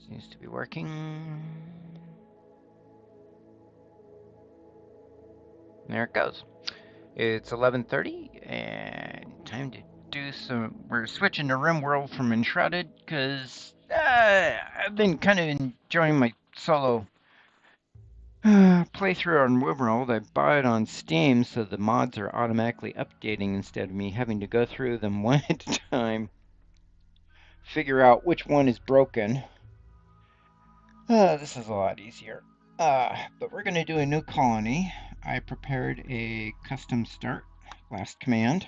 Seems to be working. There it goes. It's 11:30 and time to do some. We're switching to RimWorld from Enshrouded because I've been kind of enjoying my solo playthrough on RimWorld. I bought it on Steam so the mods are automatically updating instead of me having to go through them one at a time, figure out which one is broken. This is a lot easier. But we're going to do a new colony. I prepared a custom start, last command.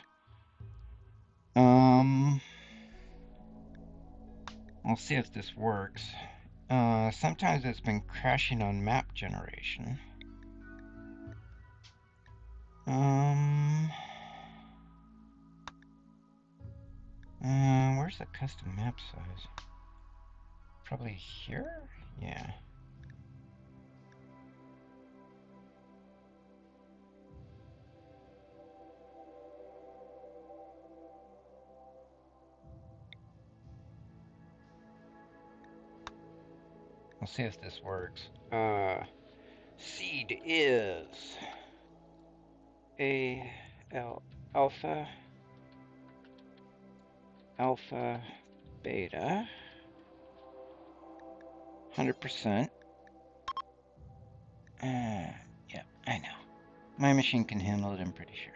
I'll see if this works. Sometimes it's been crashing on map generation. Where's the custom map size? Probably here? Yeah. I'll see if this works. Seed is alpha, beta, 100%. Yeah, I know. My machine can handle it, I'm pretty sure.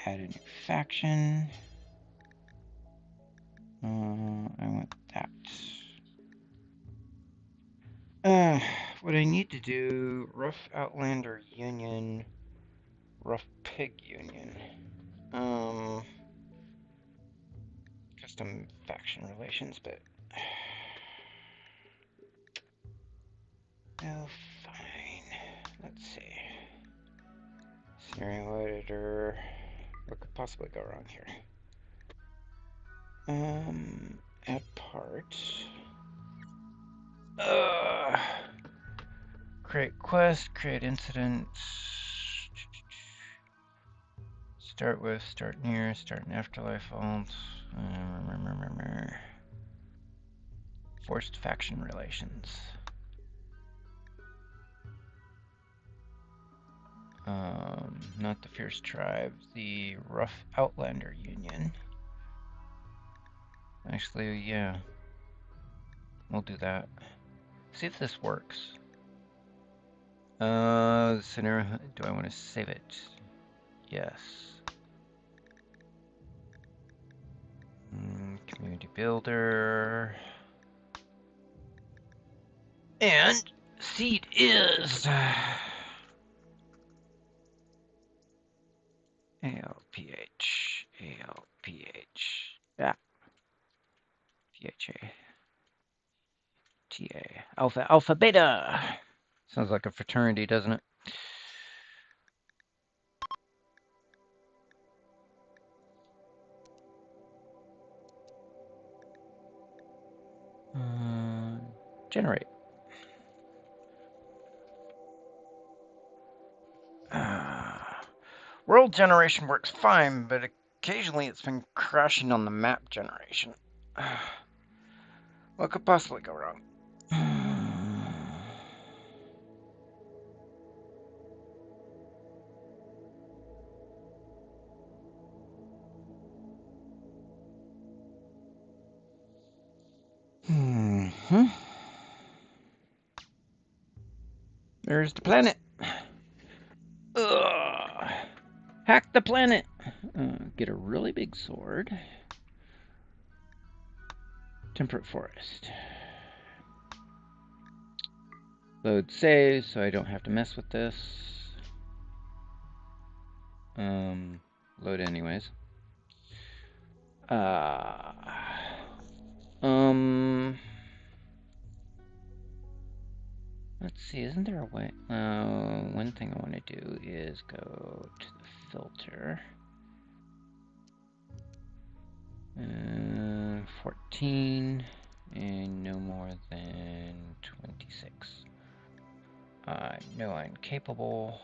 Add a new faction. I want that. What I need to do, Rough Outlander Union, Rough Pig Union. Custom faction relations, but... Oh, fine. Let's see. Scenario editor. What could possibly go wrong here? Add part. Create quest, create incidents. Start with, start near, start in afterlife vault. Forced faction relations. Not the Fierce Tribe, the Rough Outlander Union. Actually, yeah. We'll do that. See if this works. Center, do I want to save it? Yes. Community builder. And seed is ALPH. Yeah. PHA. TA. Alpha Beta. Sounds like a fraternity, doesn't it? Generate. World generation works fine, but occasionally it's been crashing on the map generation. What could possibly go wrong? There's the planet. Hack the planet. Get a really big sword. Temperate forest. Load save so I don't have to mess with this. Load anyways. Let's see, isn't there a way? One thing I want to do is go to the filter. 14 and no more than 26. No, I'm capable.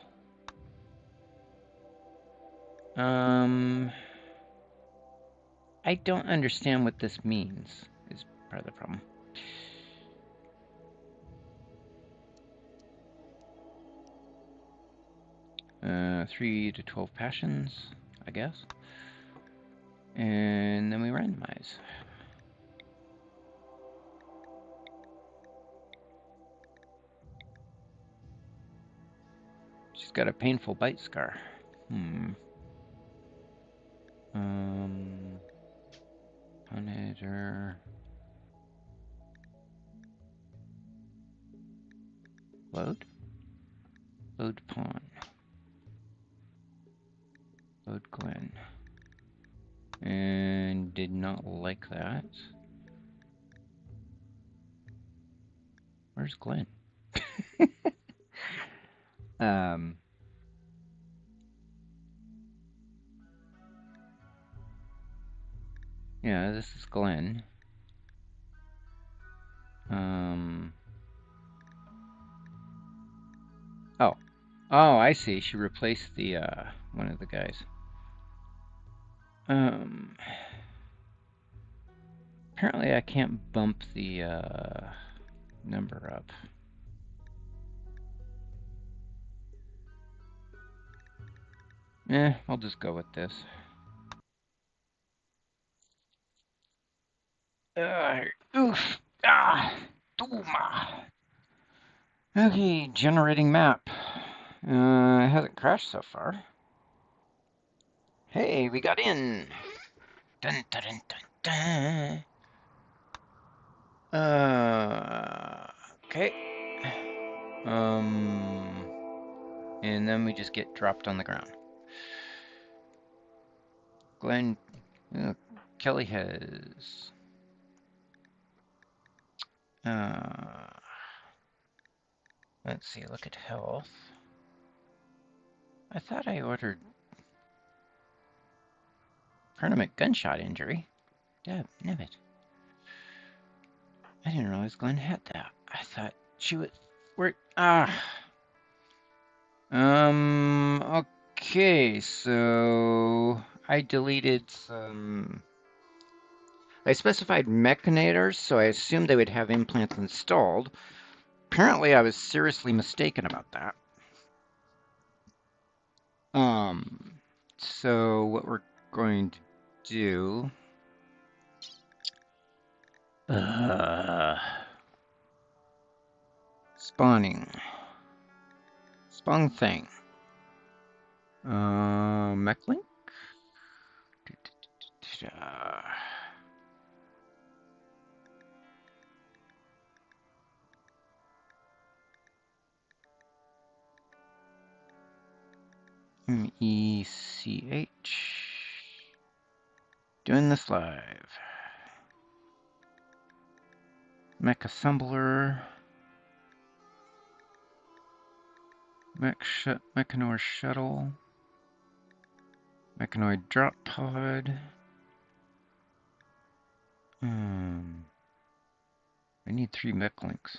I don't understand what this means, is part of the problem. 3 to 12 passions, I guess. And then we randomize. She's got a painful bite scar. Monitor. Load? Load pawn. Load Glenn. And did not like that. Where's Glenn? Yeah, this is Glenn. Oh, I see. She replaced the, one of the guys. Apparently I can't bump the, number up. I'll just go with this. Oof. Duma. Okay, generating map. It hasn't crashed so far. Hey, we got in. Dun, dun, dun, dun, dun. Okay. And then we just get dropped on the ground. Glenn, Kelly has. Let's see, look at health. I thought I ordered permanent gunshot injury. Damn it. I didn't realize Glenn had that. I thought she would. Okay, so I deleted some. I specified mechanators, so I assumed they would have implants installed. Apparently, I was seriously mistaken about that. So what we're going to do. Spawning. Spawn thing. Mechlink? MECH. Doing this live. Mech assembler. Mechanoid shuttle. Mechanoid drop pod. I need 3 mech links.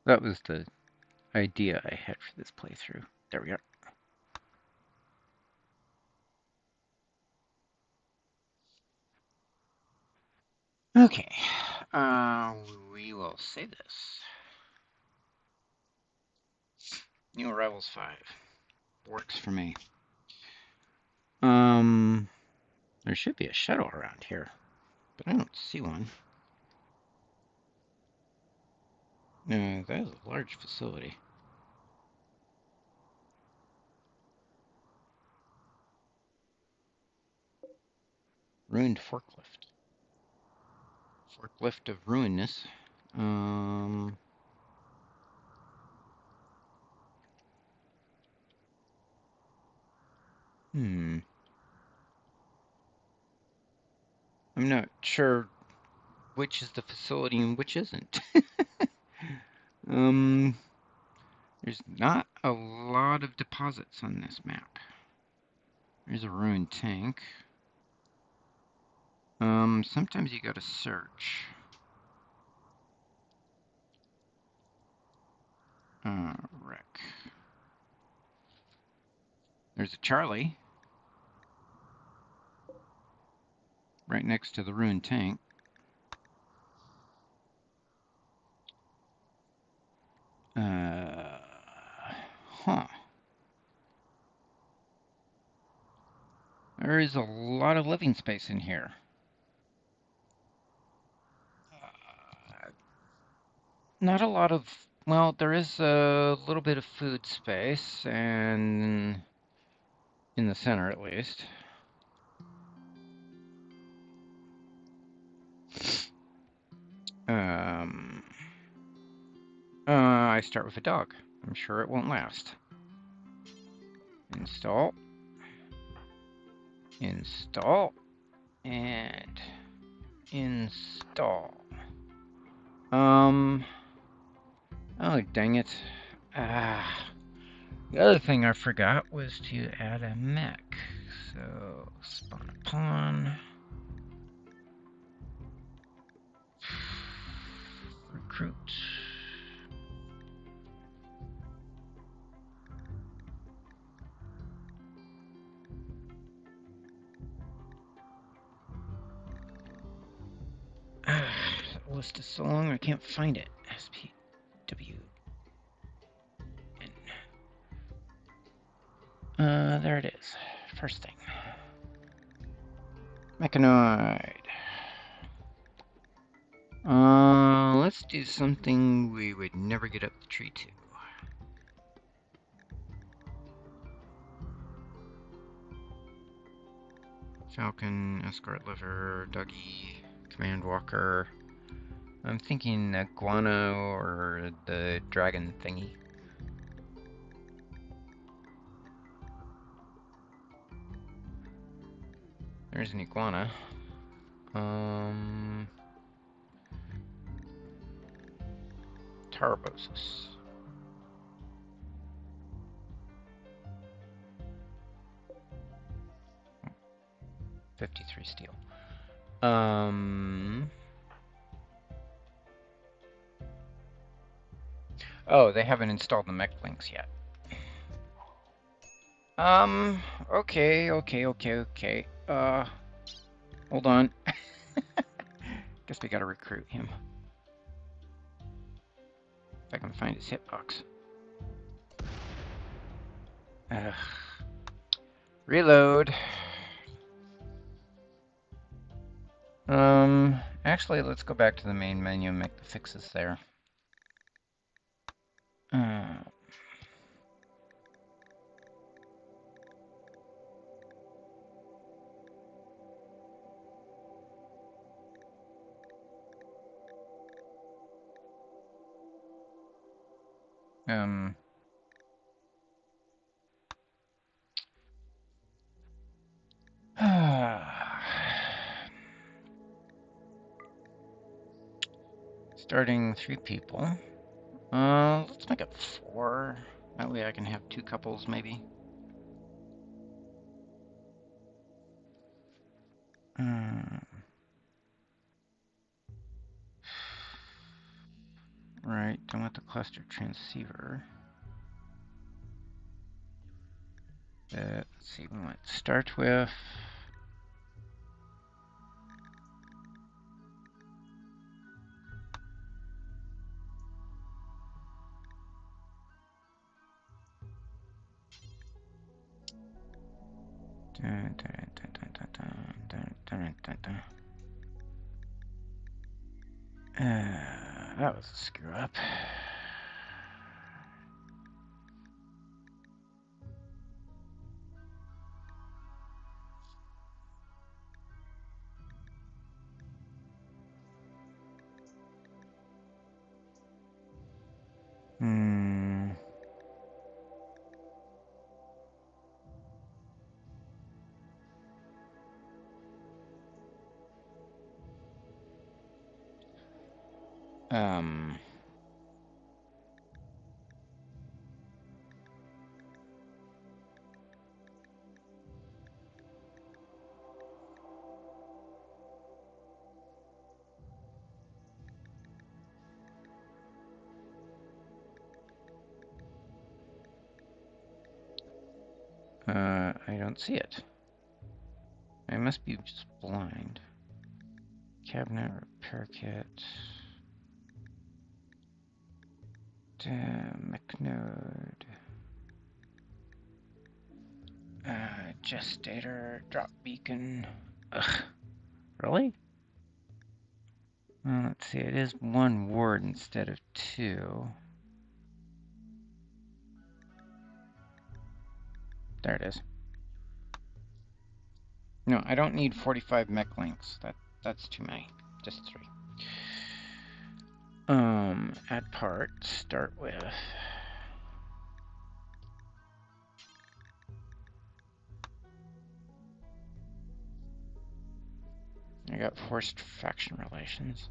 That was the idea I had for this playthrough. There we are. Okay. We will say this. New Arrivals 5. Works for me. There should be a shuttle around here, but I don't see one. No, that is a large facility. Ruined forklift. Forklift of ruinedness. I'm not sure which is the facility and which isn't. There's not a lot of deposits on this map. There's a ruined tank. Sometimes you gotta search. Wreck. There's a Charlie. right next to the ruined tank. Huh. There is a lot of living space in here. Not a lot of, well, there is a little bit of food space, and in the center at least. I start with a dog. I'm sure it won't last. Install. Install. And install. Oh, dang it. The other thing I forgot was to add a mech. So, spawn a pawn. Recruit. The list is so long I can't find it. SPW. There it is. First thing. Mechanoid. Let's do something we would never get up the tree to. Falcon, escort liver, Dougie, command walker. I'm thinking iguana or the dragon thingy. There's an iguana. Tarbosus. $53 steel. Oh, they haven't installed the mech links yet. Okay. Hold on. Guess we gotta recruit him. If I can find his hitbox. Reload. Actually, let's go back to the main menu and make the fixes there. Starting 3 people. Let's make it 4. That way I can have 2 couples, maybe. Right, don't want the cluster transceiver. Let's see, we want to start with. That was a screw up. I don't see it. I must be just blind. Cabinet repair kit. McNode. Gestator. Drop beacon. Ugh. Really? Well, let's see. It is one word instead of two. There it is. No, I don't need 45 mech links. That's too many. Just 3. Add part. Start with. I got forced faction relations.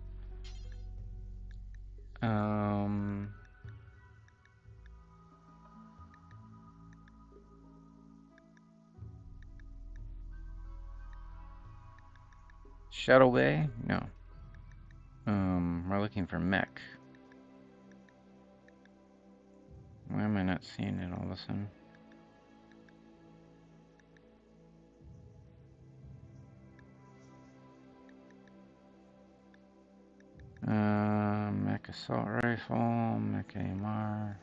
Shuttle Bay? No. We're looking for mech. Why am I not seeing it all of a sudden? Mech assault rifle, mech AMR,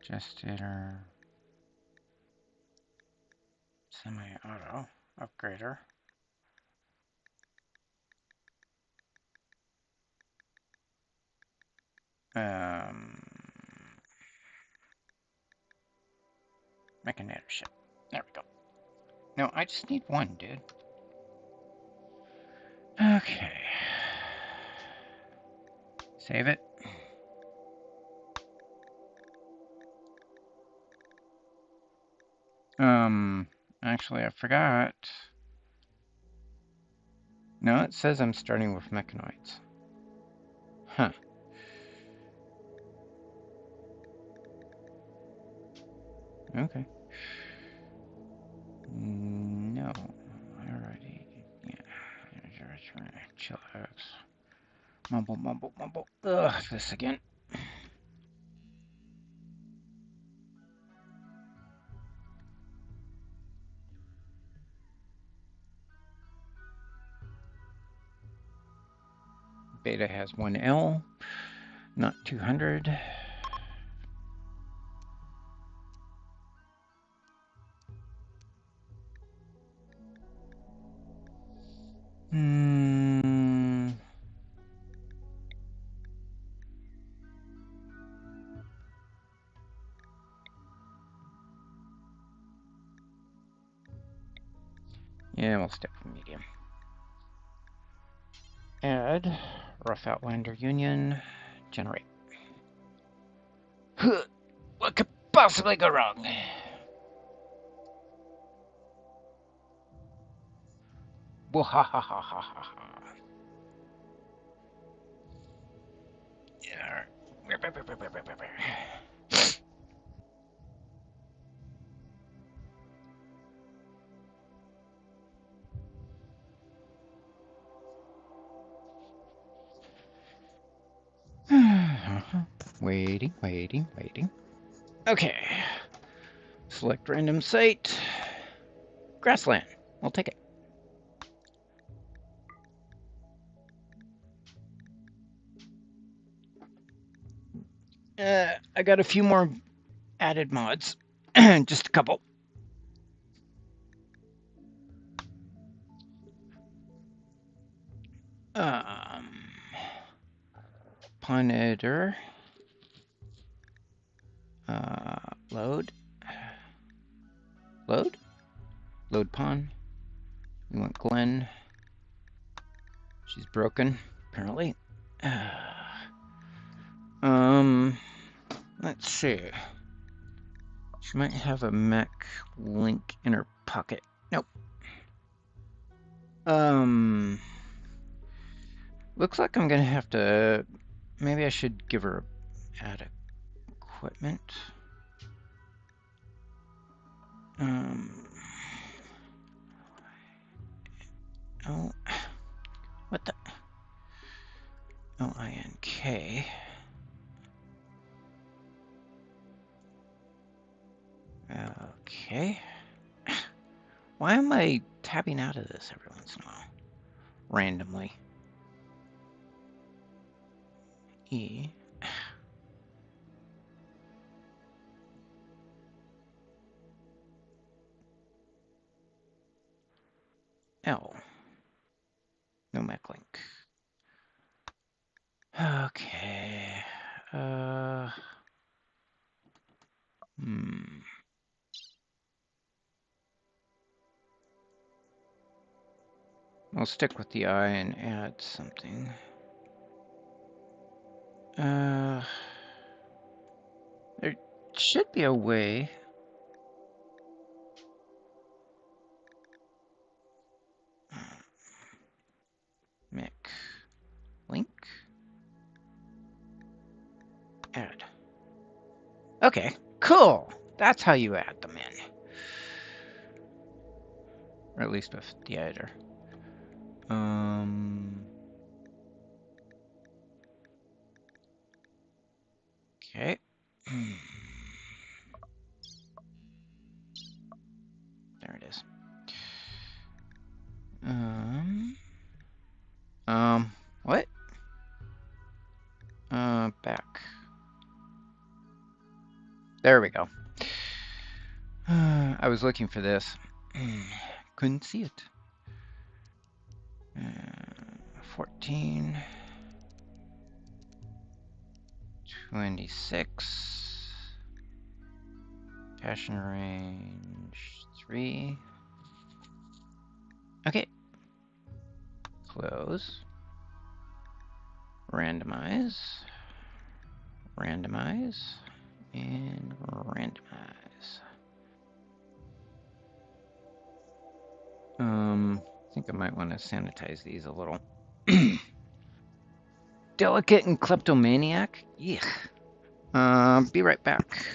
gestator, semi-auto, upgrader. Mechanator ship. There we go. No, I just need one, dude. Okay. Save it. Actually, I forgot. No, it says I'm starting with mechanoids. Huh. Okay. No. Alrighty. Yeah. Chillax. Mumble, mumble, mumble. Ugh, this again. Beta has 1L, not 200. Yeah, we'll stick with medium. Add rough outlander union. Generate. What could possibly go wrong? Yeah. Waiting, waiting, waiting. Okay. Select random site. Grassland. We'll take it. I got a few more added mods. Just a couple. Pawn editor. Load. Load? Load pawn. We want Glenn. She's broken, apparently. Let's see. She might have a mech link in her pocket. Nope. Looks like I'm gonna have to. Maybe I should give her add equipment. Oh, what the? LINK. Okay. Why am I tabbing out of this every once in a while? randomly. E. L. No mech link. Okay. I'll stick with the I and add something. There should be a way. Mech link. Add. Okay, cool. That's how you add them in. Or at least with the editor. Okay. There it is. What? Back. There we go. I was looking for this. Couldn't see it. 14. 26. Passion range 3. Okay. Close. Randomize. Randomize. And randomize. I think I might want to sanitize these a little. Delicate and kleptomaniac? Yuck. Be right back.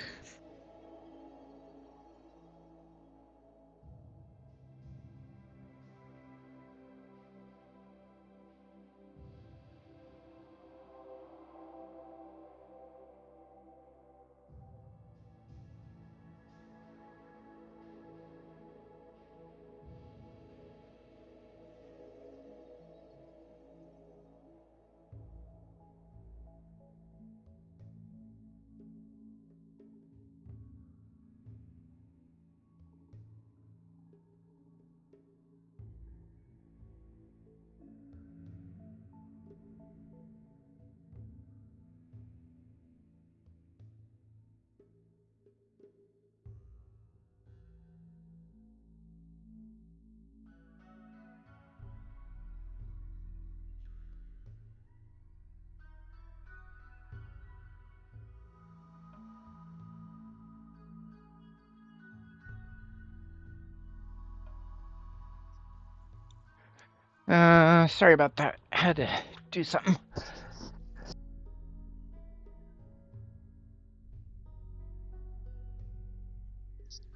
Sorry about that. Had to do something.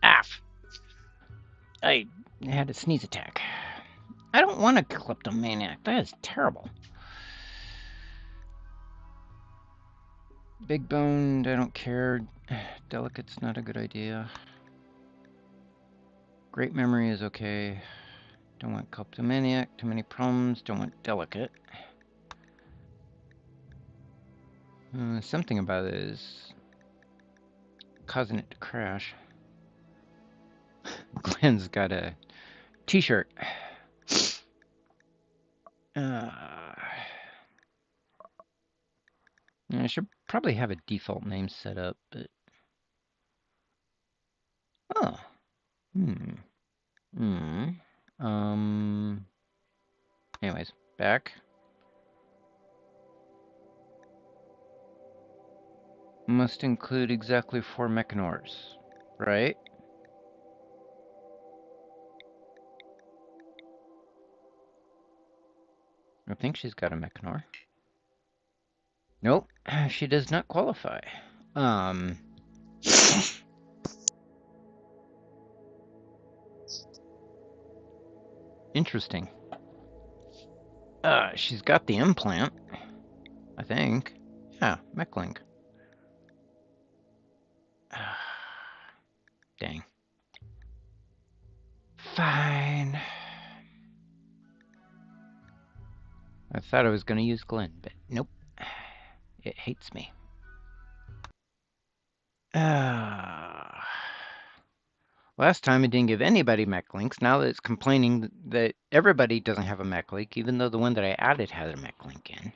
Aff. I had a sneeze attack. I don't want a kleptomaniac. That is terrible. Big boned, I don't care. Delicate's not a good idea. Great memory is okay. Don't want kleptomaniac. Too many problems. Don't want delicate. Something about it is causing it to crash. Glenn's got a t-shirt. I should probably have a default name set up, but... Oh. Anyways, back. Must include exactly 4 mechanors, right? I think she's got a mechanor. Nope, she does not qualify. Interesting. She's got the implant, I think. Yeah, mechlink. Dang. Fine. I thought I was going to use Glenn, but nope. It hates me. Last time it didn't give anybody mech links. Now that it's complaining that everybody doesn't have a mech link, even though the one that I added had a mech link in.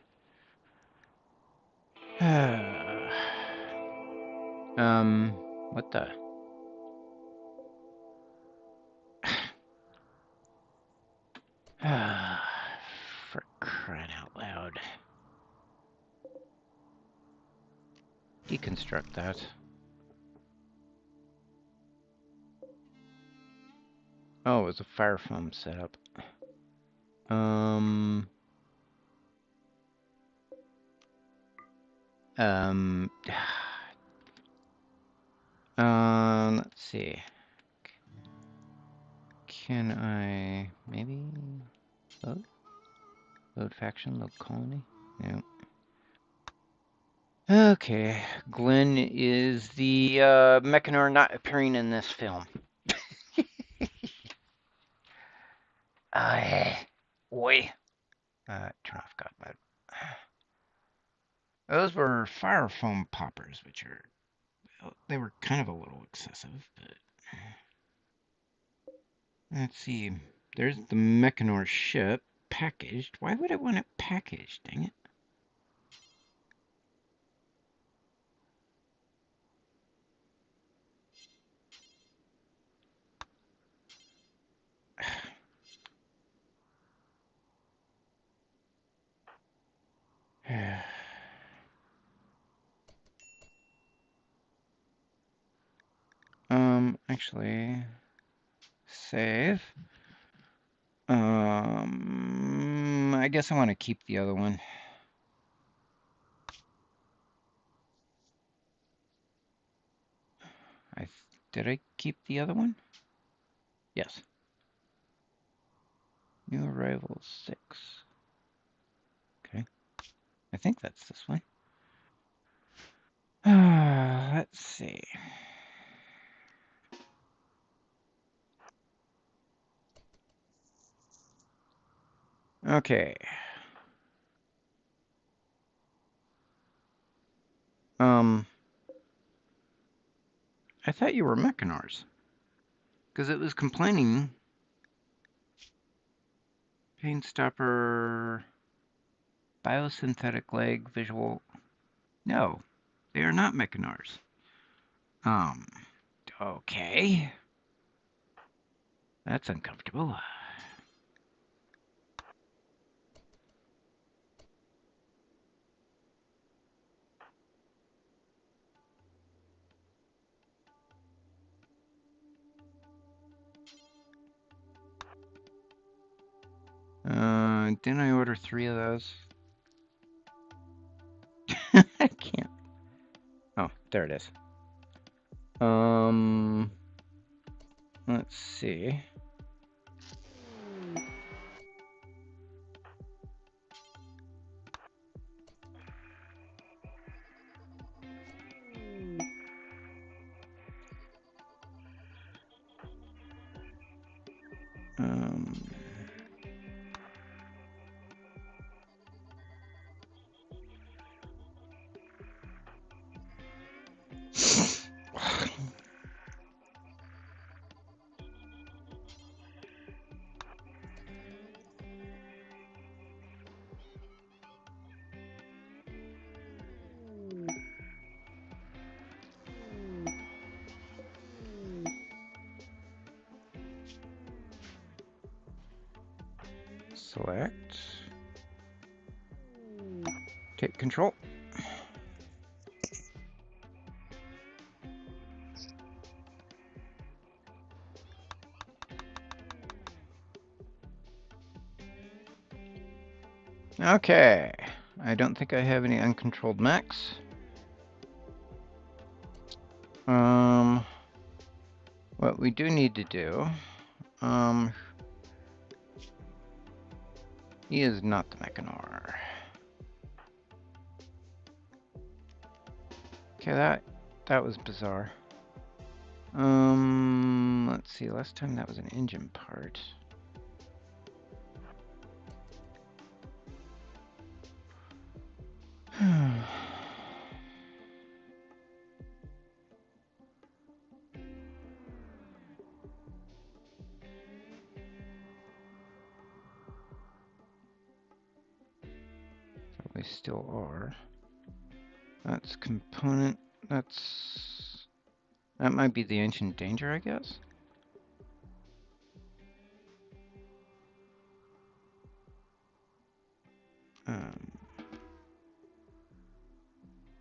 What the? For crying out loud. Deconstruct that. Oh, it was a fire foam setup. Let's see. Can I maybe load? Load faction, load colony? No. Okay, Glenn is the Mechanor not appearing in this film. Oi. Turn off God mode. Those were fire foam poppers, which are, they were kind of a little excessive, but let's see. There's the Mechanor ship packaged. Why would I want it packaged? Dang it. Actually, save. I guess I want to keep the other one. Did I keep the other one? Yes. New arrival 6. Okay. I think that's this one. Let's see. Okay. I thought you were Mechanors. Because it was complaining. Pain stopper. Biosynthetic leg. Visual. No. They are not Mechanors. Okay. That's uncomfortable. Didn't I order 3 of those? I can't. Oh, there it is. Let's see. Select. Take control. Okay. I don't think I have any uncontrolled mechs. What we do need to do, he is not the Mechanor. Okay, that was bizarre. Let's see, last time that was an engine part. Probably still are. That's component. That might be the ancient danger, I guess.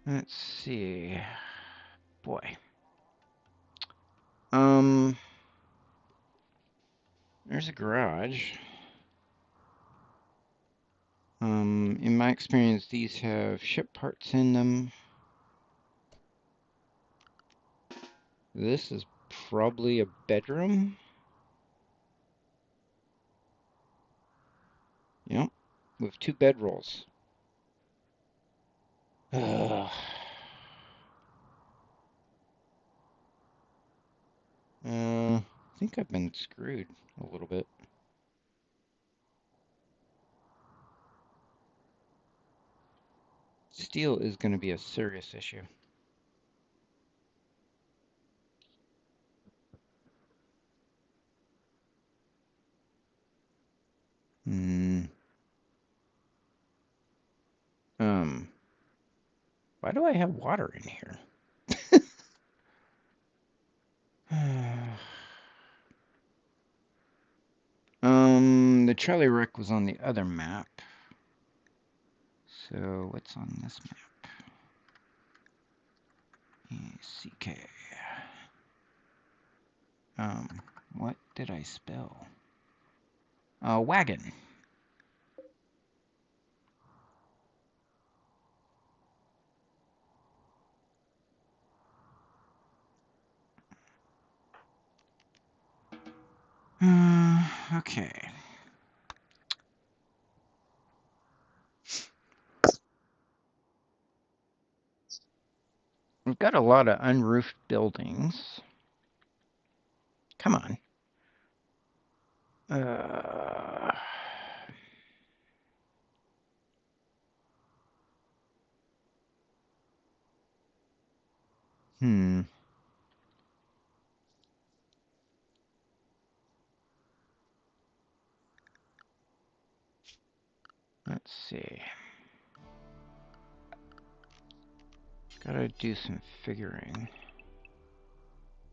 Let's see. Boy. There's a garage. In my experience, these have ship parts in them. This is probably a bedroom. Yep, with 2 bedrolls. I think I've been screwed a little bit. Steel is going to be a serious issue. Why do I have water in here? The trolley wreck was on the other map. So what's on this map? ECK. What did I spell? Wagon. Okay. We've got a lot of unroofed buildings. Come on. Let's see. Gotta do some figuring.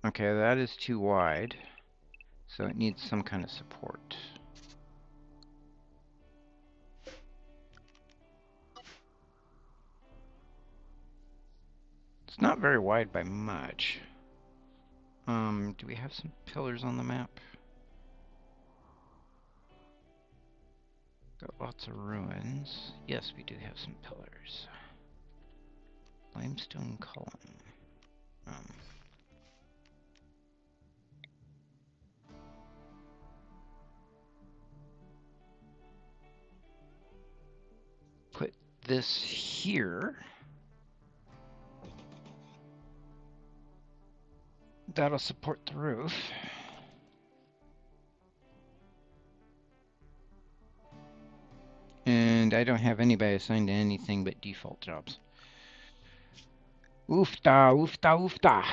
Okay, that is too wide, so it needs some kind of support. It's not very wide by much. Do we have some pillars on the map? Got lots of ruins. Yes, we do have some pillars. Limestone column. Put this here. That'll support the roof. And I don't have anybody assigned to anything but default jobs. Oofta, oofta, oofta.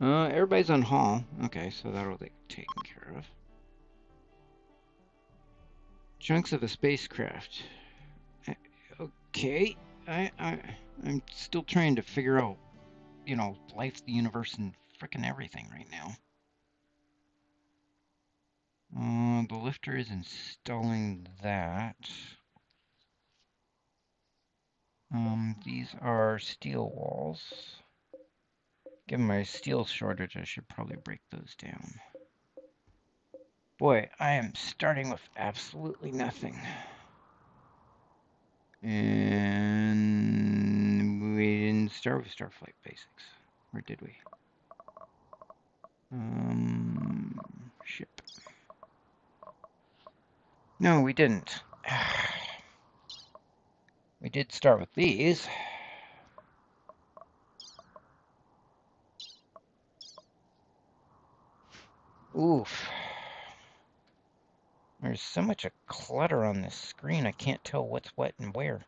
Everybody's on haul. Okay, so that'll get taken care of. Chunks of a spacecraft. Okay, I'm still trying to figure out, you know, life, the universe, and frickin' everything right now. The lifter is installing that. These are steel walls. Given my steel shortage, I should probably break those down. Boy, I am starting with absolutely nothing. And we didn't start with Starflight Basics. Or did we? Ship. No, we didn't. We did start with these. Oof. There's so much clutter on this screen, I can't tell what's what and where.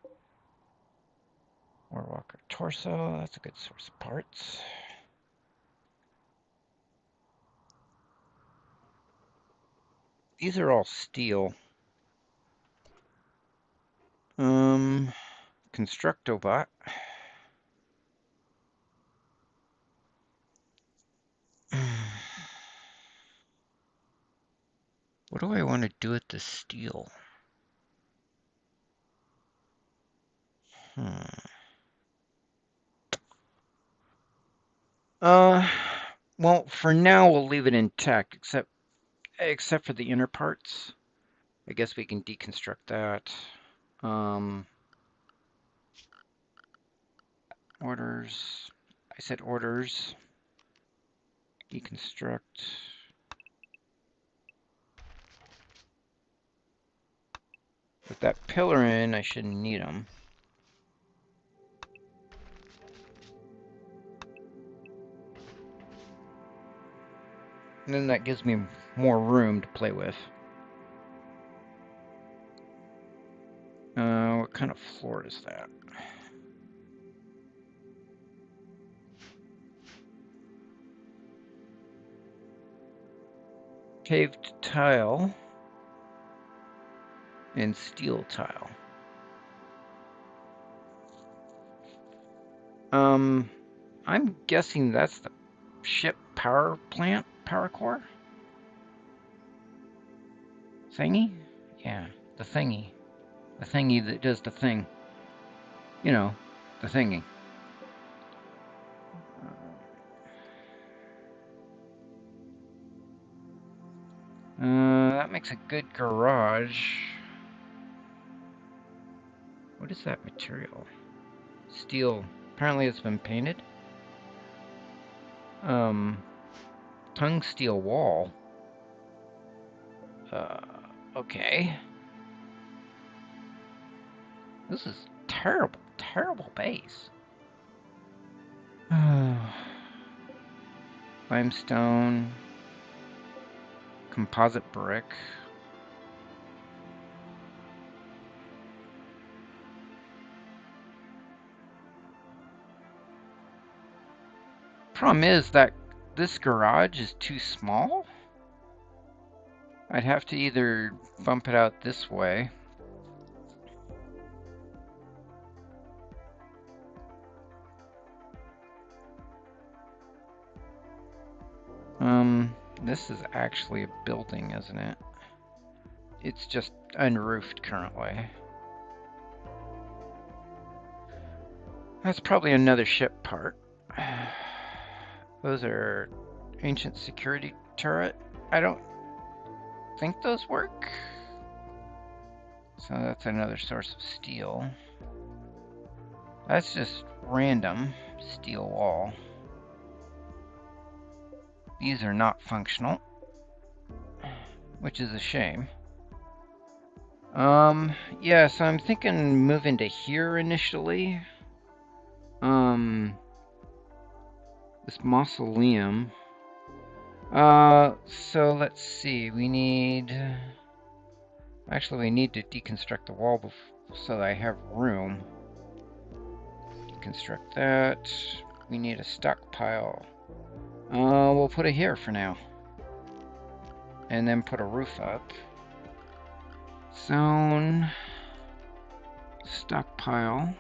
Warwalker torso, that's a good source of parts. These are all steel. Constructobot. What do I want to do with the steel? Well, for now we'll leave it intact, except for the inner parts. I guess we can deconstruct that. Orders. I said orders. Deconstruct. With that pillar in, I shouldn't need them. And then that gives me more room to play with. What kind of floor is that? Paved tile and steel tile. I'm guessing that's the ship power plant, power core thingy? Yeah, the thingy. The thingy that does the thing. You know, the thingy. That makes a good garage. What is that material? Steel. Apparently it's been painted. Tung steel wall. Okay. This is terrible, terrible base. Limestone. Composite brick. Problem is that this garage is too small. I'd have to either bump it out this way. This is actually a building, isn't it? It's just unroofed currently. That's probably another ship part. Those are ancient security turret. I don't think those work. So that's another source of steel. That's just random steel wall. These are not functional, which is a shame. Yeah, so I'm thinking moving to here initially. This mausoleum. So let's see, we need... Actually, we need to deconstruct the wall so that I have room. Deconstruct that. We need a stockpile. We'll put it here for now. And then put a roof up. Zone. Stockpile.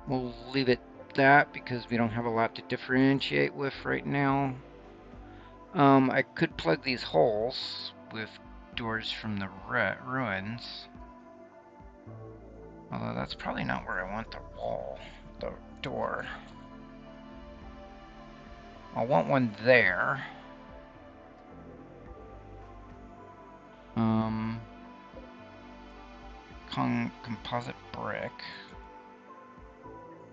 We'll leave it that because we don't have a lot to differentiate with right now. I could plug these holes with doors from the ruins. Although that's probably not where I want the wall, the door. I want one there. Composite brick.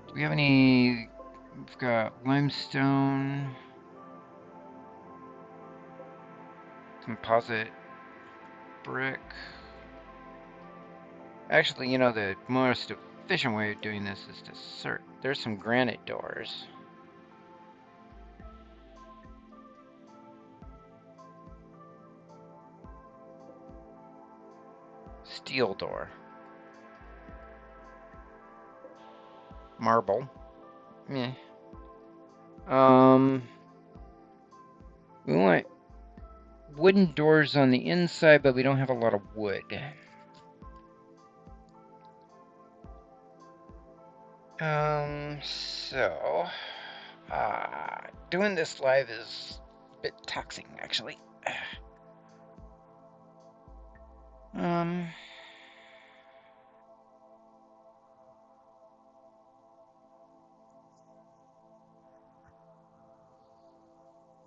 Do we have any? We've got limestone. Composite brick. Actually, you know, the most efficient way of doing this is to search. There's some granite doors. steel door. Marble. Meh. We want wooden doors on the inside, but we don't have a lot of wood. So doing this live is a bit taxing, actually. Um,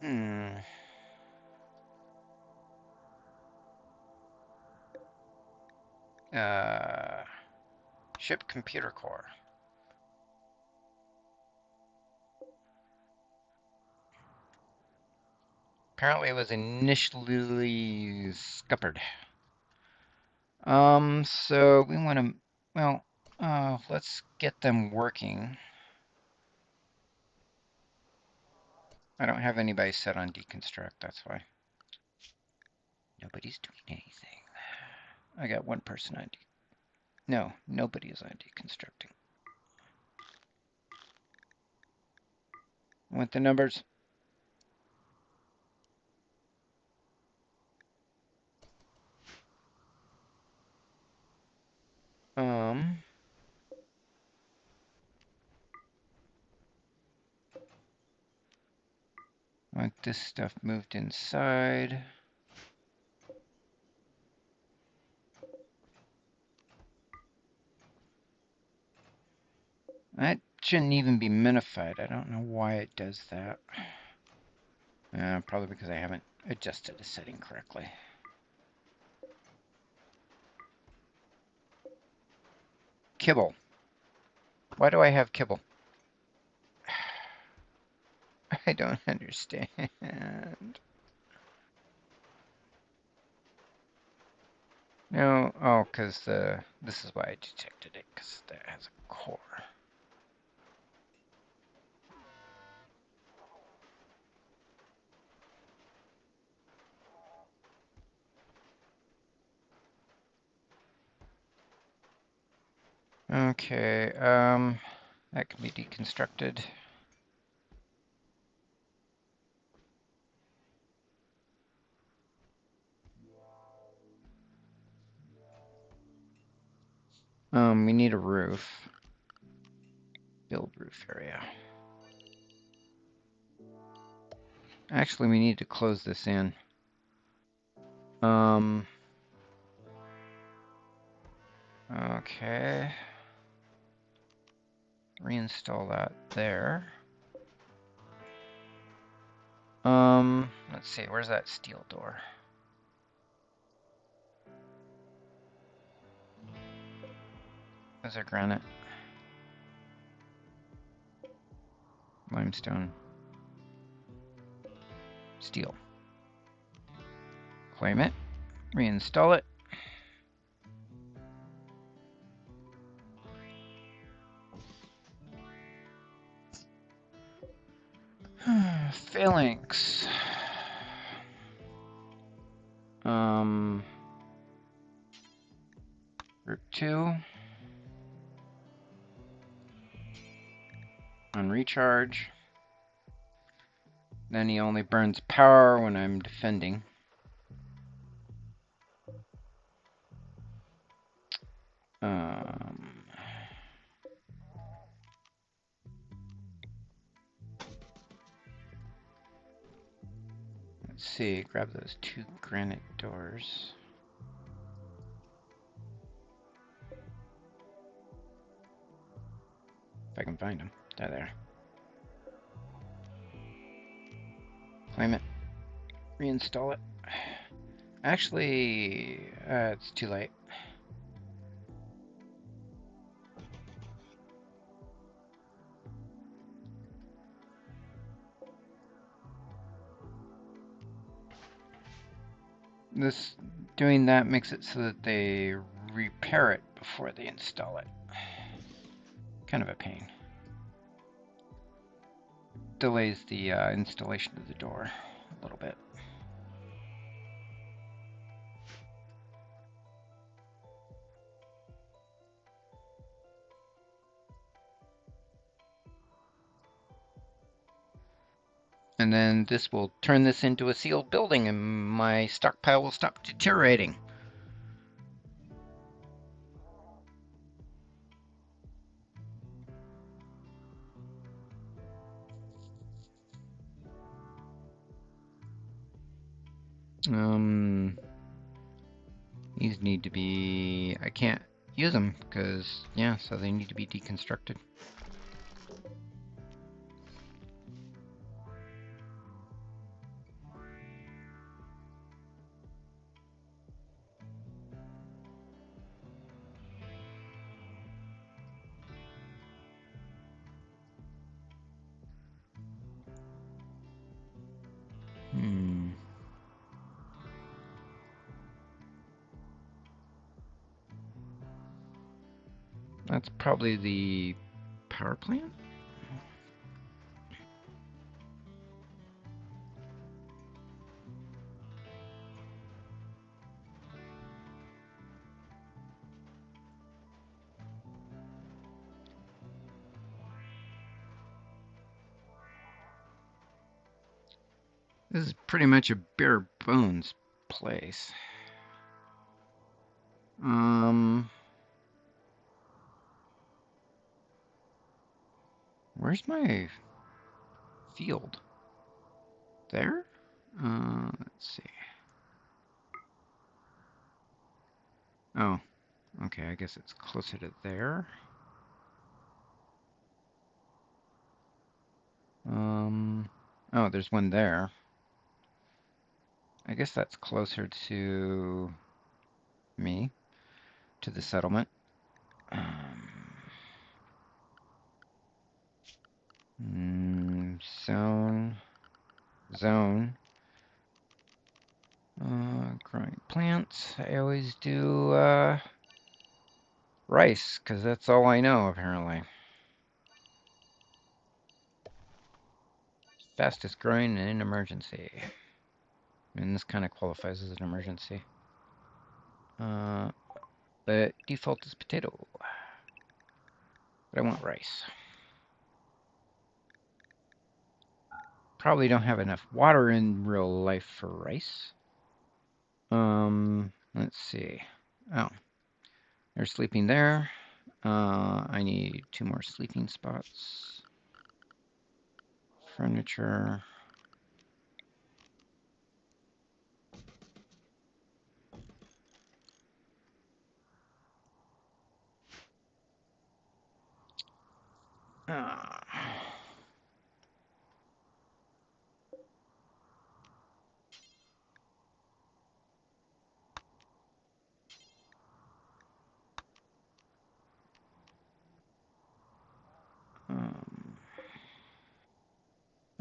hmm. Ship computer core. Apparently it was initially scuppered. So we want to, well, let's get them working. I don't have anybody set on deconstruct, that's why. Nobody's doing anything. I got one person on no, nobody is on deconstructing. Want the numbers? Want this stuff moved inside. That shouldn't even be minified. I don't know why it does that. Probably because I haven't adjusted the setting correctly. Kibble. Why do I have kibble? I don't understand. No, oh, because this is why I detected it, because that has a core. Okay, that can be deconstructed. We need a roof. Build roof area. Actually, we need to close this in. Okay. Reinstall that there. Let's see, where's that steel door? Is there granite? Limestone. Steel. Claim it. Reinstall it. Phalanx. Group 2. On recharge. Then he only burns power when I'm defending. Let's see, grab those 2 granite doors. If I can find them. They're there. Claim it. Reinstall it. Actually, it's too late. Doing that makes it so that they repair it before they install it. Kind of a pain. Delays the installation of the door a little bit. And then this will turn this into a sealed building and my stockpile will stop deteriorating. These need to be... I can't use them because, yeah, so they need to be deconstructed. That's probably the power plant? This is pretty much a bare bones place. Where's my field? There? Let's see. Oh, okay, I guess it's closer to there. Oh, there's one there. I guess that's closer to me, to the settlement. Zone. Growing plants. I always do rice, because that's all I know, apparently. Fastest growing in an emergency. And this kind of qualifies as an emergency. But default is potato. But I want rice. Probably don't have enough water in real life for rice. Let's see. Oh, they're sleeping there. I need 2 more sleeping spots. Furniture.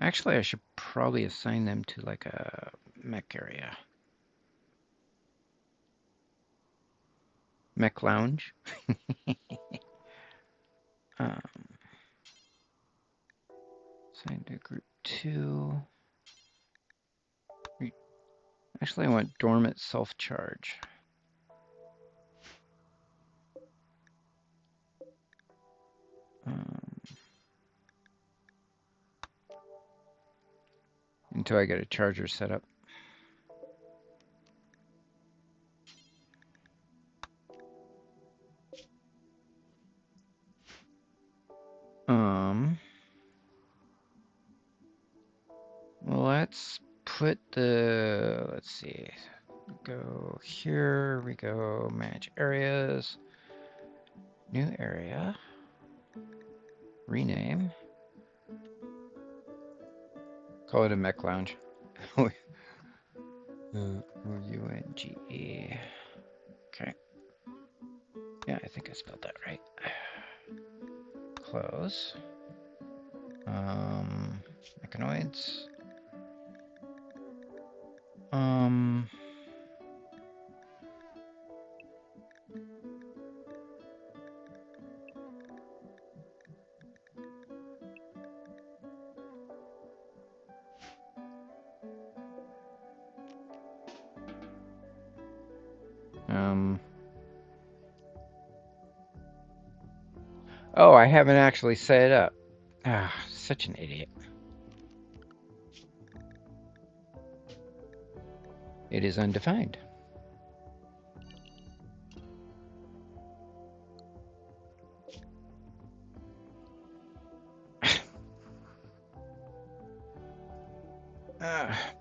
Actually, I should probably assign them to like a mech area. Mech lounge. Assign to group 2. Actually, I want dormant self-charge. Until I get a charger set up. Let's put the, let's see, go here, we go manage areas, new area, rename, call it a mech lounge. O-U-N-G-E. Okay. Yeah, I think I spelled that right. Close. Mechanoids. Oh, I haven't actually set it up. Ah, such an idiot. It is undefined.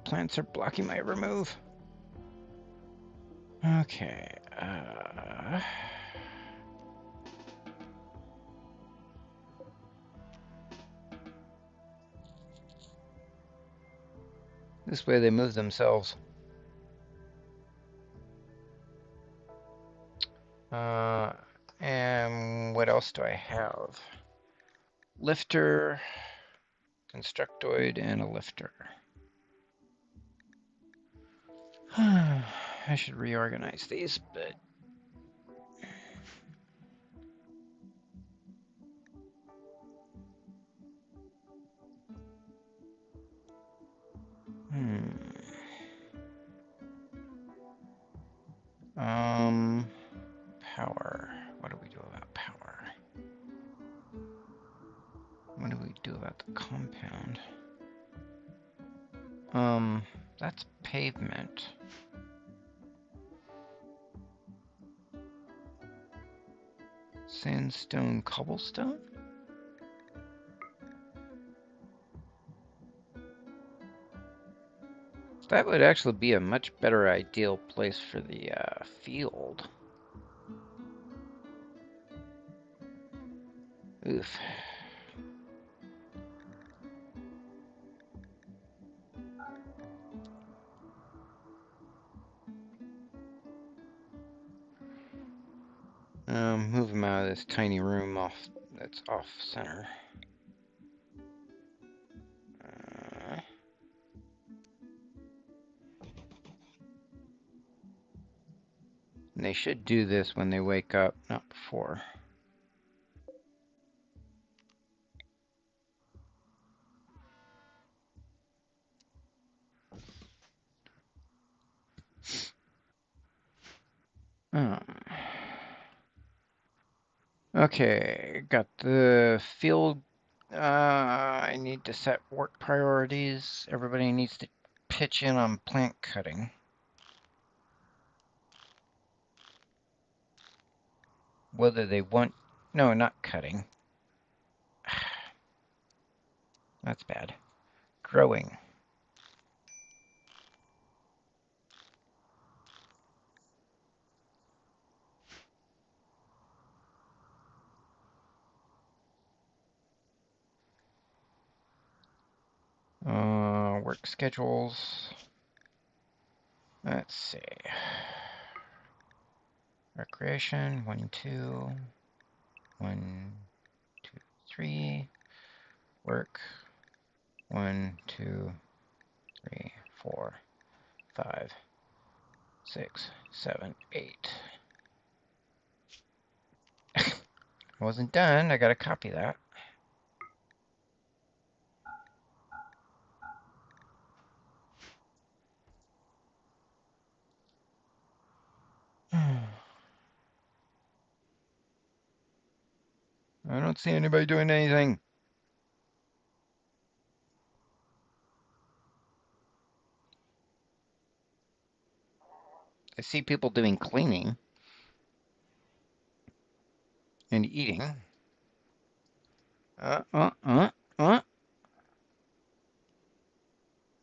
Plants are blocking my remove. Okay. This way they move themselves. And what else do I have? Lifter, constructoid, and a lifter. I should reorganize these, but power. What do we do about power? What do we do about the compound? That's pavement. Sandstone, cobblestone? That would actually be a much better ideal place for the field. Oof. Move him out of this tiny room that's off center. And they should do this when they wake up, not before. Okay, got the field. I need to set work priorities. Everybody needs to pitch in on plant cutting. Whether they want... No, not cutting. That's bad. Growing. Work schedules. Let's see. Recreation, 1, 2. 1, 2, 3. Work, 1, 2, 3, 4, 5, 6, 7, 8. I wasn't done. I gotta copy that. I don't see anybody doing anything. I see people doing cleaning and eating.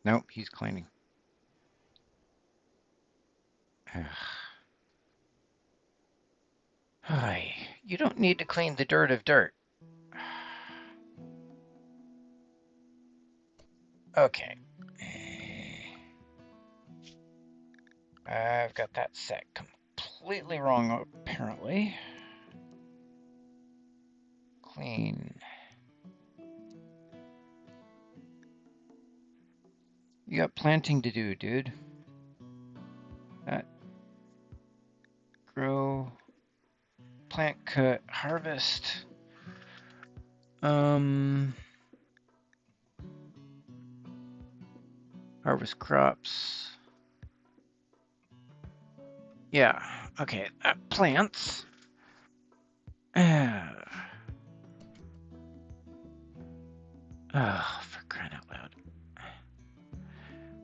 Nope, he's cleaning. Hi, you don't need to clean the dirt of dirt. Okay. I've got that set completely wrong, apparently. Clean. You got planting to do, dude. That. Grow. Plant cut. Harvest. Harvest crops. Yeah, okay. Plants. Oh, for crying out loud.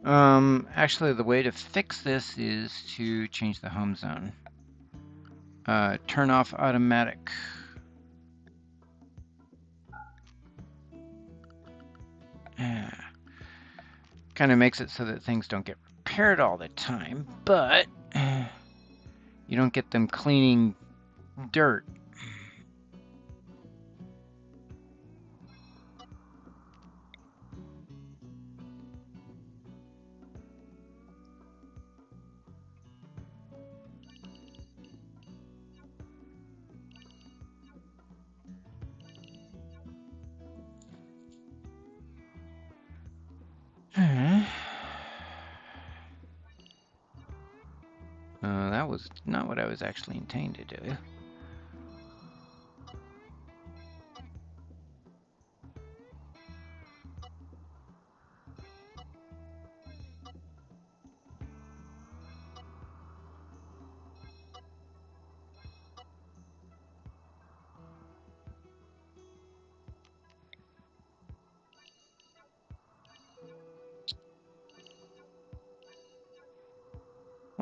Actually, the way to fix this is to change the home zone. Turn off automatic. Kind of makes it so that things don't get repaired all the time, but you don't get them cleaning dirt. That was not what I was actually intending to do.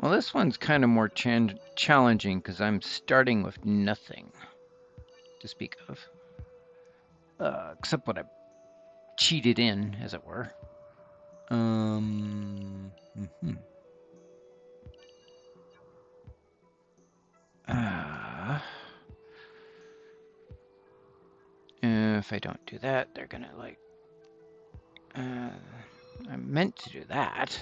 Well, this one's kind of more challenging because I'm starting with nothing to speak of. Except what I cheated in, as it were. If I don't do that, they're gonna like. I meant to do that.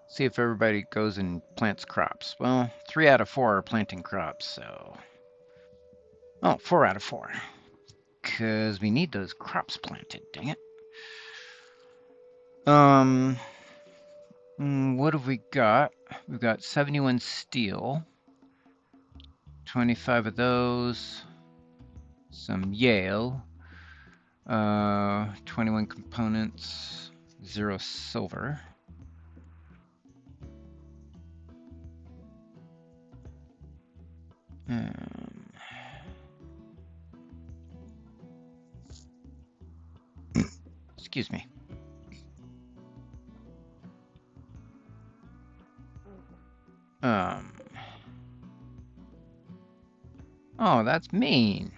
See if everybody goes and plants crops. Well, 3 out of 4 are planting crops, so. Oh, 4 out of 4. Because we need those crops planted, dang it. What have we got? We've got 71 steel. 25 of those. Some Yale. 21 components. 0 silver. Excuse me. Oh, that's mean.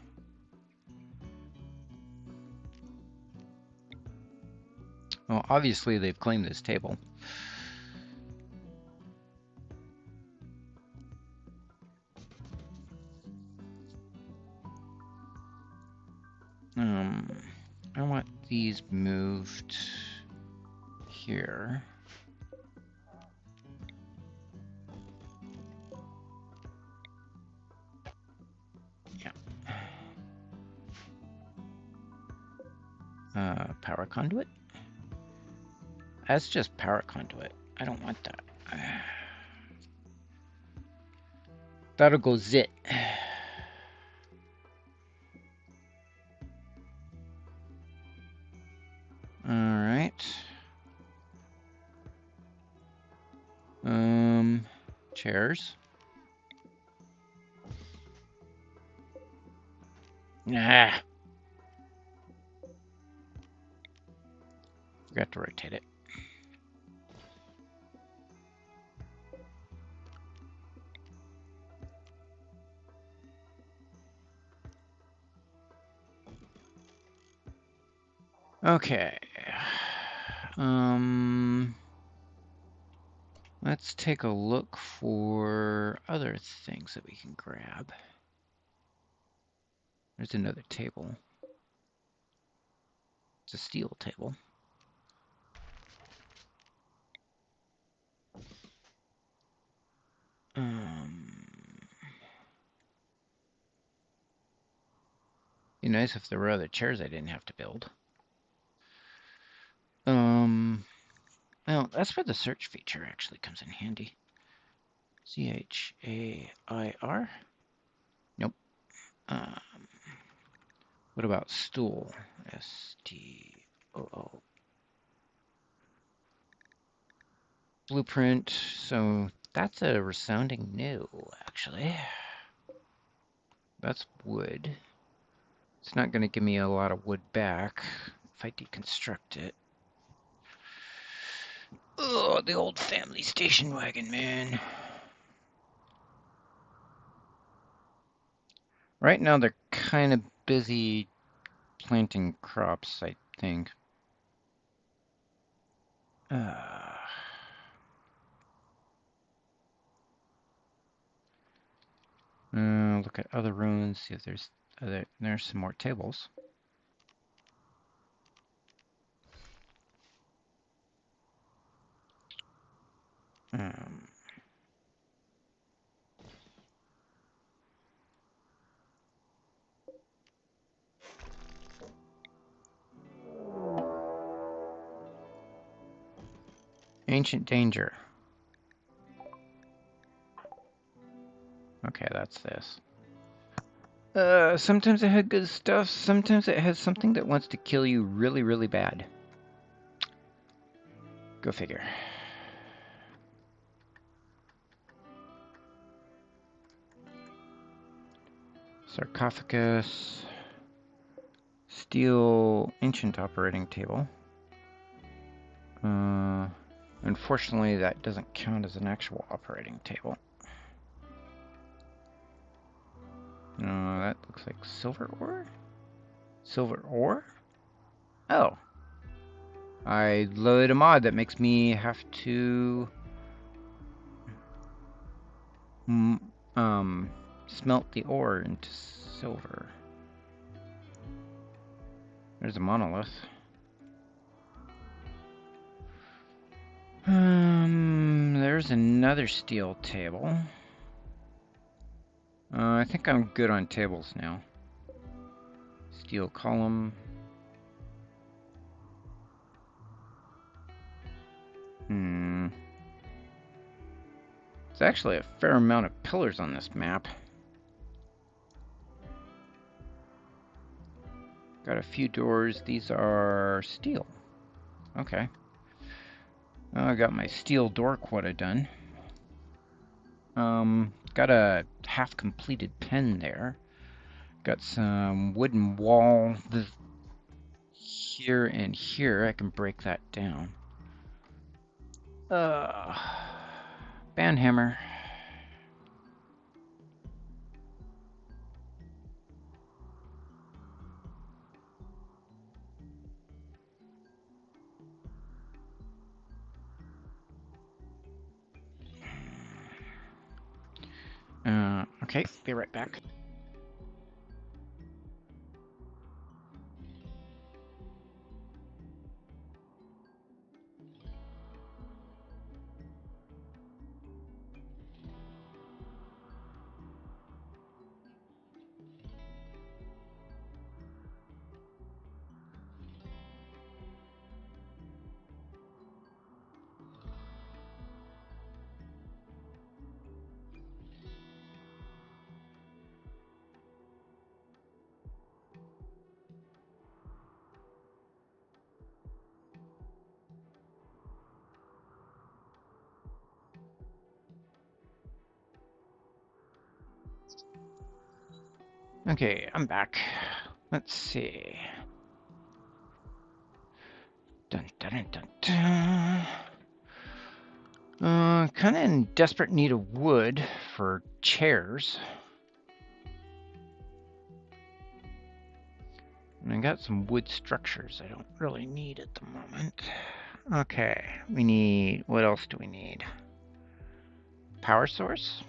Well, obviously they've claimed this table. I want these moved here. Power conduit? That's just power conduit. I don't want that. That'll go zit. Alright. Chairs. Nah. Forgot to rotate it. Okay. Let's take a look for other things that we can grab. There's another table. It's a steel table. Be nice if there were other chairs I didn't have to build. Well, that's where the search feature actually comes in handy. C-H-A-I-R? Nope. What about stool? S-T-O-O. Blueprint. So that's a resounding no, actually. That's wood. It's not going to give me a lot of wood back if I deconstruct it. Oh, the old family station wagon, man. Right now they're kind of busy planting crops, I think. Look at other ruins, see if there's some more tables. Ancient danger. Okay, that's this. Sometimes it had good stuff, sometimes it has something that wants to kill you really, really bad. Go figure. Sarcophagus. Steel ancient operating table. Unfortunately, that doesn't count as an actual operating table. That looks like silver ore? Silver ore? Oh. I loaded a mod that makes me have to smelt the ore into silver. There's a monolith. There's another steel table. I think I'm good on tables now. Steel column. There's actually a fair amount of pillars on this map. Got a few doors. These are steel. Okay. I got my steel door quota done. Got a half-completed pen there. Got some wooden wall here and here. I can break that down. Bandhammer. Okay, be right back. Okay, I'm back. Let's see. Dun, dun, dun, dun, dun. Kind of in desperate need of wood for chairs. And I got some wood structures I don't really need at the moment. Okay, we need, what else do we need? Power source?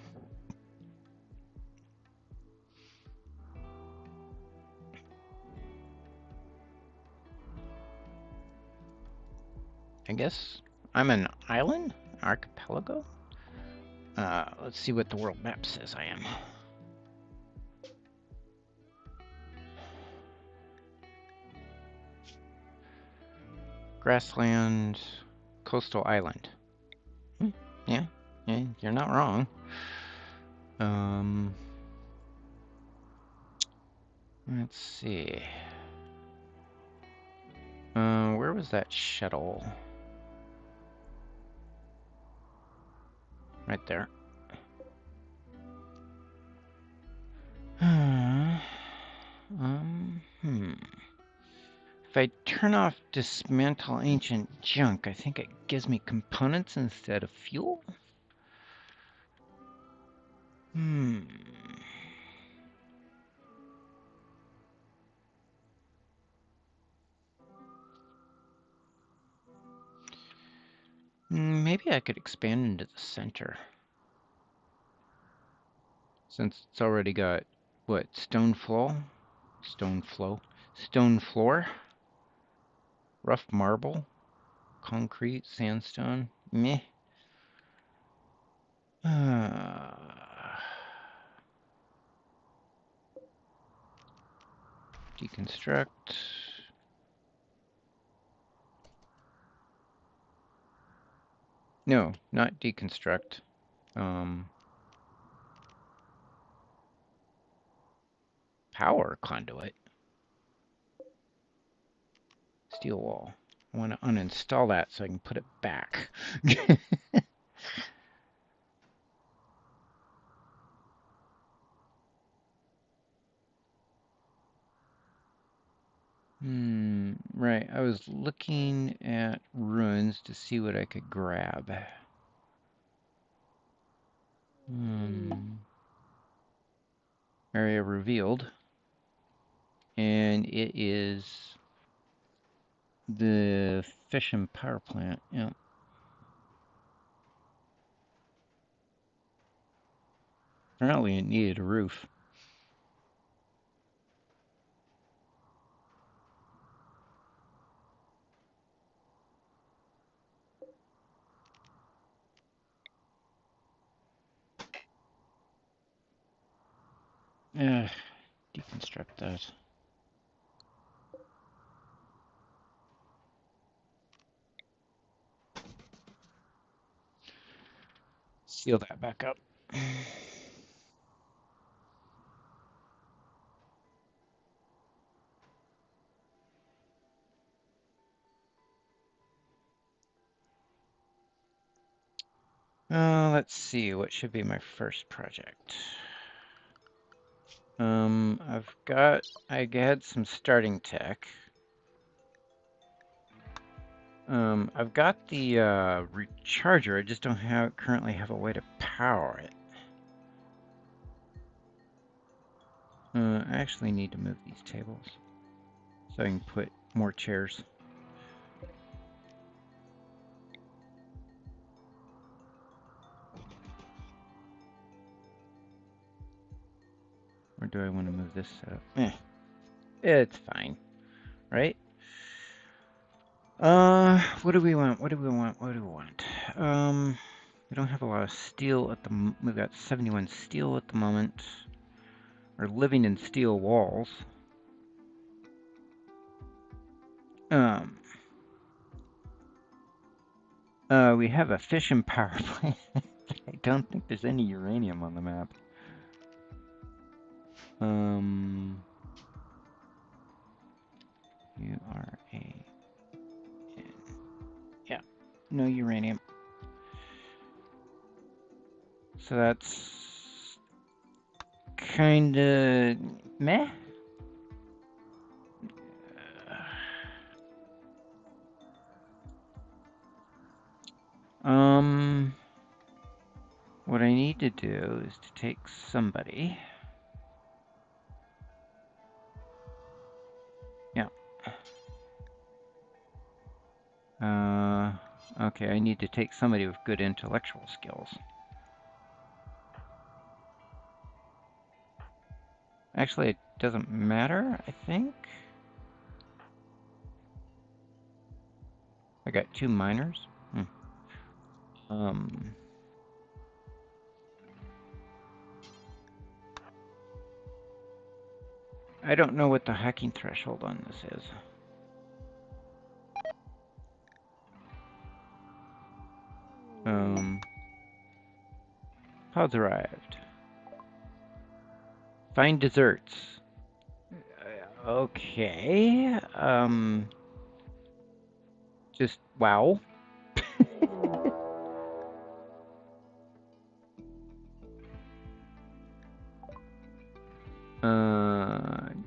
I guess I'm an island? Archipelago? Let's see what the world map says I am. Grassland, coastal island. Yeah, you're not wrong. Let's see. Where was that shuttle? Right there. If I turn off dismantle ancient junk, I think it gives me components instead of fuel. Maybe I could expand into the center. Since it's already got, what, stone floor, rough marble, concrete, sandstone, meh. Deconstruct. No, not deconstruct. Power conduit. Steel wall. I want to uninstall that so I can put it back. Right. I was looking at ruins to see what I could grab. Area revealed. And it is the fission power plant. Yeah. Apparently it needed a roof. Deconstruct that. Seal that back up. Let's see, what should be my first project? I had some starting tech. I've got the recharger, I just don't currently have a way to power it. I actually need to move these tables so I can put more chairs. Or do I want to move this setup? It's fine, right? What do we want? What do we want? What do we want? We don't have a lot of steel at the we've got 71 steel at the moment. We're living in steel walls. We have a fission power plant. I don't think there's any uranium on the map. U-R-A-N. Yeah, no uranium. So that's kinda meh. What I need to do is to take somebody. Yeah. Okay, I need to take somebody with good intellectual skills. Actually, it doesn't matter, I think. I got 2 miners. I don't know what the hacking threshold on this is. Pods arrived. Find desserts. Okay. Just wow.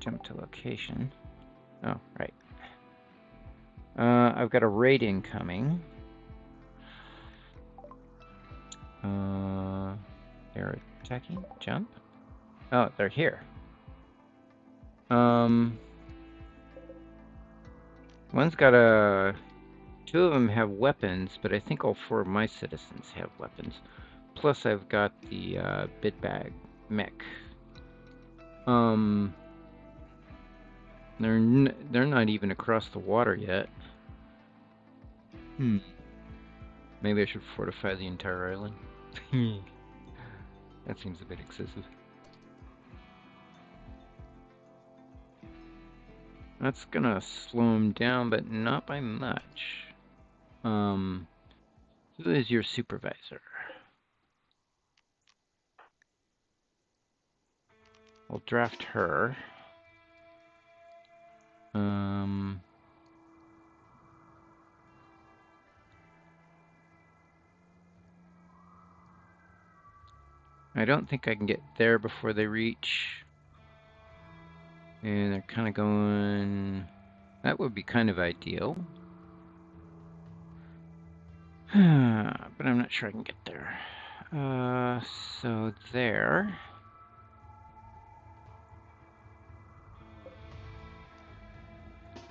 Jump to location. Oh, right. I've got a raid incoming. They're attacking. Jump. Oh, they're here. One's got a... Two of them have weapons, but I think all four of my citizens have weapons. Plus, I've got the bit bag mech. They're not even across the water yet. Maybe I should fortify the entire island. That seems a bit excessive. That's gonna slow them down, but not by much. Who is your supervisor? We'll draft her. I don't think I can get there before they reach. And they're kind of going... That would be kind of ideal. But I'm not sure I can get there. So there.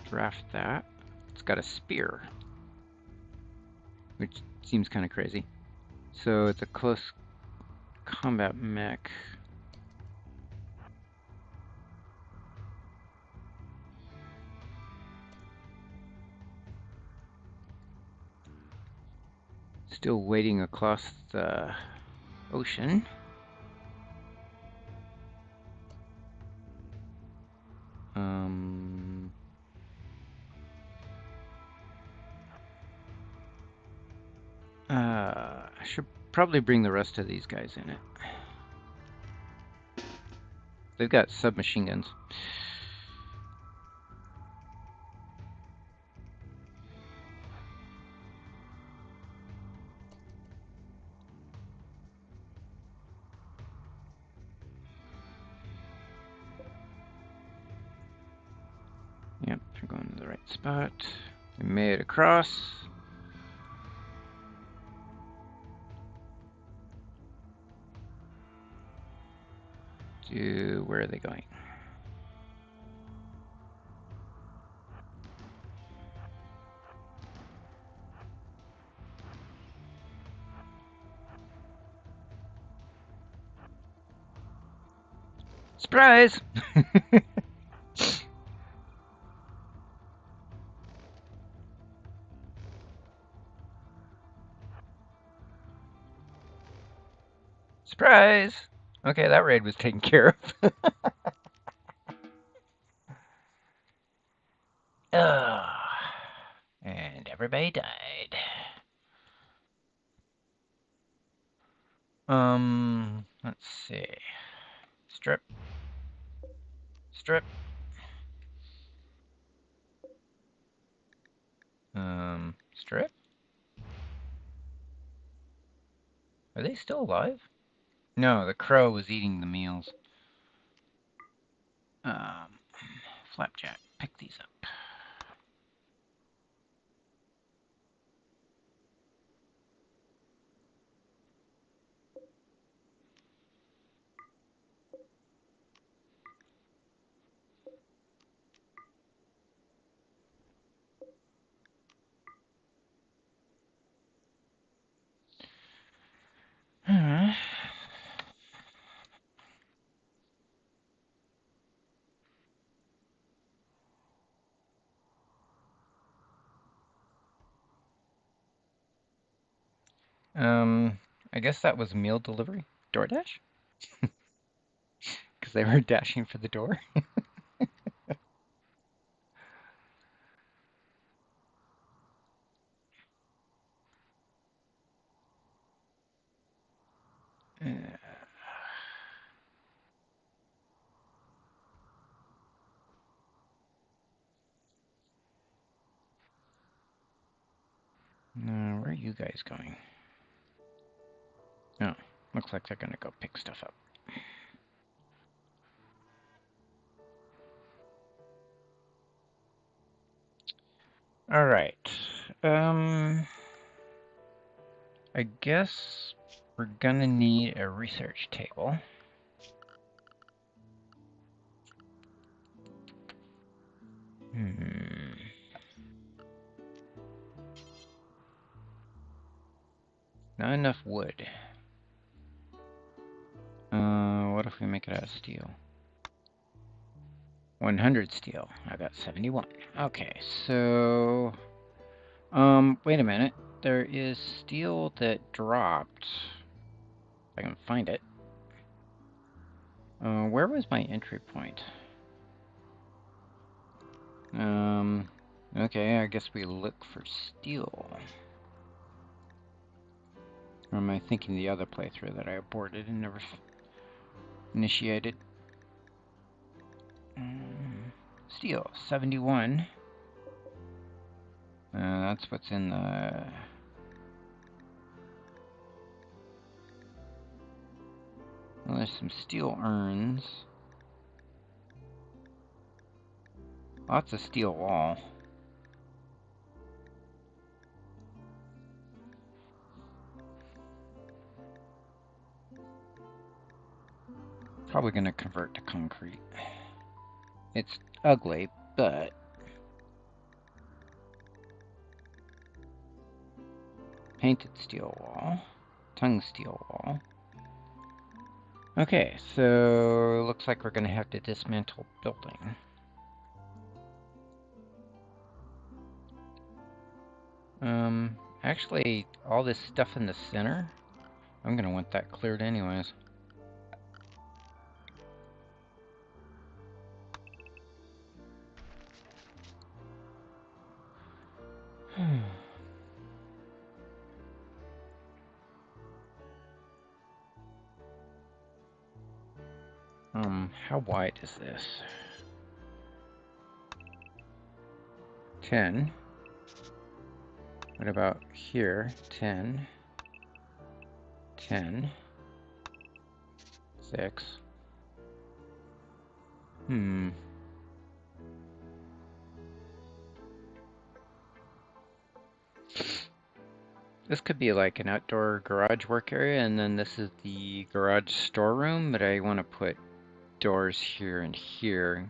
Draft that. It's got a spear, which seems kind of crazy. So it's a close combat mech. Still waiting across the ocean. I should probably bring the rest of these guys in it. They've got submachine guns. Yep, they're going to the right spot. They made it across. Where are they going? Surprise! Surprise! Okay, that raid was taken care of. And everybody died. Let's see. Strip. Strip. Strip? Are they still alive? No, the crow was eating the meals. Flapjack, pick these up. I guess that was meal delivery? DoorDash? Because they were dashing for the door? Where are you guys going? Oh, looks like they're gonna go pick stuff up. All right. I guess we're gonna need a research table. Not enough wood. What if we make it out of steel? 100 steel. I got 71. Okay, so... wait a minute. There is steel that dropped. If I can find it. Where was my entry point? Okay, I guess we look for steel. Or am I thinking the other playthrough that I aborted and never initiated? Steel, 71. That's what's in the... Well, there's some steel urns. Lots of steel wall. Probably gonna convert to concrete. It's ugly, but... Painted steel wall. Tongue steel wall. Okay, so looks like we're gonna have to dismantle building. Actually, all this stuff in the center, I'm gonna want that cleared anyways. How wide is this? 10. What about here? 10. 10. 6. This could be like an outdoor garage work area, and then this is the garage storeroom, but I want to put doors here and here.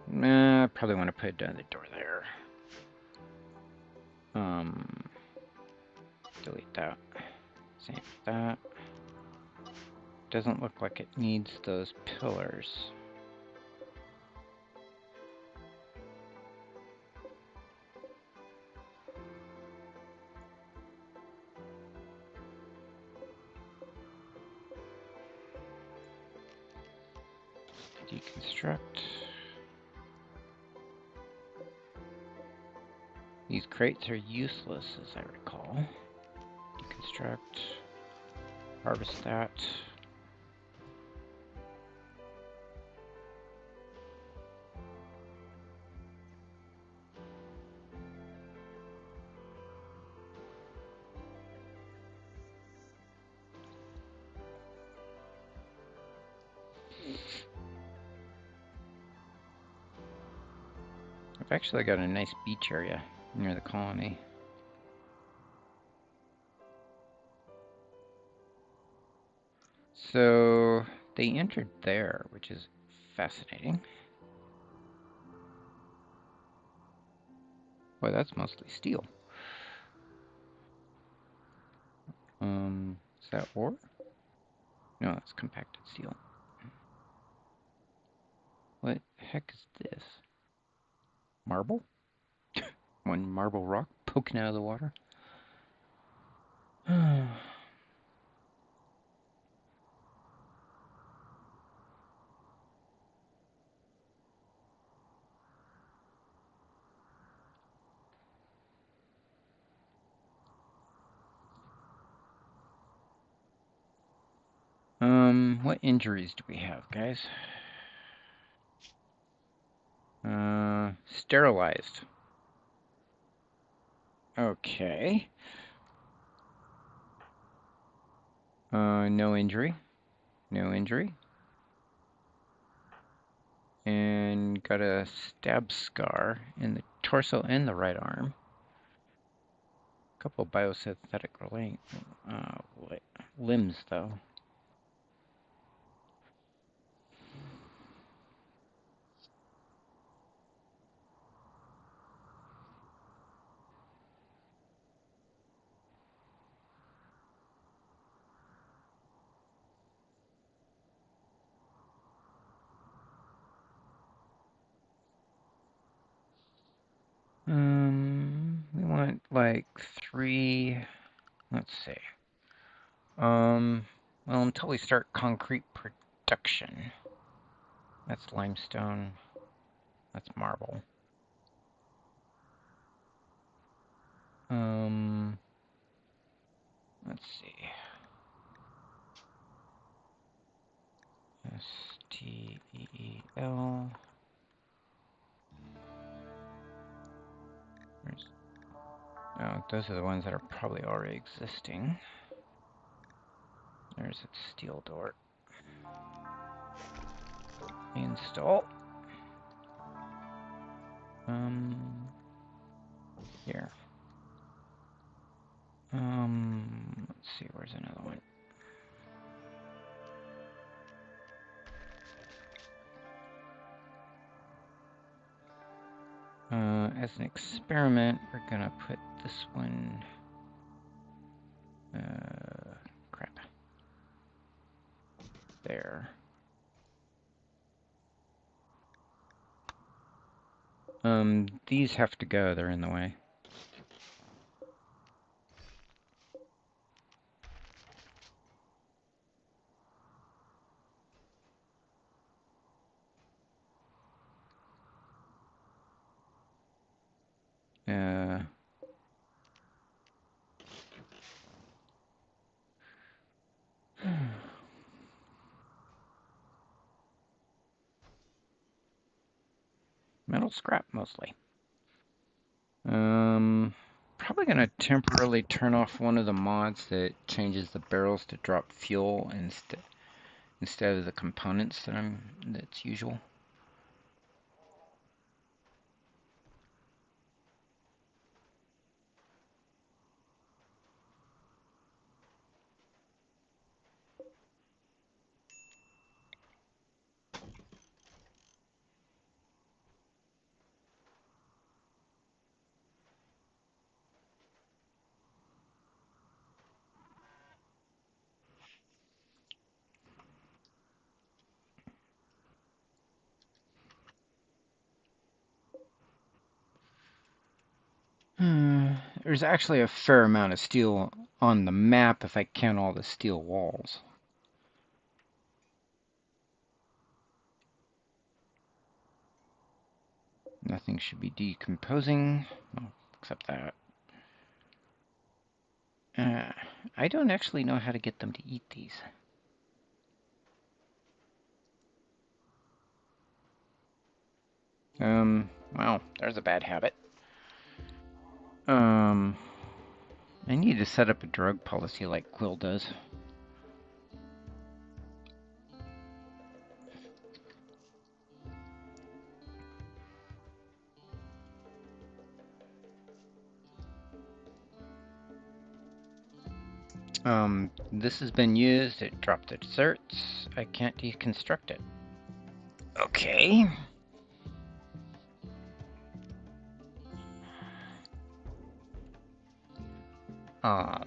I probably want to put another door there. Delete that. Same with that. Doesn't look like it needs those pillars. Deconstruct. These crates are useless, as I recall. Deconstruct. Harvest that. I've actually got a nice beach area near the colony. So they entered there, which is fascinating. Boy, that's mostly steel. Is that ore? No, that's compacted steel. What the heck is this? Marble? One marble rock poking out of the water? What injuries do we have, guys? Sterilized. Okay. No injury. No injury. And got a stab scar in the torso and the right arm. A couple biosynthetic limbs, though. We want like 3. Let's see. Well, until we start concrete production. That's limestone. That's marble. Let's see. STEEL. Oh, those are the ones that are probably already existing. There's a steel door. Install. Here. Let's see, where's another one? As an experiment, we're gonna put this one. Crap. There. These have to go, they're in the way. Metal scrap, mostly. Probably gonna temporarily turn off one of the mods that changes the barrels to drop fuel instead of the components that's usual. There's actually a fair amount of steel on the map if I count all the steel walls. Nothing should be decomposing, well, except that. I don't actually know how to get them to eat these. Well, there's a bad habit. I need to set up a drug policy like Quill does. This has been used. It dropped the desserts. I can't deconstruct it. Okay. Huh.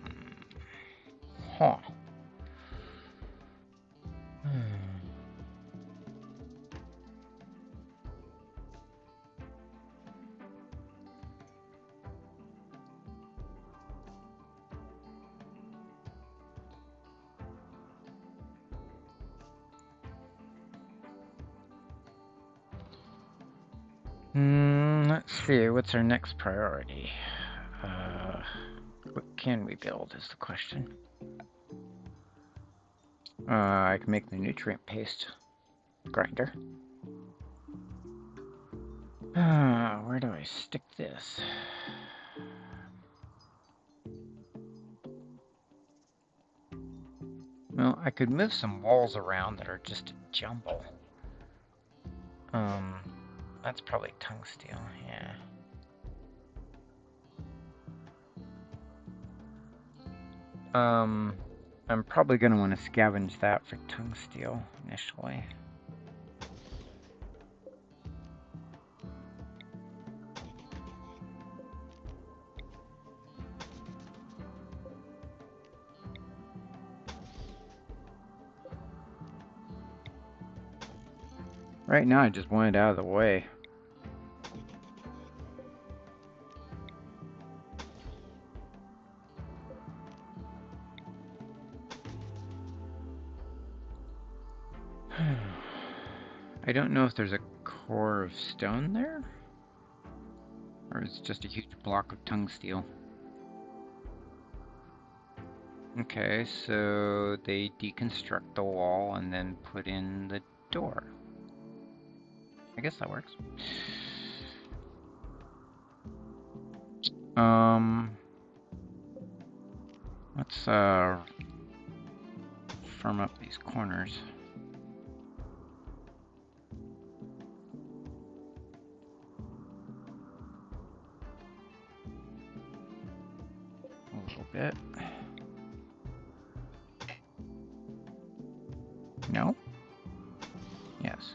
Let's see, what's our next priority? What can we build is the question. I can make the nutrient paste grinder. Where do I stick this? Well, I could move some walls around that are just a jumble. That's probably tungsteel, yeah. I'm probably going to want to scavenge that for tungsteel initially. Right now, I just want it out of the way. I don't know if there's a core of stone there, or it's just a huge block of tungsteel. Okay, so they deconstruct the wall and then put in the door. I guess that works. Let's firm up these corners. A little bit. No? Yes.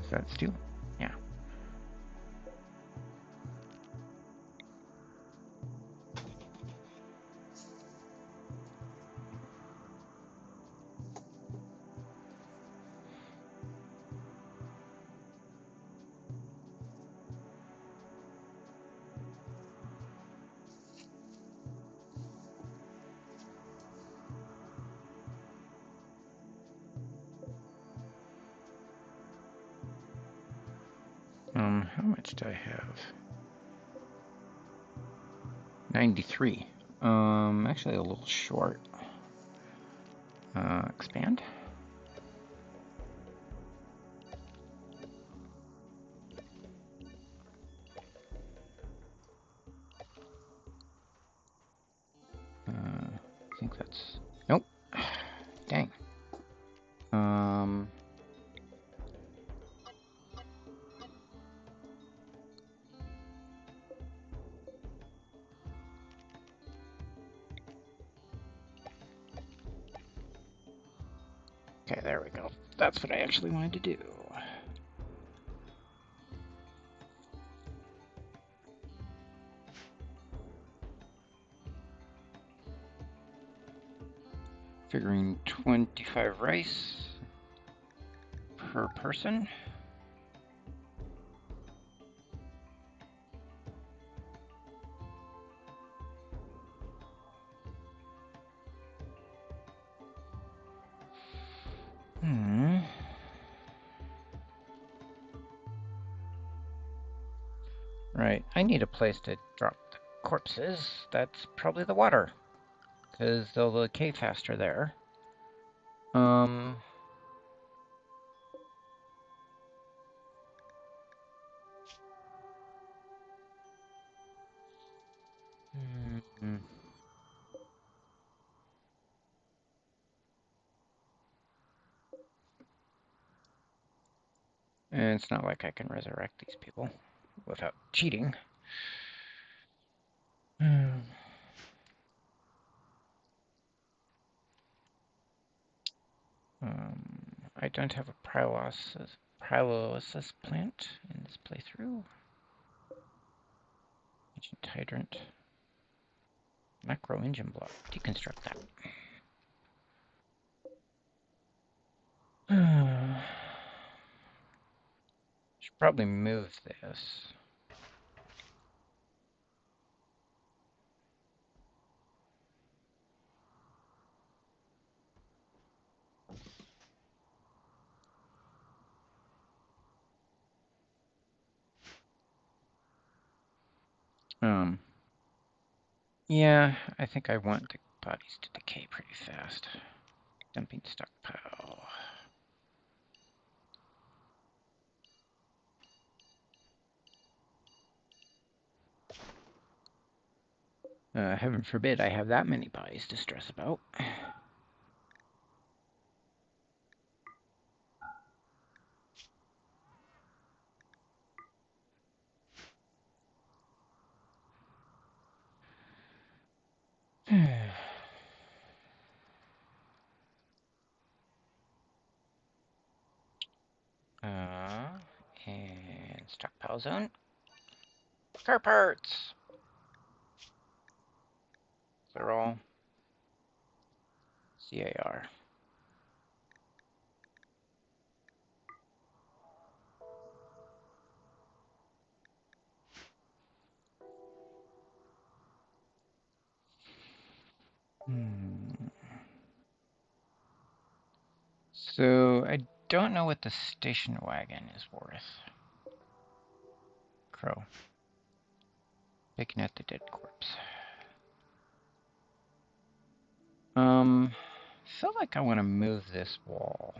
Is that steel? Yeah. How much do I have? 93. Actually a little short. Expand. I think that's... Nope. Dang. Okay, there we go. That's what I actually wanted to do. Figuring 25 rice per person. Right, I need a place to drop the corpses. That's probably the water, because they'll decay faster there. And it's not like I can resurrect these people without cheating. I don't have a pyrolysis plant in this playthrough. Ancient hydrant. Macro engine block. Deconstruct that. Should probably move this. Yeah, I think I want the bodies to decay pretty fast. Dumping stockpile. Heaven forbid I have that many pies to stress about. And stockpile zone. Car parts! They're all CAR. So I don't know what the station wagon is worth. Crow. Picking at the dead corpse. I feel like I want to move this wall.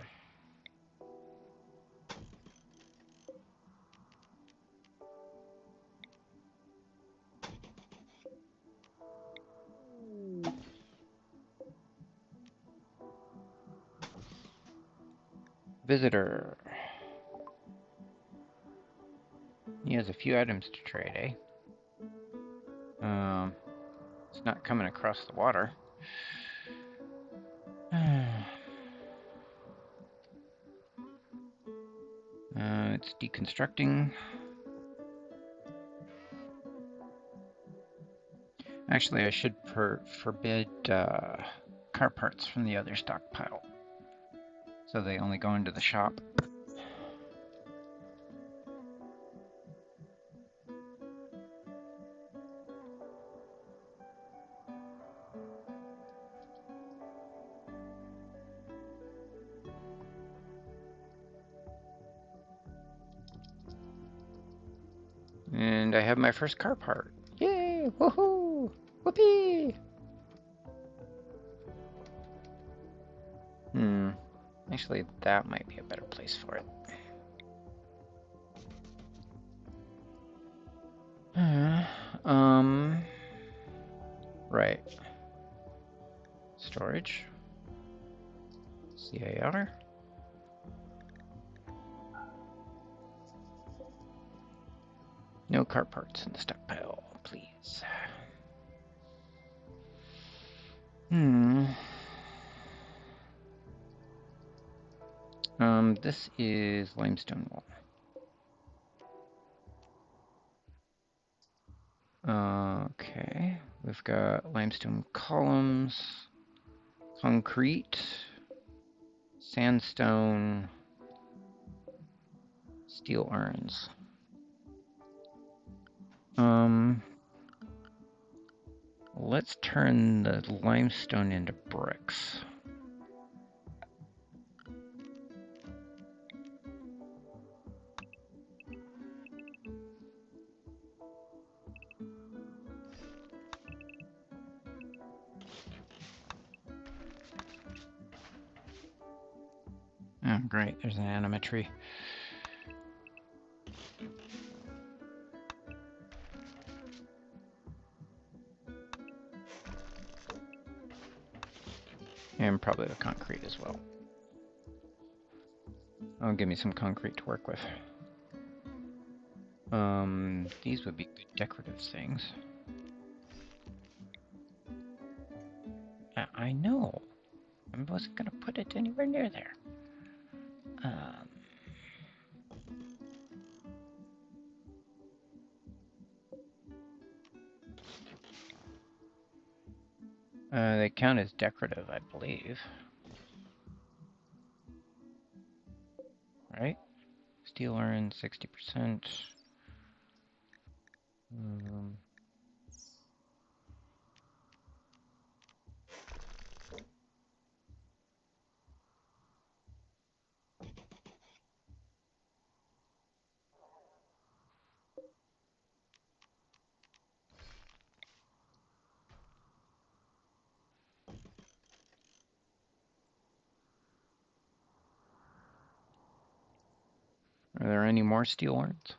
Visitor. He has a few items to trade, eh? It's not coming across the water. It's deconstructing. Actually, I should forbid car parts from the other stockpile, so they only go into the shop. And I have my first car part. Yay! Woohoo! Whoopee! Actually, that might be a better place for it. Right. Storage. CAR. No car parts in the stockpile, please. This is limestone wall. Okay, we've got limestone columns, concrete, sandstone, steel urns. Let's turn the limestone into bricks. Oh, great, there's an animatry. And probably the concrete as well. Oh, give me some concrete to work with. These would be good decorative things. I know. I wasn't gonna put it anywhere near there. They count as decorative, I believe. Right? Steel iron, 60%. Are there any more steel urns?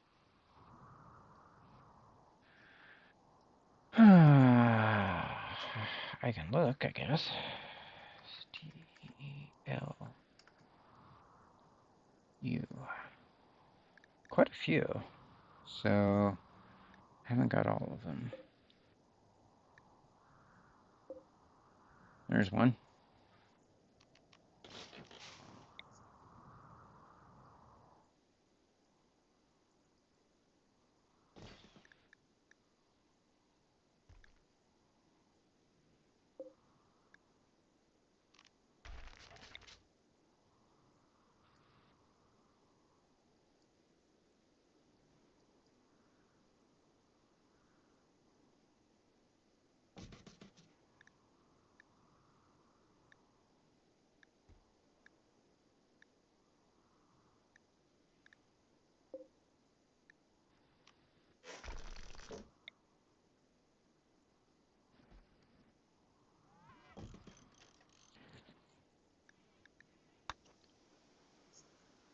I can look, I guess. STLU. Quite a few. So, I haven't got all of them. There's one.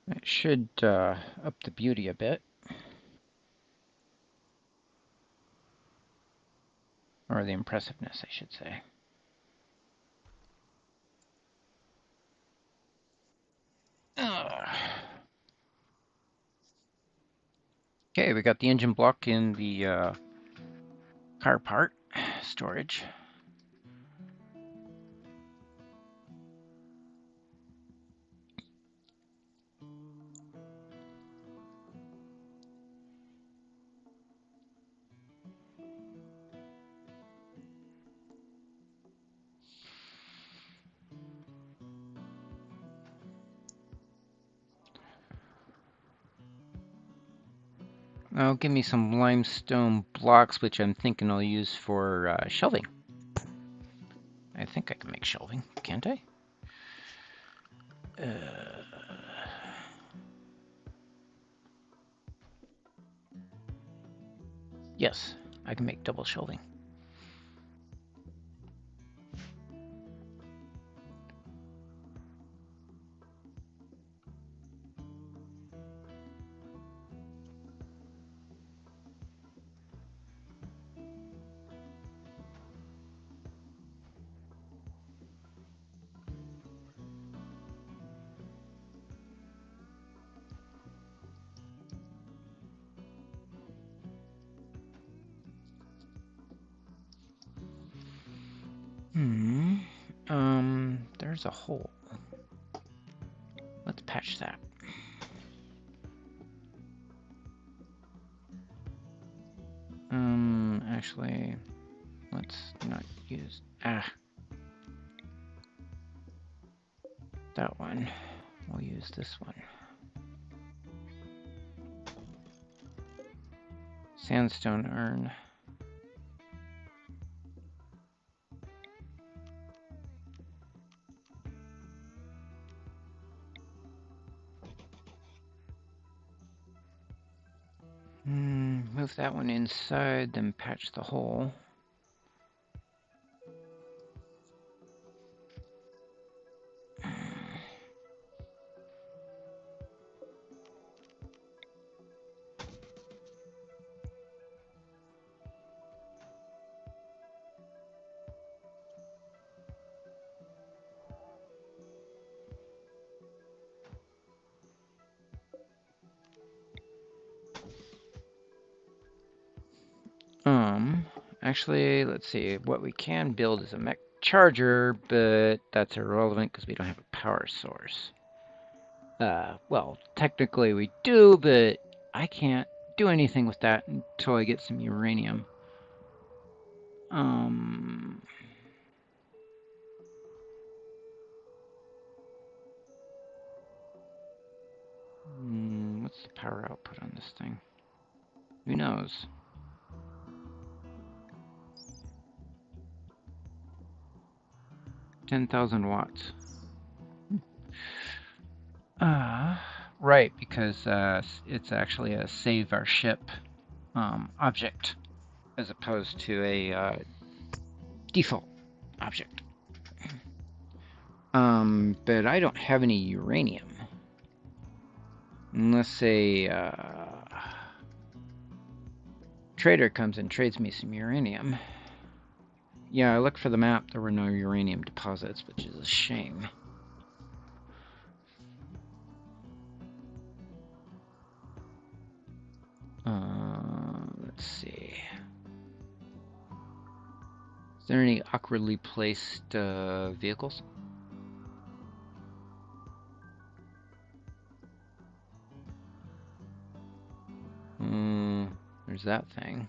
It should up the beauty a bit. Or the impressiveness, I should say. Okay, we got the engine block in the car part storage. Now give me some limestone blocks, which I'm thinking I'll use for shelving. I think I can make shelving, can't I? Yes, I can make double shelving. There's a hole. Let's patch that. Actually, let's not use that one. We'll use this one. Sandstone urn. Move that one inside, then patch the hole. Actually, let's see. What we can build is a mech charger, but that's irrelevant because we don't have a power source. Well, technically we do, but I can't do anything with that until I get some uranium. What's the power output on this thing? Who knows? 10,000 watts. Right, because it's actually a save our ship object as opposed to a default object. But I don't have any uranium. Unless a trader comes and trades me some uranium. Yeah, I looked for the map. There were no uranium deposits, which is a shame. Let's see. Is there any awkwardly placed vehicles? There's that thing.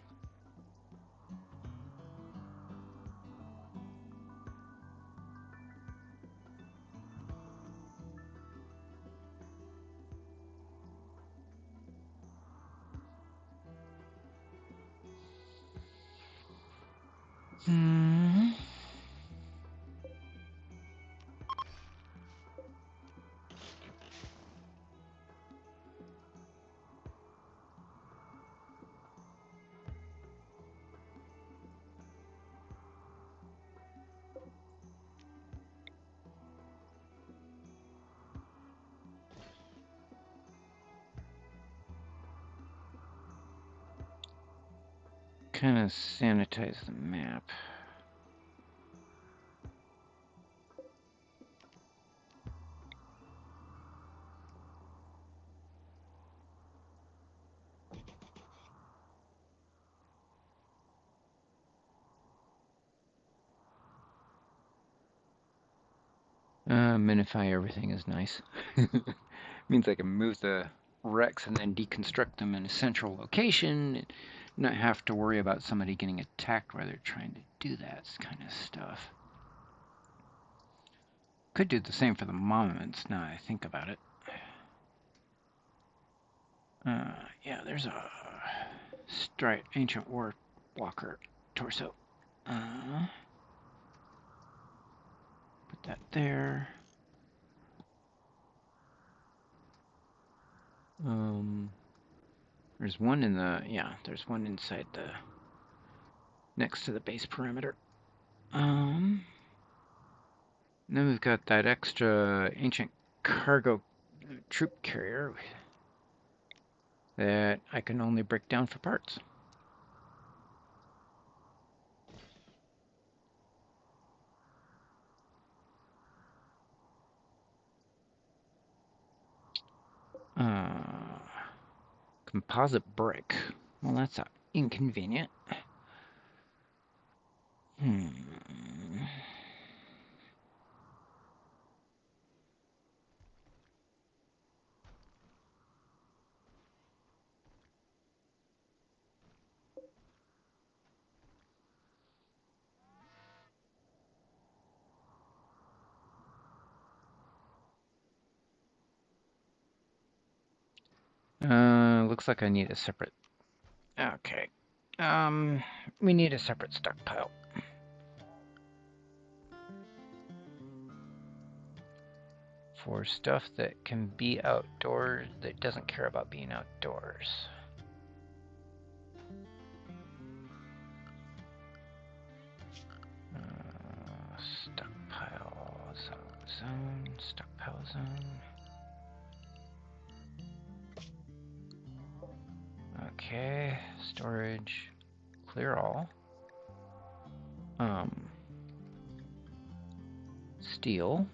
Kind of sanitize the map. Minify everything is nice. Means I can move the wrecks and then deconstruct them in a central location and not have to worry about somebody getting attacked while they're trying to do that kind of stuff. Could do the same for the monuments now I think about it. Yeah, there's a ancient war walker torso. Put that there. There's one in the, there's one inside the, next to the base perimeter. Then we've got that extra ancient cargo troop carrier that I can only break down for parts. Composite brick. Well, that's inconvenient. Looks like I need a separate. Okay. We need a separate stockpile. For stuff that can be outdoors, that doesn't care about being outdoors. Stockpile zone, stockpile zone. Okay, storage, clear all. Steel.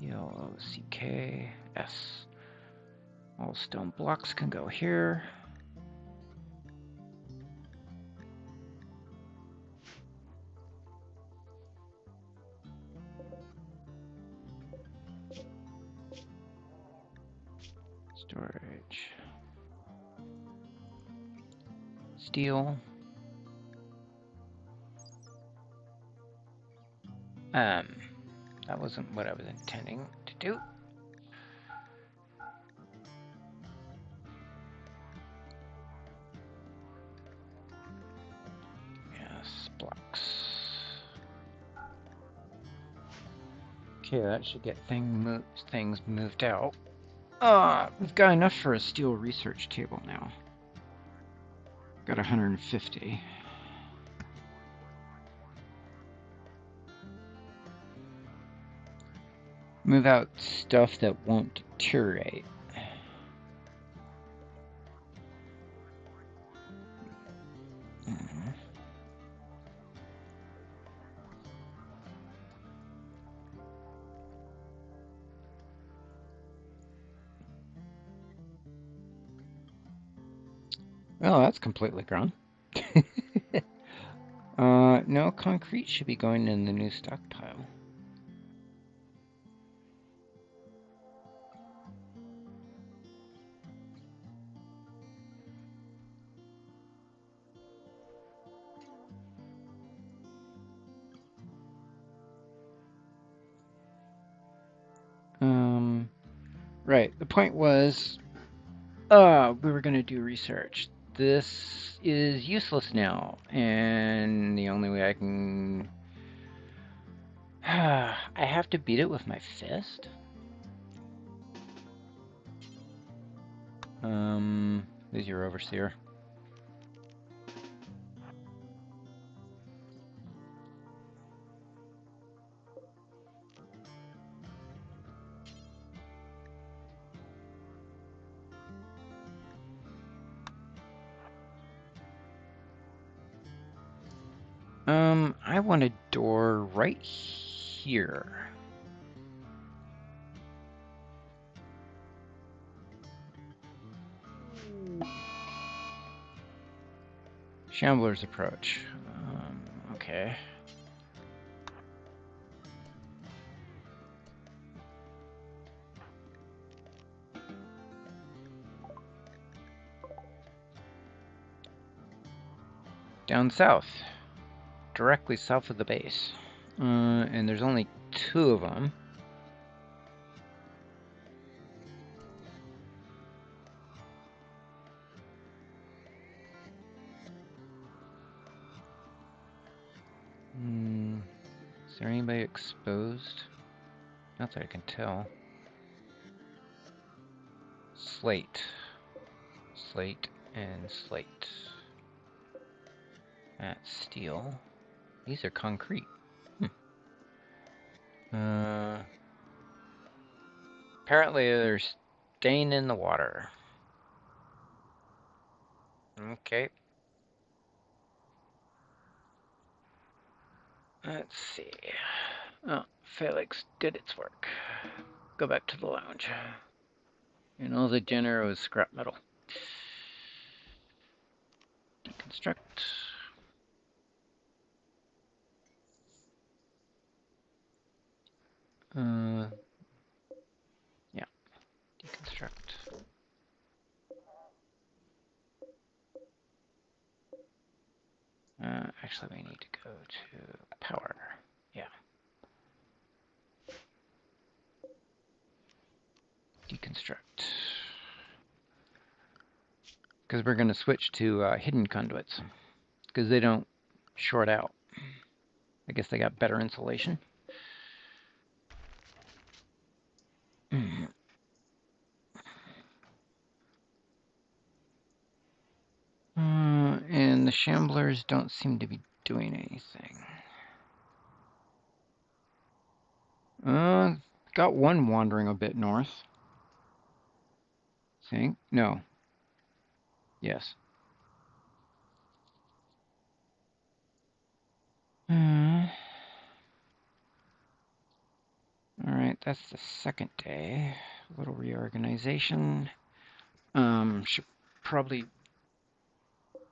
ELOCKS. All stone blocks can go here. Storage. Steel. That wasn't what I was intending to do. Yes, blocks. Okay, that should get things moved out. We've got enough for a steel research table now. Got 150. Move out stuff that won't deteriorate. Well, that's completely grown. No, concrete should be going in the new stockpile. Right. The point was, we were going to do research. This is useless now, and the only way I can... I have to beat it with my fist? Who's your overseer? I want a door right here. Shambler's approach. Okay. Down south. Directly south of the base. And there's only 2 of them. Is there anybody exposed? Not that I can tell. Slate. Slate and slate. That's steel. These are concrete. Apparently they're staying in the water. Okay. Let's see. Oh, Felix did its work. Go back to the lounge. And all the dinner was scrap metal. Deconstruct. Yeah. Deconstruct. Actually, we need to go to power. Yeah. Deconstruct. Because we're going to switch to hidden conduits. Because they don't short out. I guess they got better insulation. And the Shamblers don't seem to be doing anything. Got one wandering a bit north. Think? No. Yes. Alright, that's the second day. A little reorganization. Should probably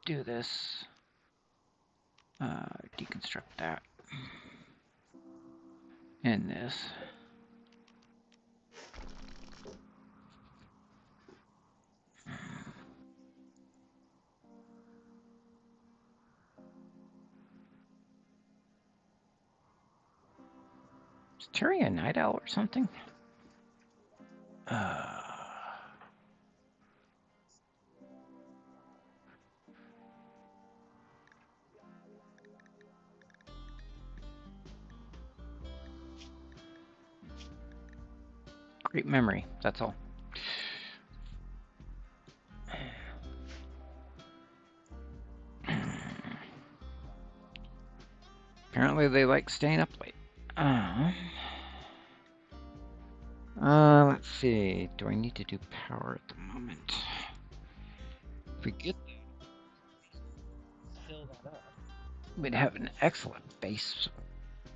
do this. Deconstruct that. And this. Is Terry a night owl or something? Great memory, that's all. Apparently they like staying up late. Let's see. Do I need to do power at the moment? If we get fill that up, we'd have an excellent base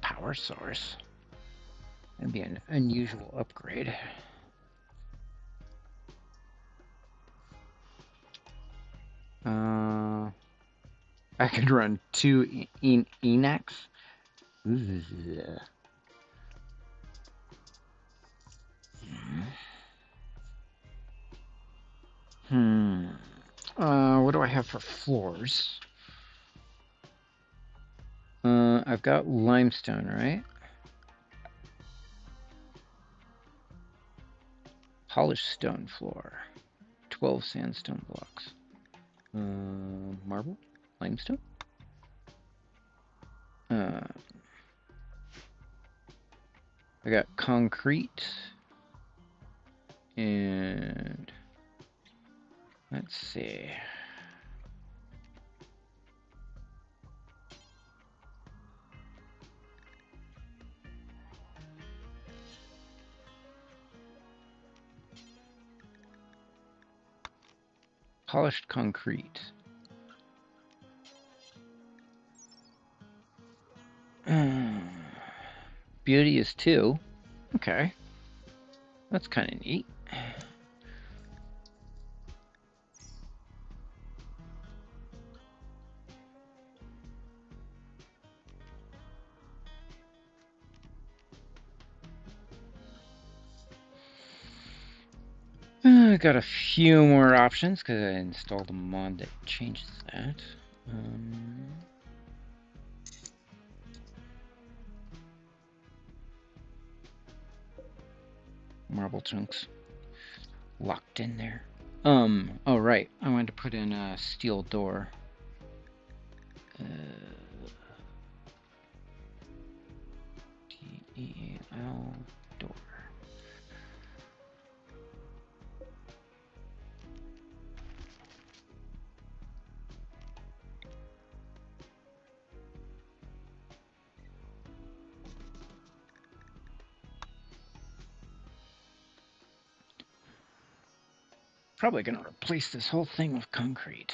power source. That'd be an unusual upgrade. I could run two Enox. What do I have for floors? I've got limestone, right? Polished stone floor. 12 sandstone blocks. Marble? Limestone? I got concrete. And let's see. Polished concrete. Beauty is 2. Okay. That's kind of neat. I got a few more options because I installed a mod that changes that. Marble chunks locked in there. Oh right, I wanted to put in a steel door. T-E-L door. Probably gonna replace this whole thing with concrete.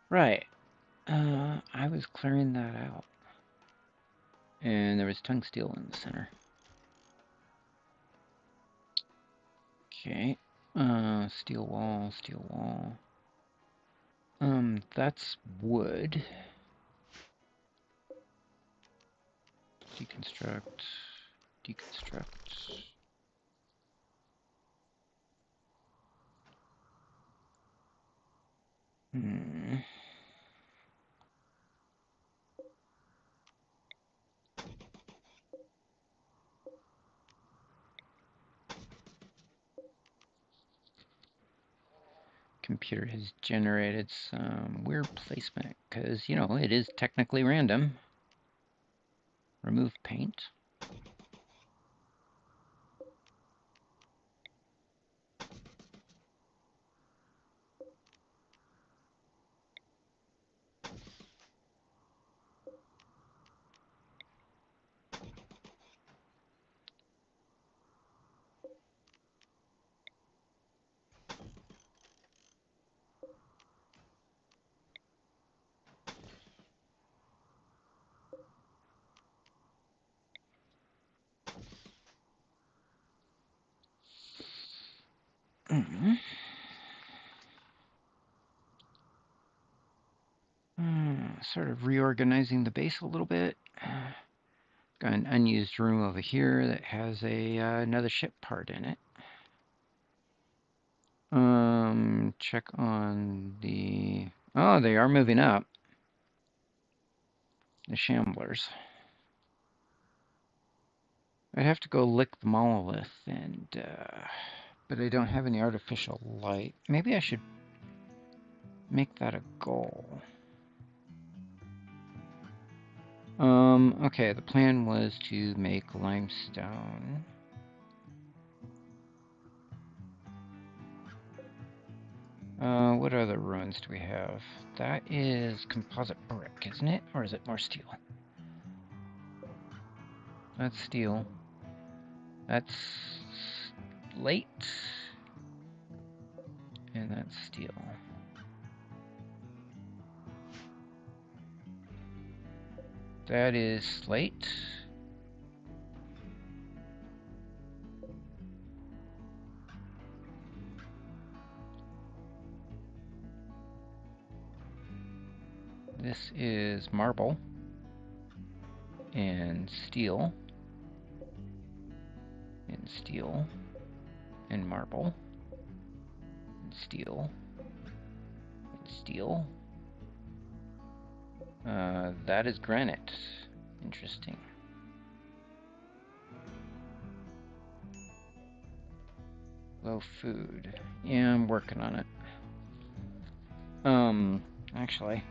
Right. I was clearing that out. And there was tungsteel in the center. Okay. Steel wall, steel wall. That's wood. Deconstruct. Deconstruct. Computer has generated some weird placement because, you know, it is technically random. Remove paint. Sort of reorganizing the base a little bit. Got an unused room over here that has another ship part in it. Check on the... Oh, they are moving up. The shamblers. I'd have to go lick the monolith, and but I don't have any artificial light. Maybe I should make that a goal. Okay, the plan was to make limestone. What other ruins do we have? That is composite brick, isn't it? Or is it more steel? That's steel. That's slate. And that's steel. That is slate. This is marble and steel and steel and marble and steel and steel. That is granite. Interesting. Low food. Yeah, I'm working on it. Actually,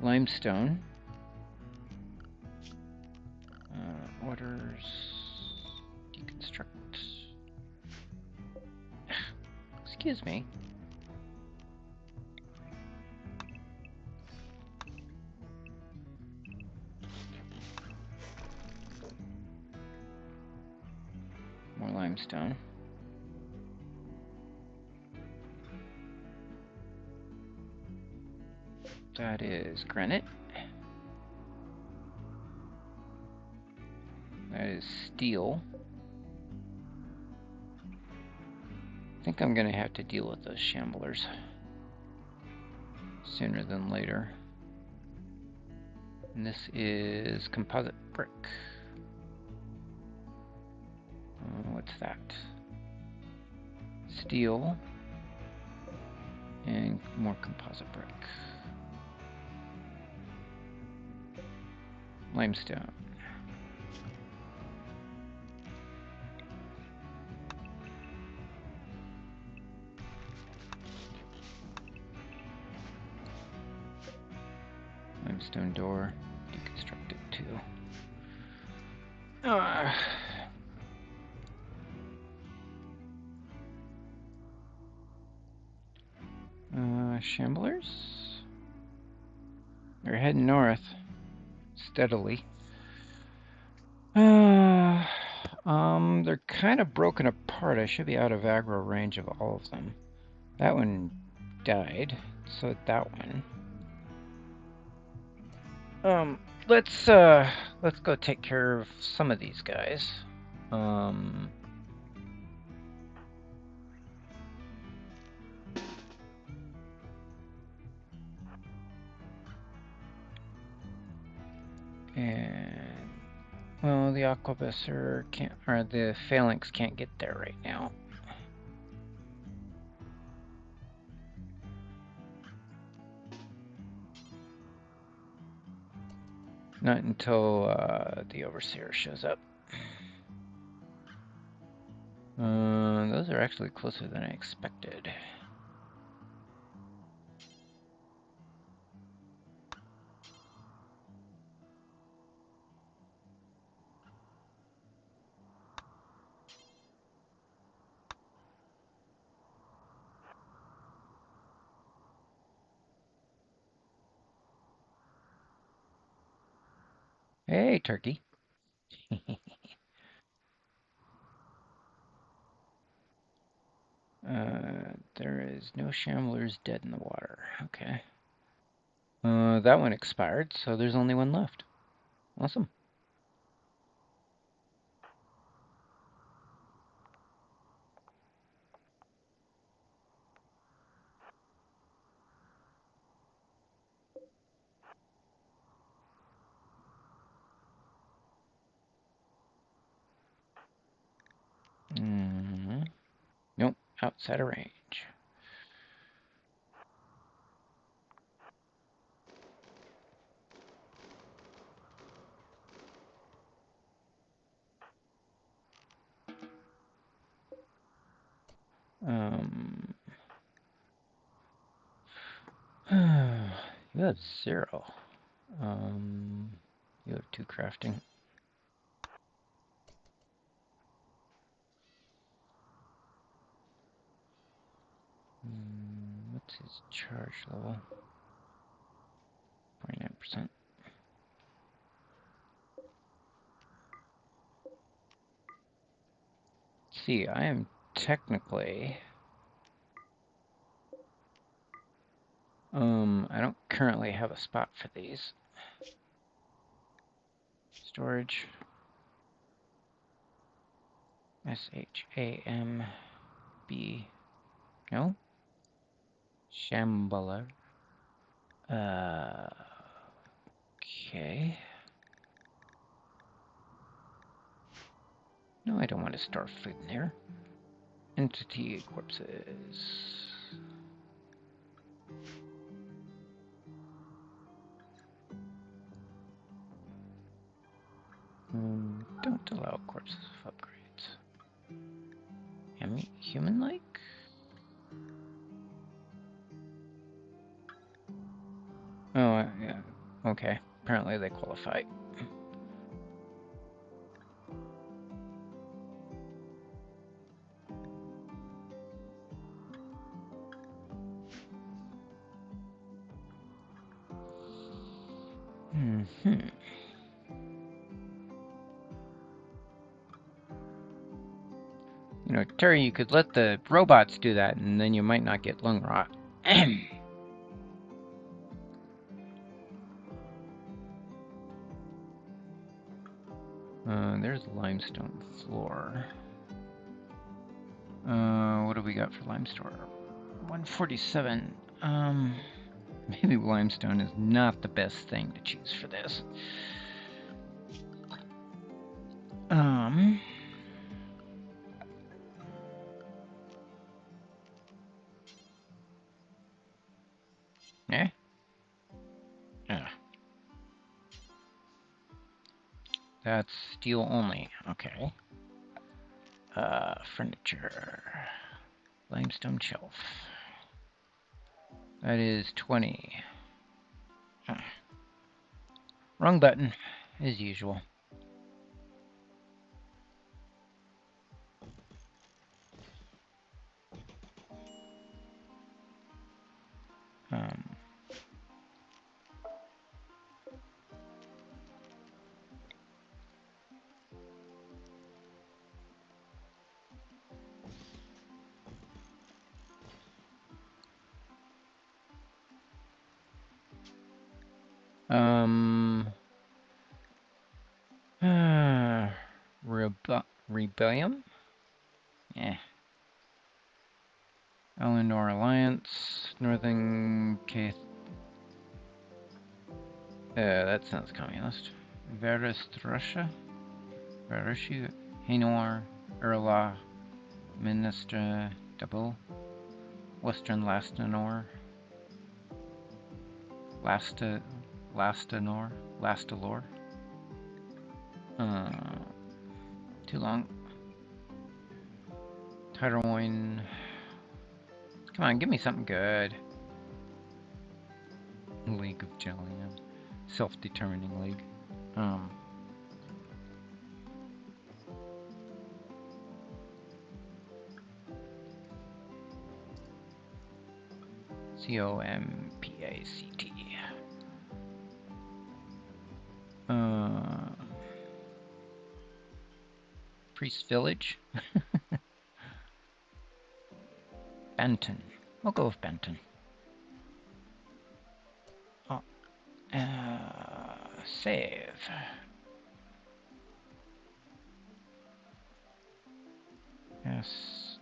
limestone. Orders. Deconstruct. Excuse me. More limestone. That is granite. That is steel. I think I'm gonna have to deal with those shamblers sooner than later. And this is composite brick. What's that? Steel and more composite brick. Limestone. Limestone door. Deconstruct it too. Shamblers? They're heading north steadily. They're kind of broken apart. I should be out of aggro range of all of them. That one died, so that one. Let's go take care of some of these guys. And well, the Aquabusser can't, or the Phalanx can't get there right now. Not until the Overseer shows up. Those are actually closer than I expected. Hey, turkey. There is no shamblers dead in the water. Okay. That one expired, so there's only one left. Awesome. Nope, outside of range. You have 0. You have 2 crafting. What's his charge level? 49%. see, I am technically... I don't currently have a spot for these. Storage. S-H-A-M-B. No? Shambhala. Okay. No, I don't want to store food in there. Entity corpses. Don't allow corpses of upgrades. Human-like? Oh, yeah. Okay. Apparently they qualify. You know, Terry, you could let the robots do that, and then you might not get lung rot. There's limestone floor. What do we got for limestone? 147. Maybe limestone is not the best thing to choose for this. Yeah. That's steel only. Okay. Furniture. Limestone shelf. That is 20. Wrong button, as usual. Rebellion? Yeah. Eleanor Alliance, Northern Cath. That sounds communist. Verist Russia? Verishu, Hanor, Erla, Minister Double, Western Lastanor, Lastalor. Too long. Tyroin. Come on, give me something good. League of Jellium. Self-determining league. Compact. Priest Village. Benton. We'll go with Benton. Oh. Save. Yes.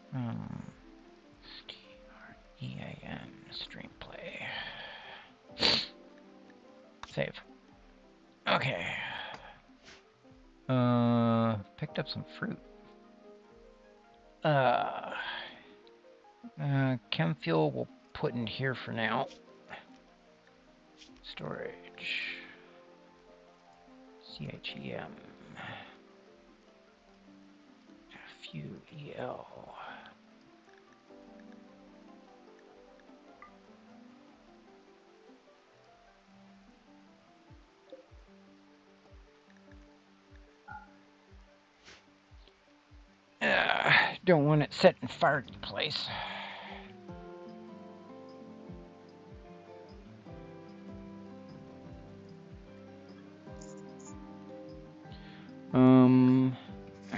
EAM stream play. Save. Okay. Picked up some fruit. Chem fuel we'll put in here for now. Storage. CHEM. FUEL. Don't want it setting fire to the place.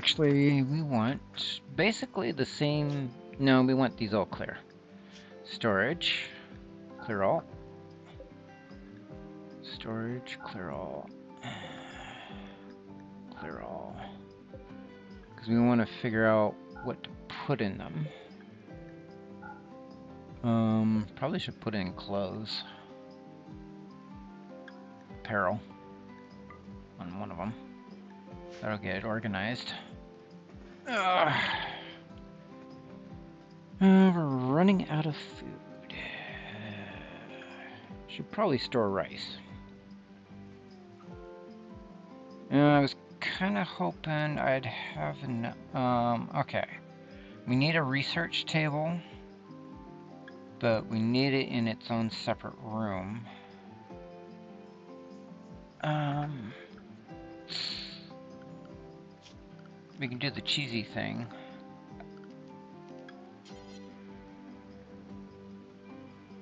Actually, we want basically the same. No, we want these all clear. Storage, clear all. Storage, clear all. Clear all. Because we want to figure out what to put in them. Probably should put in clothes. Apparel. On one of them. That'll get it organized. We're running out of food. Should probably store rice. I was kind of hoping I'd have enough. Okay. We need a research table, but we need it in its own separate room. We can do the cheesy thing.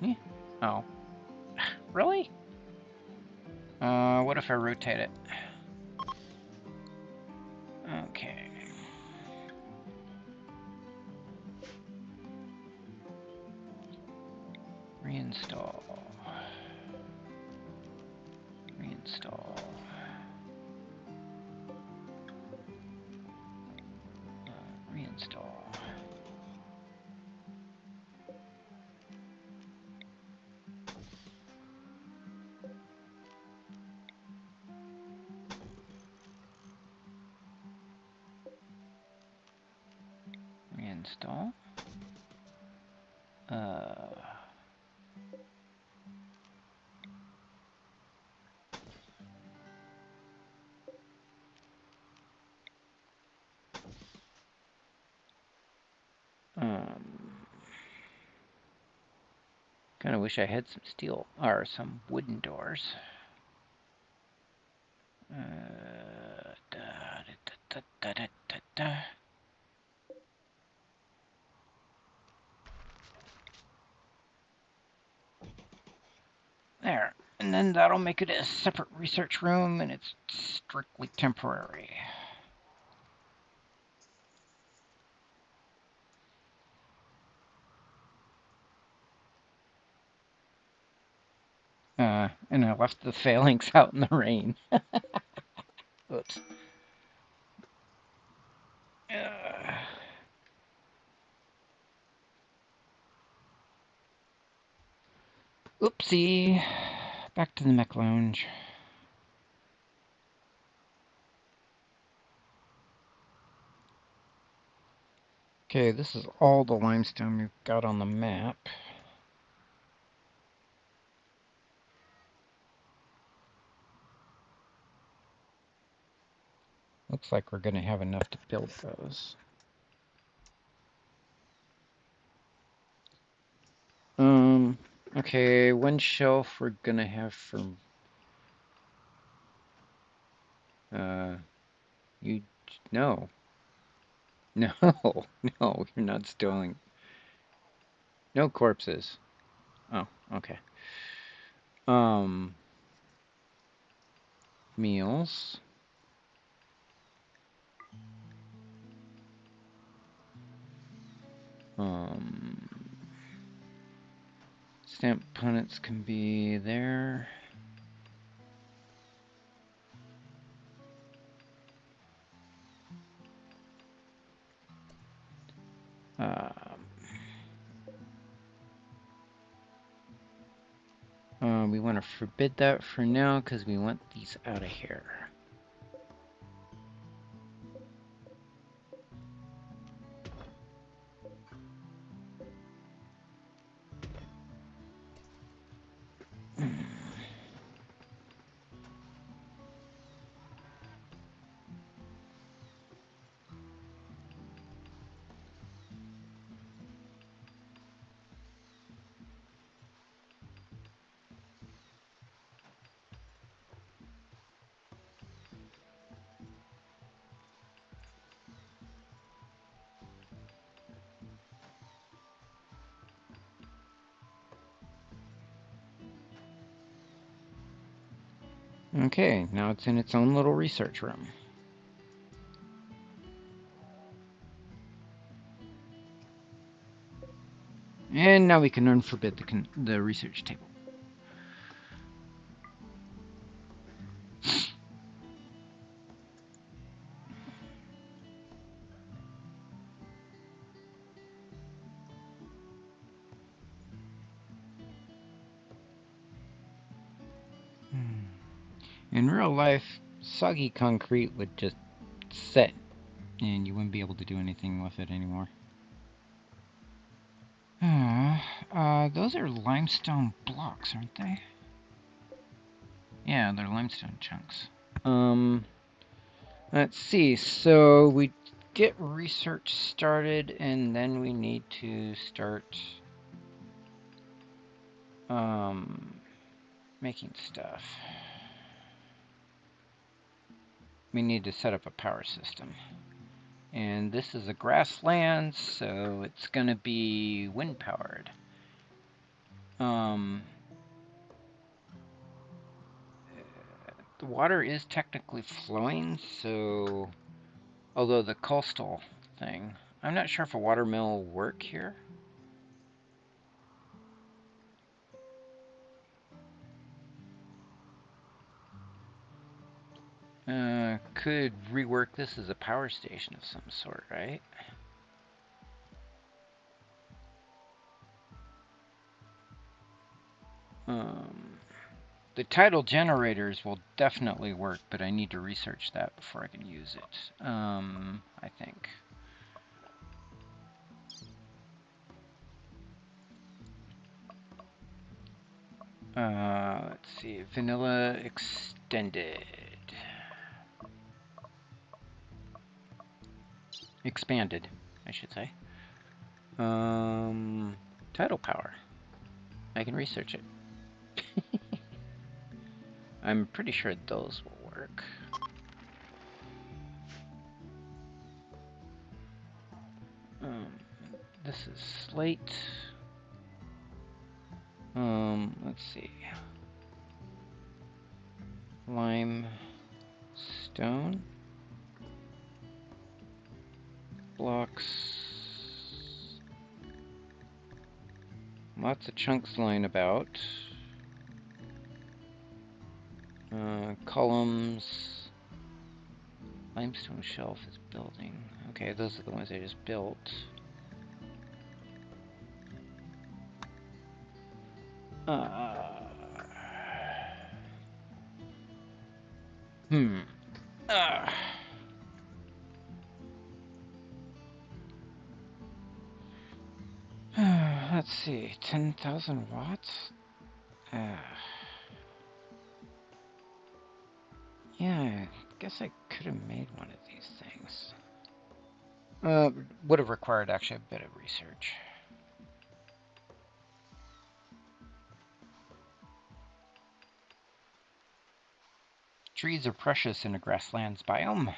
Yeah. Oh. Really? What if I rotate it? Okay. Reinstall. Reinstall. Reinstall. Reinstall. Kind of wish I had some steel or some wooden doors. There, and then that'll make it a separate research room, and it's strictly temporary. And I left the failings out in the rain. Oops. Oopsie. Back to the mech lounge. Okay, this is all the limestone we've got on the map. Looks like we're going to have enough to build those. Okay, one shelf we're going to have for... you... No. No, no, you're not stealing. No corpses. Oh, okay. Meals. Stamp components can be there. We want to forbid that for now because we want these out of here. Okay, now it's in its own little research room. And now we can unforbid the research table. In real life, soggy concrete would just set, and you wouldn't be able to do anything with it anymore. Those are limestone blocks, aren't they? Yeah, they're limestone chunks. Let's see. So we get research started, and then we need to start making stuff. We need to set up a power system. And this is a grassland, so it's gonna be wind powered. The water is technically flowing, so although the coastal thing, I'm not sure if a water mill will work here. Could rework this as a power station of some sort, right? The tidal generators will definitely work, but I need to research that before I can use it. I think. Let's see, vanilla extended. Expanded, I should say. Tidal power. I can research it. I'm pretty sure those will work. This is slate. Let's see. Limestone. Blocks. Lots of chunks lying about. Columns. Limestone shelf is building. Okay, those are the ones I just built. Let's see, 10,000 watts? Yeah, I guess I could have made one of these things. Would have required actually a bit of research. Trees are precious in a grasslands biome.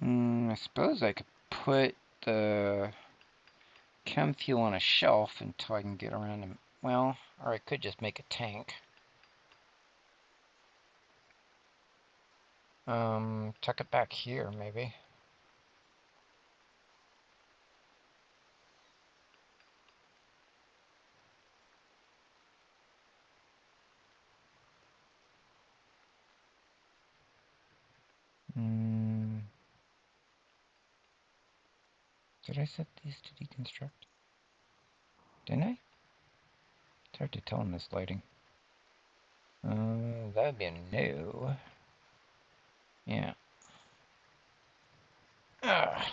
I suppose I could put the chem fuel on a shelf until I can get around to, well, or I could just make a tank. Tuck it back here, maybe. Did I set these to deconstruct? Didn't I? It's hard to tell in this lighting. That would be a no. Yeah. Ugh.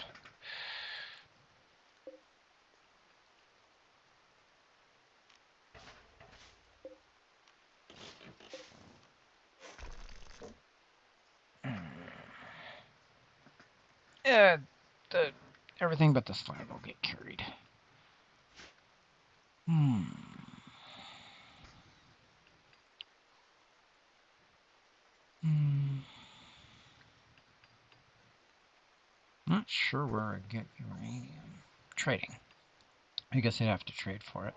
Yeah, everything but the slab will get carried. Not sure where I get uranium. Trading. I guess I'd have to trade for it.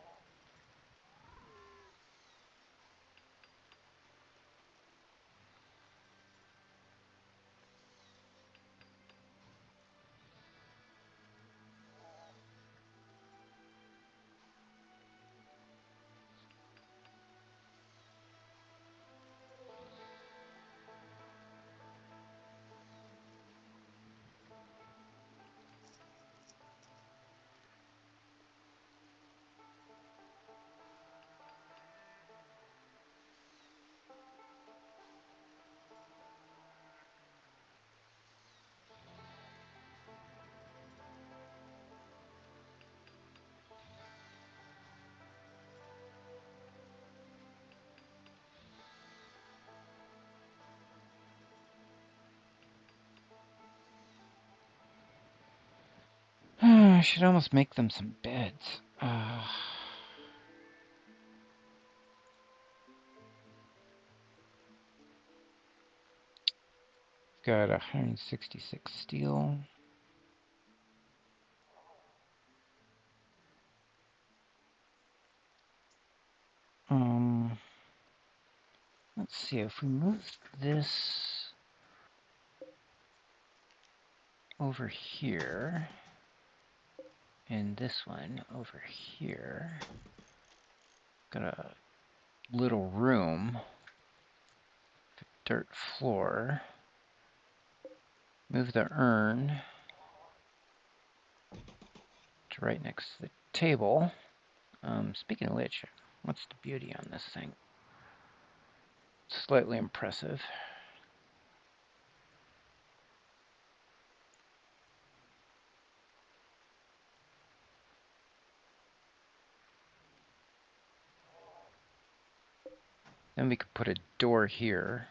I should almost make them some beds. Got 166 steel. Let's see if we move this over here and this one over here. Got a little room, dirt floor. Move the urn to right next to the table. Speaking of which, what's the beauty on this thing? Slightly impressive. Then we could put a door here.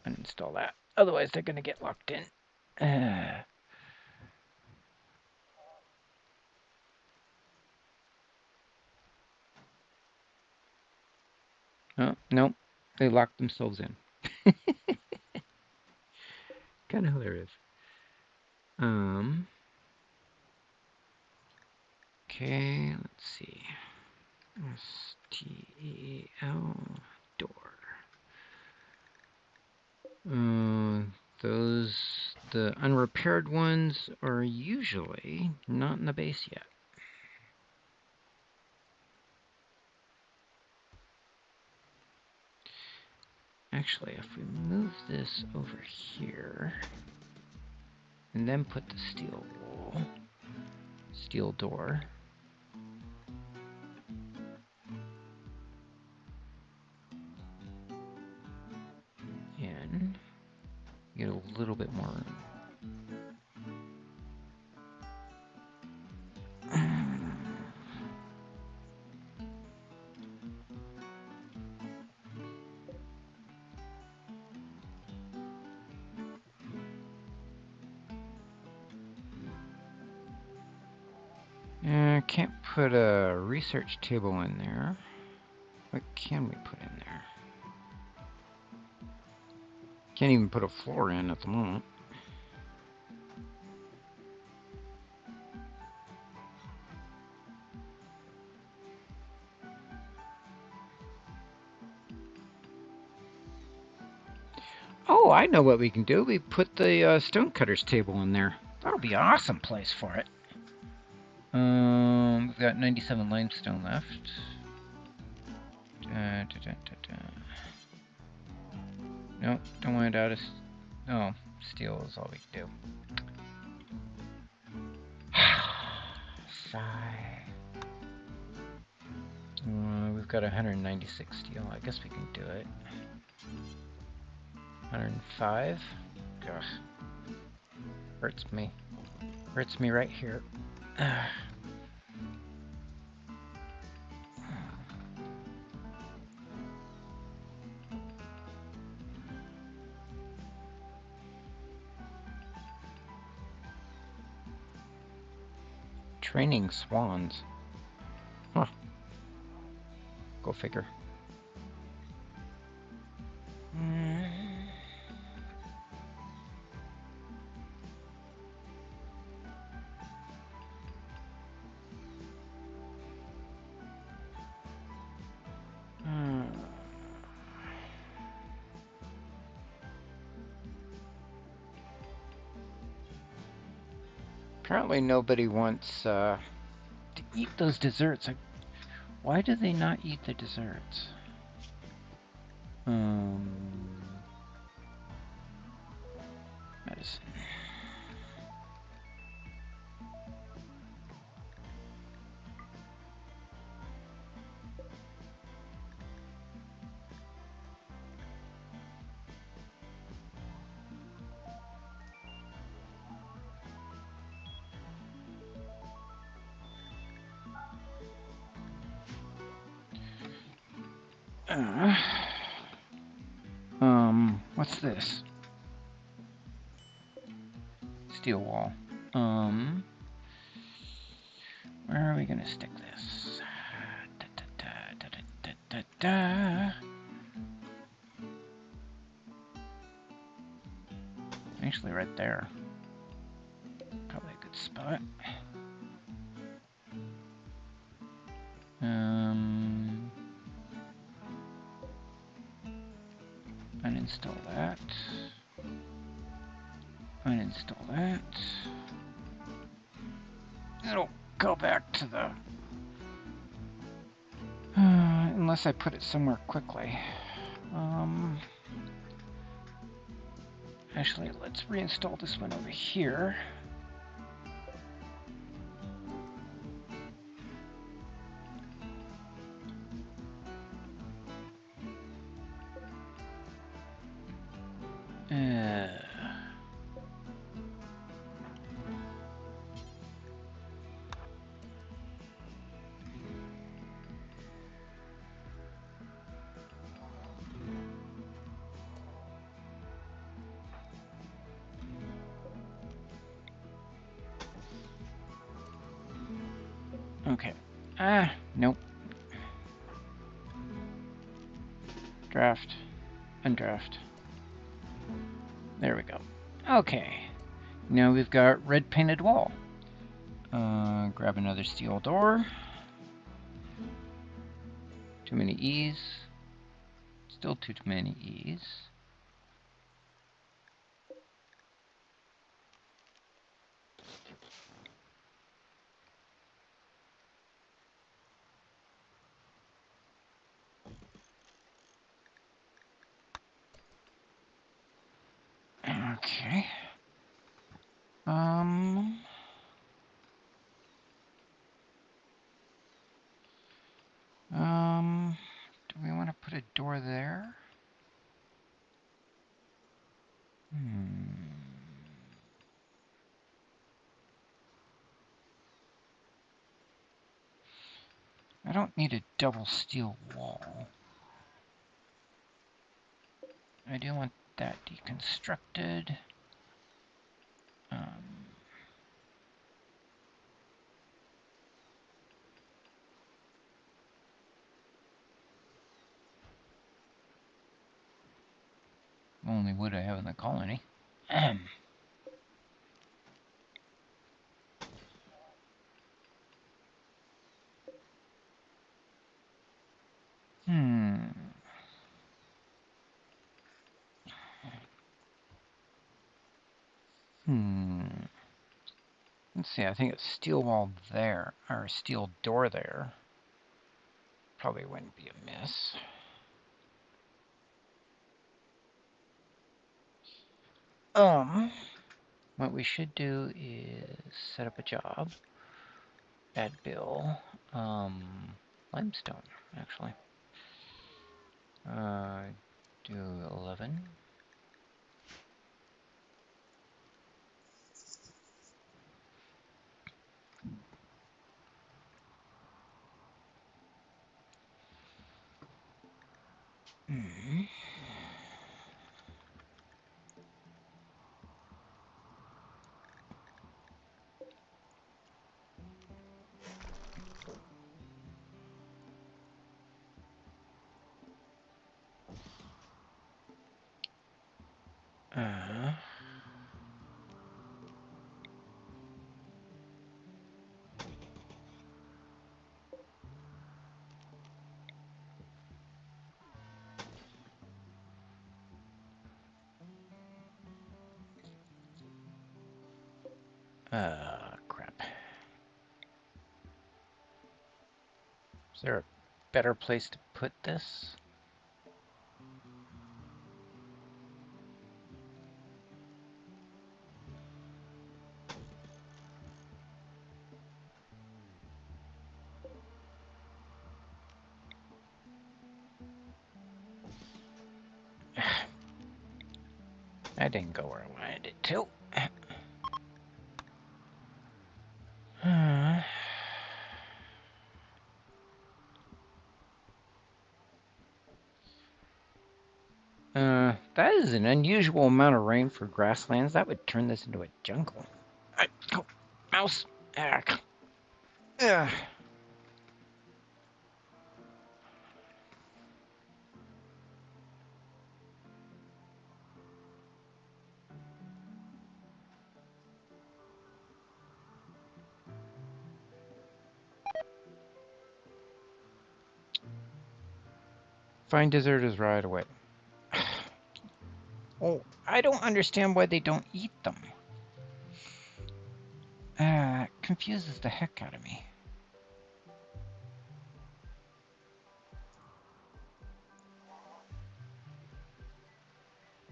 Uninstall that. Otherwise, they're going to get locked in. Oh, nope. They locked themselves in. Kind of hilarious. Okay, let's see. STEL door. The unrepaired ones are usually not in the base yet. Actually, if we move this over here and then put the steel door in, you get a little bit more room. Can't put a research table in there. What can we put in there? Can't even put a floor in at the moment. Oh, I know what we can do. We put the stonecutter's table in there. That'll be an awesome place for it. We've got 97 limestone left. Nope, don't want it out of... Oh, steel is all we can do. Sigh. We've got 196 steel. I guess we can do it. 105. Ugh. Hurts me. Hurts me right here. Training swans. Huh. Go figure. Apparently nobody wants to eat those desserts. Why do they not eat the desserts? Medicine. What's this? Steel wall. Where are we gonna stick this? Actually, right there. Probably a good spot. Uninstall that. Uninstall that. It'll go back to the... unless I put it somewhere quickly. Actually, let's reinstall this one over here. Okay. Nope. Draft. Undraft. There we go. Okay. Now we've got red painted wall. Grab another steel door. Too many E's. Still too many E's. Okay. Do we want to put a door there? I don't need a double steel wall. I do want that deconstructed. Only wood I have in the colony. Let's see, I think a steel wall there, or a steel door there. Probably wouldn't be amiss. What we should do is set up a job. Add bill. Limestone, actually. Do 11. Is there a better place to put this? I didn't go where I wanted it to. That is an unusual amount of rain for grasslands. That would turn this into a jungle. Oh, mouse. Ugh. Find deserters right away. Oh, I don't understand why they don't eat them. It confuses the heck out of me.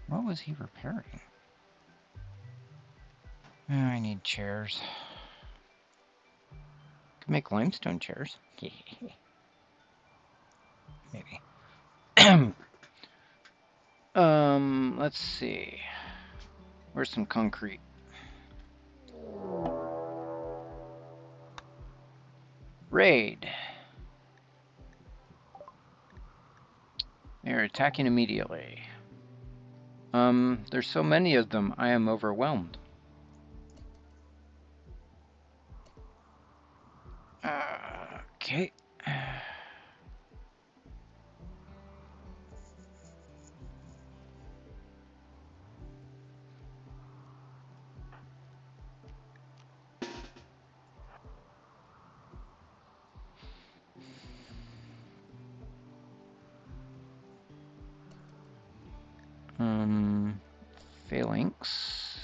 What was he repairing? Oh, I need chairs. Could make limestone chairs. Maybe. Let's see. Where's some concrete? Raid. They are attacking immediately. There's so many of them, I am overwhelmed. Okay. Phalanx.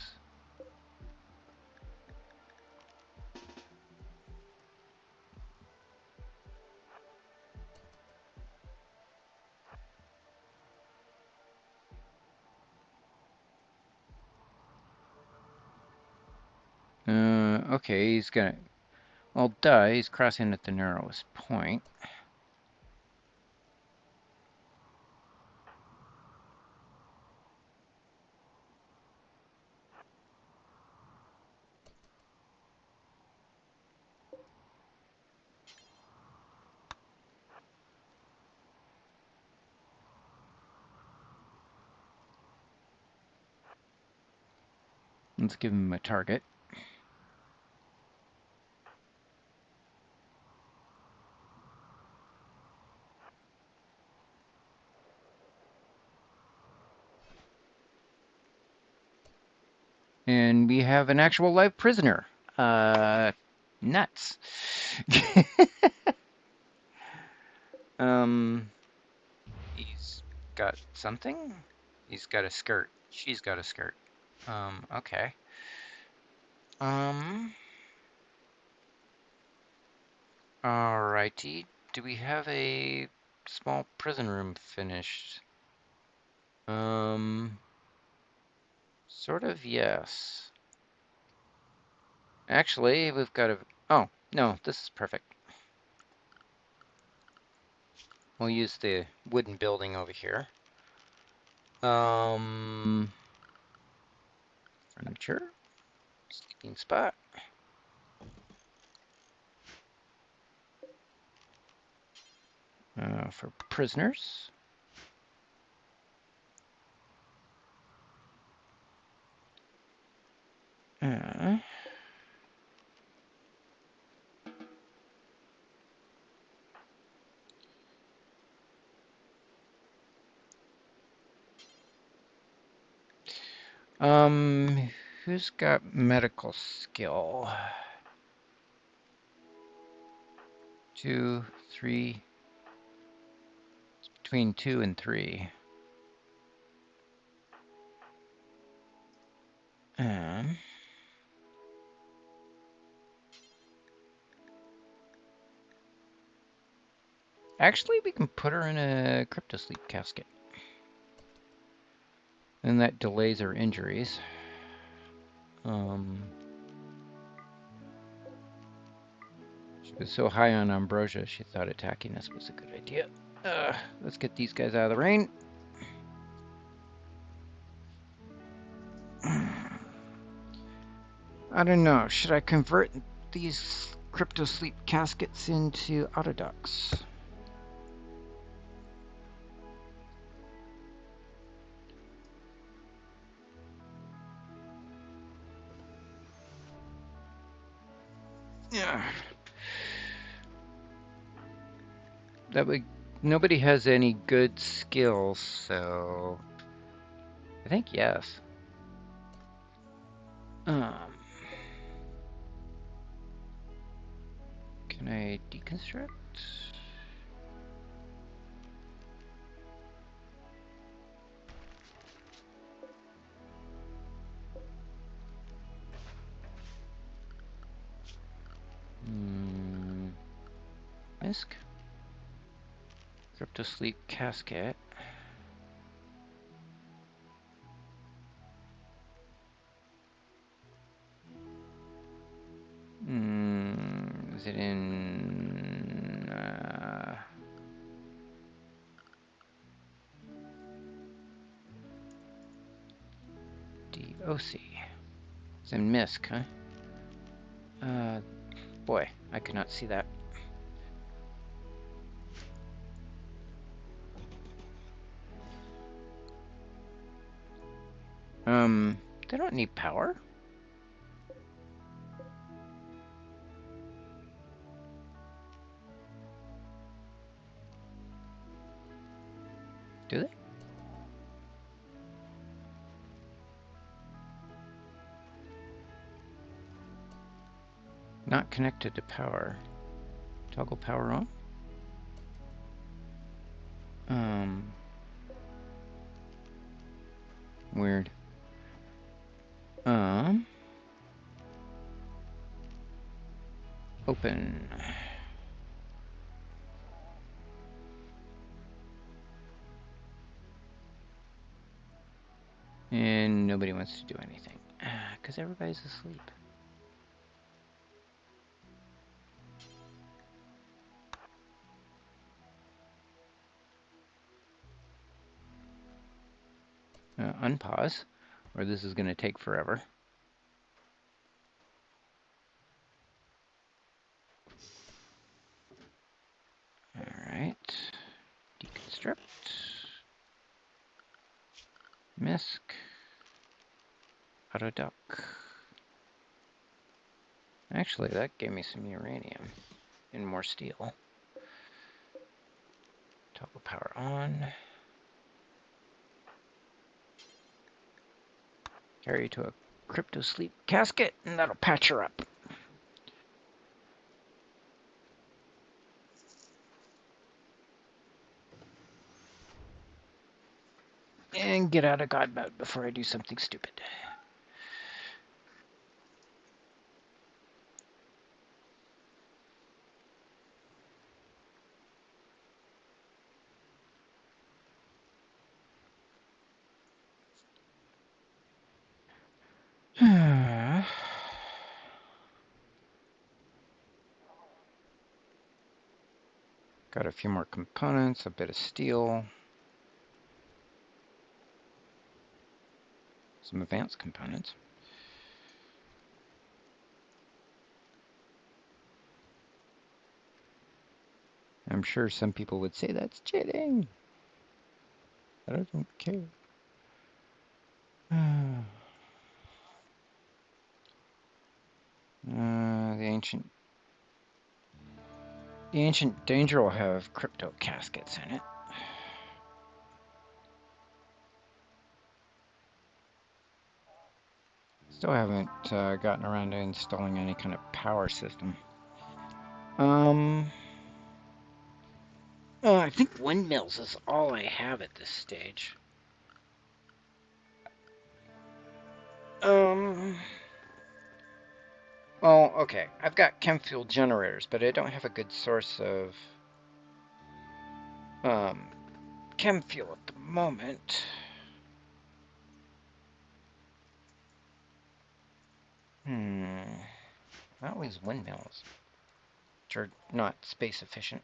Okay, he's gonna... Well, duh, he's crossing at the narrowest point. Let's give him a target. And we have an actual live prisoner. Nuts. He's got something? He's got a skirt. She's got a skirt. Okay. Alrighty. Do we have a small prison room finished? Sort of, yes. Actually, we've got a... Oh, no, this is perfect. We'll use the wooden building over here. Furniture. Sleeping spot. For prisoners. Who's got medical skill? 2, 3, between 2 and 3. Actually, we can put her in a cryptosleep casket. And that delays her injuries. She was so high on ambrosia, she thought attacking us was a good idea. Let's get these guys out of the rain. I don't know. Should I convert these cryptosleep caskets into autodocs? Yeah. That would. Nobody has any good skills, so I think yes. Can I deconstruct? Misc. Cryptosleep casket. Is it in DOC? It's in Misc, huh? Boy, I could not see that. They don't need power. Do they? Not connected to power. Toggle power on? Weird. Open. And nobody wants to do anything. Because everybody's asleep. Unpause, or this is going to take forever. Alright. Deconstruct. Misc. Autodoc. Actually, that gave me some uranium and more steel. Toggle power on. Carry to a cryptosleep casket, and that'll patch her up. And get out of God mode before I do something stupid. Got a few more components, a bit of steel, some advanced components. I'm sure some people would say that's cheating, but I don't care. The ancient danger will have crypto caskets in it. Still haven't gotten around to installing any kind of power system. I think windmills is all I have at this stage. Well, okay. I've got chem fuel generators, but I don't have a good source of chem fuel at the moment. Always windmills, which are not space efficient.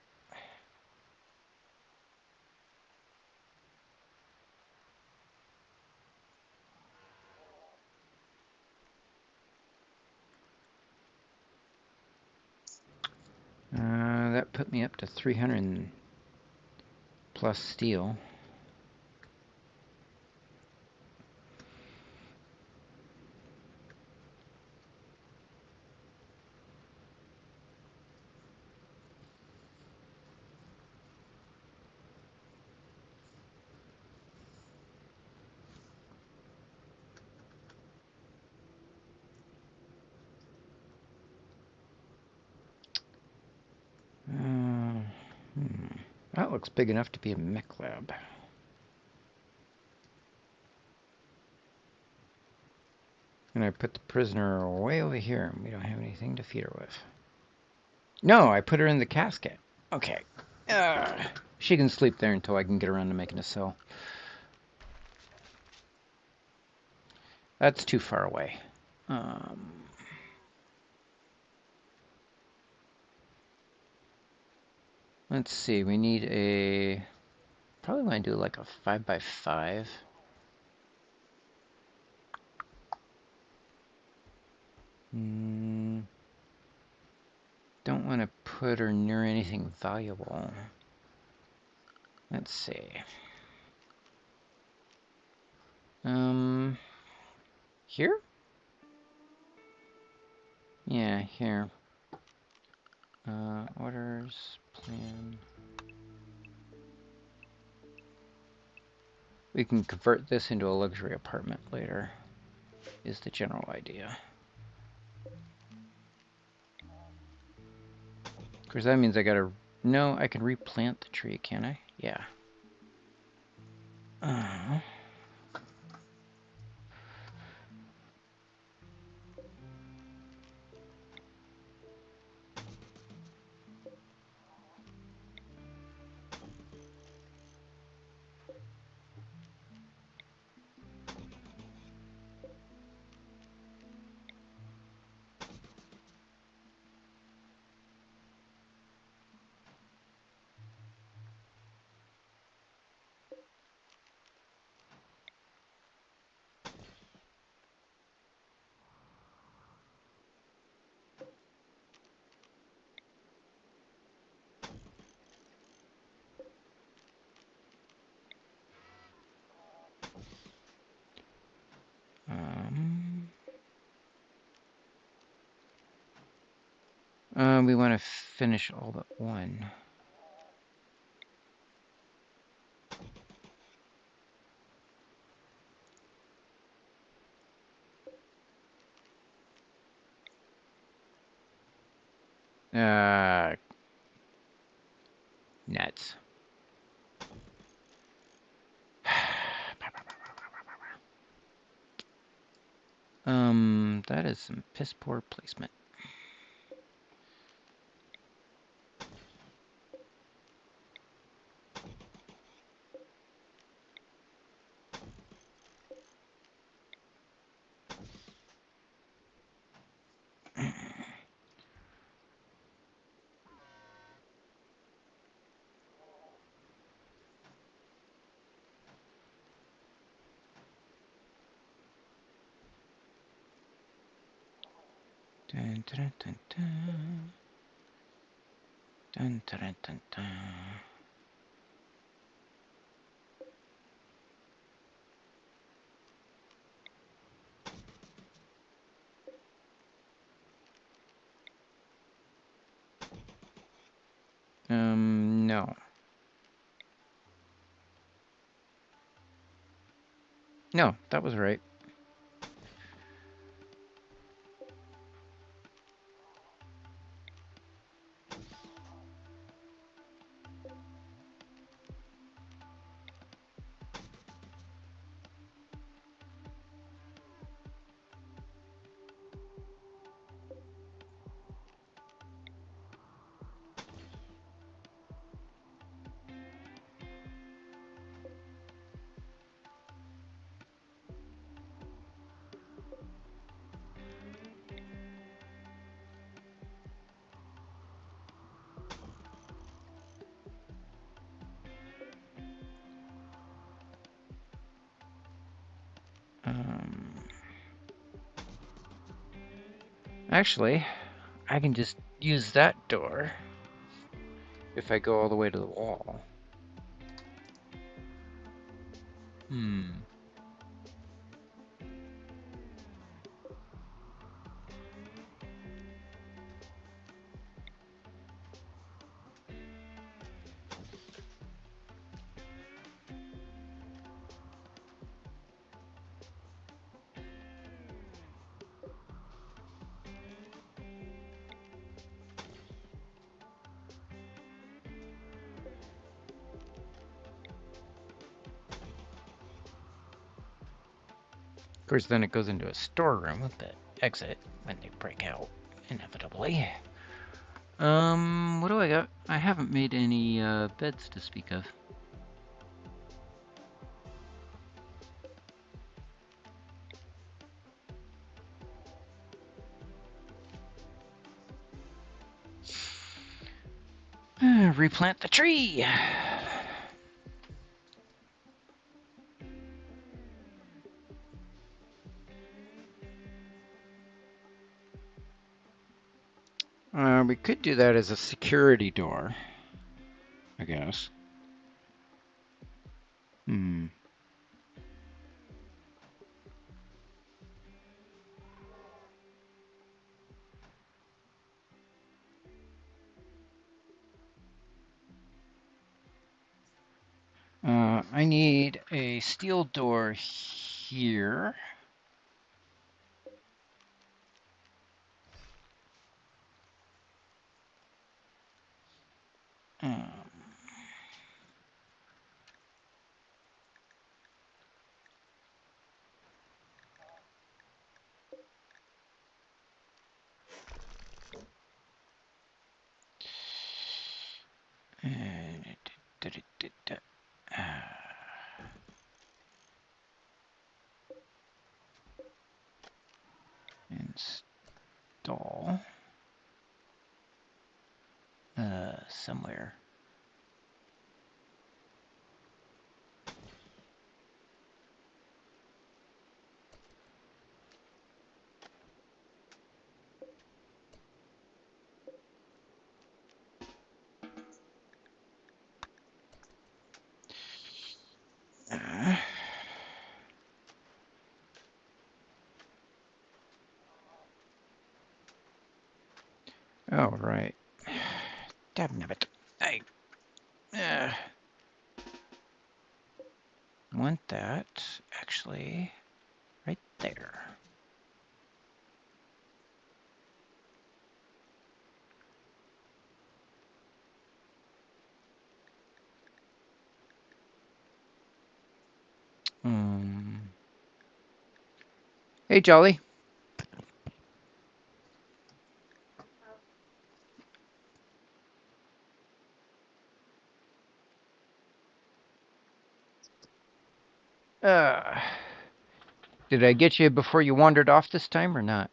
That put me up to 300 plus steel. That looks big enough to be a mech lab. And I put the prisoner way over here, and we don't have anything to feed her with. No, I put her in the casket. Okay. She can sleep there until I can get around to making a cell. That's too far away. Let's see, we need a... Probably want to do like a 5x5. Don't want to put her near anything valuable. Let's see. Here? Yeah, here. Orders, plan. We can convert this into a luxury apartment later, is the general idea. Of course, that means I gotta... No, I can replant the tree, can I? Yeah. We want to finish all but one. Nuts. That is some piss poor placement. Dun, dun, dun, dun. Dun, dun, dun, dun. No. No, that was right. Actually, I can just use that door if I go all the way to the wall. Of course, then it goes into a storeroom with the exit when they break out, inevitably. What do I got? I haven't made any beds to speak of. Replant the tree. We could do that as a security door, I guess. I need a steel door here. Install somewhere. Oh, right. Damn-nabbit. I want that, actually, right there. Hey, Jolly. Did I get you before you wandered off this time or not?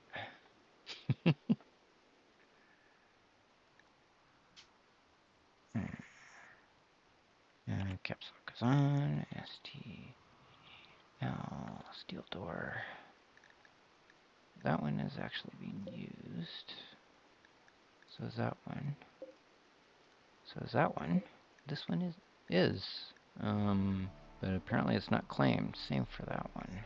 Caps lock is on. STL steel door. That one is actually being used. So is that one. So is that one. This one is. But apparently it's not claimed. Same for that one.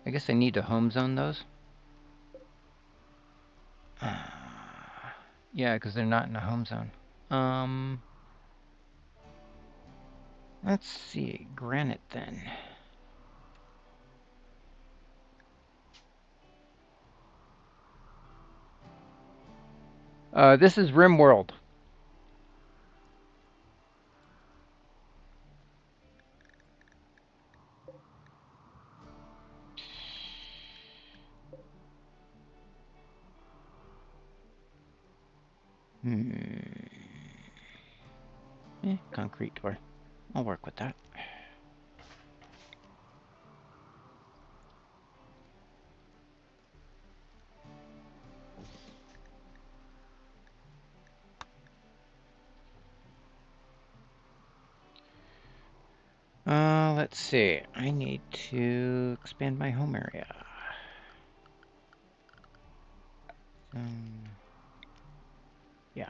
I guess I need to home zone those. Yeah, because they're not in a home zone. Let's see. Granite then. This is RimWorld. Concrete door. I'll work with that. Let's see. I need to expand my home area. Yeah.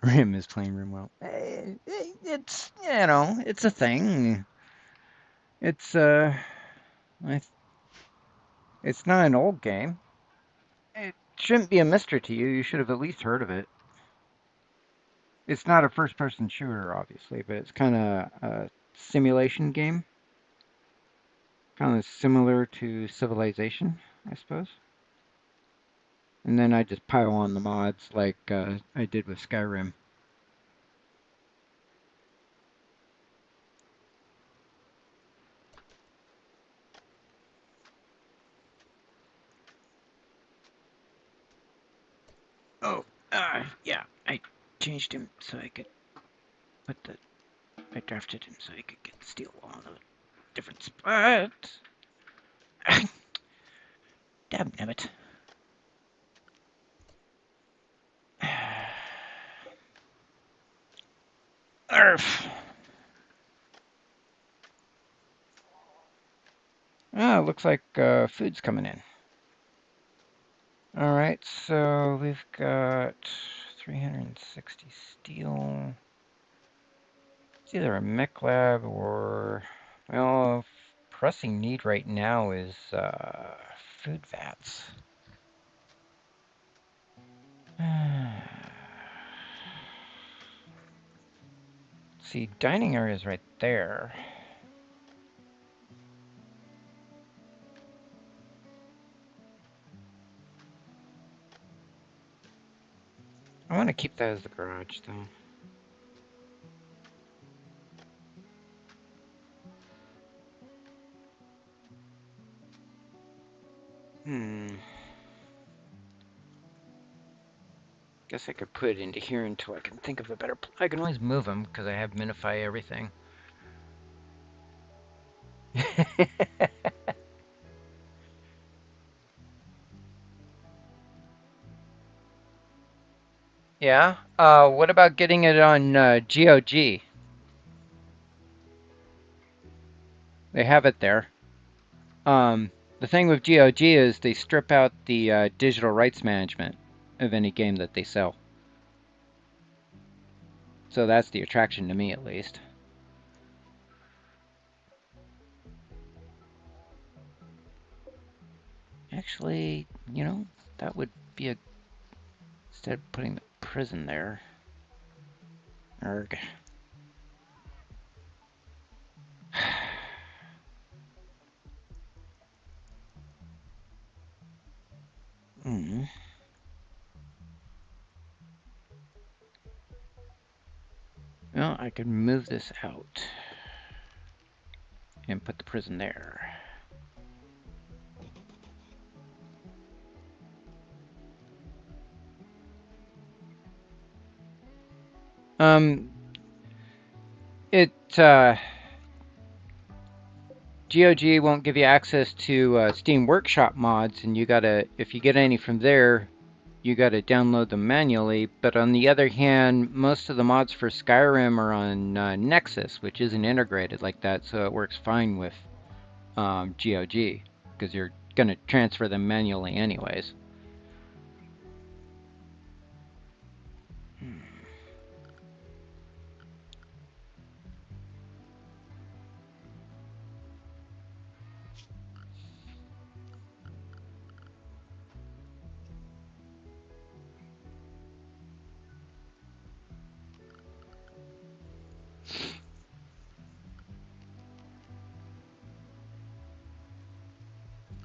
Rim is playing Rimwell. It's, it's a thing. It's it's not an old game. It shouldn't be a mystery to you. You should have at least heard of it. It's not a first-person shooter, obviously, but it's kind of a simulation game, kind of similar to Civilization, I suppose. And then I just pile on the mods like I did with Skyrim. Oh, yeah, I changed him so I could put the. I drafted him so I could get steel on a different spot. Damn nabbit. Arf. Oh, looks like food's coming in. All right, so we've got 360 steel. It's either a mech lab or, well, pressing need right now is food vats. See, dining area is right there. I want to keep that as the garage, though. Guess I could put it into here until I can think of a better. I can always move them because I have minify everything. Yeah. What about getting it on GOG? They have it there. The thing with GOG is they strip out the digital rights management of any game that they sell. So that's the attraction to me, at least. Actually, that would be a... Instead of putting the prison there. Erg. Well, I could move this out and put the prison there. GOG won't give you access to Steam Workshop mods, and if you get any from there, you gotta download them manually. But on the other hand, most of the mods for Skyrim are on Nexus, which isn't integrated like that, so it works fine with GOG, because you're gonna transfer them manually anyways.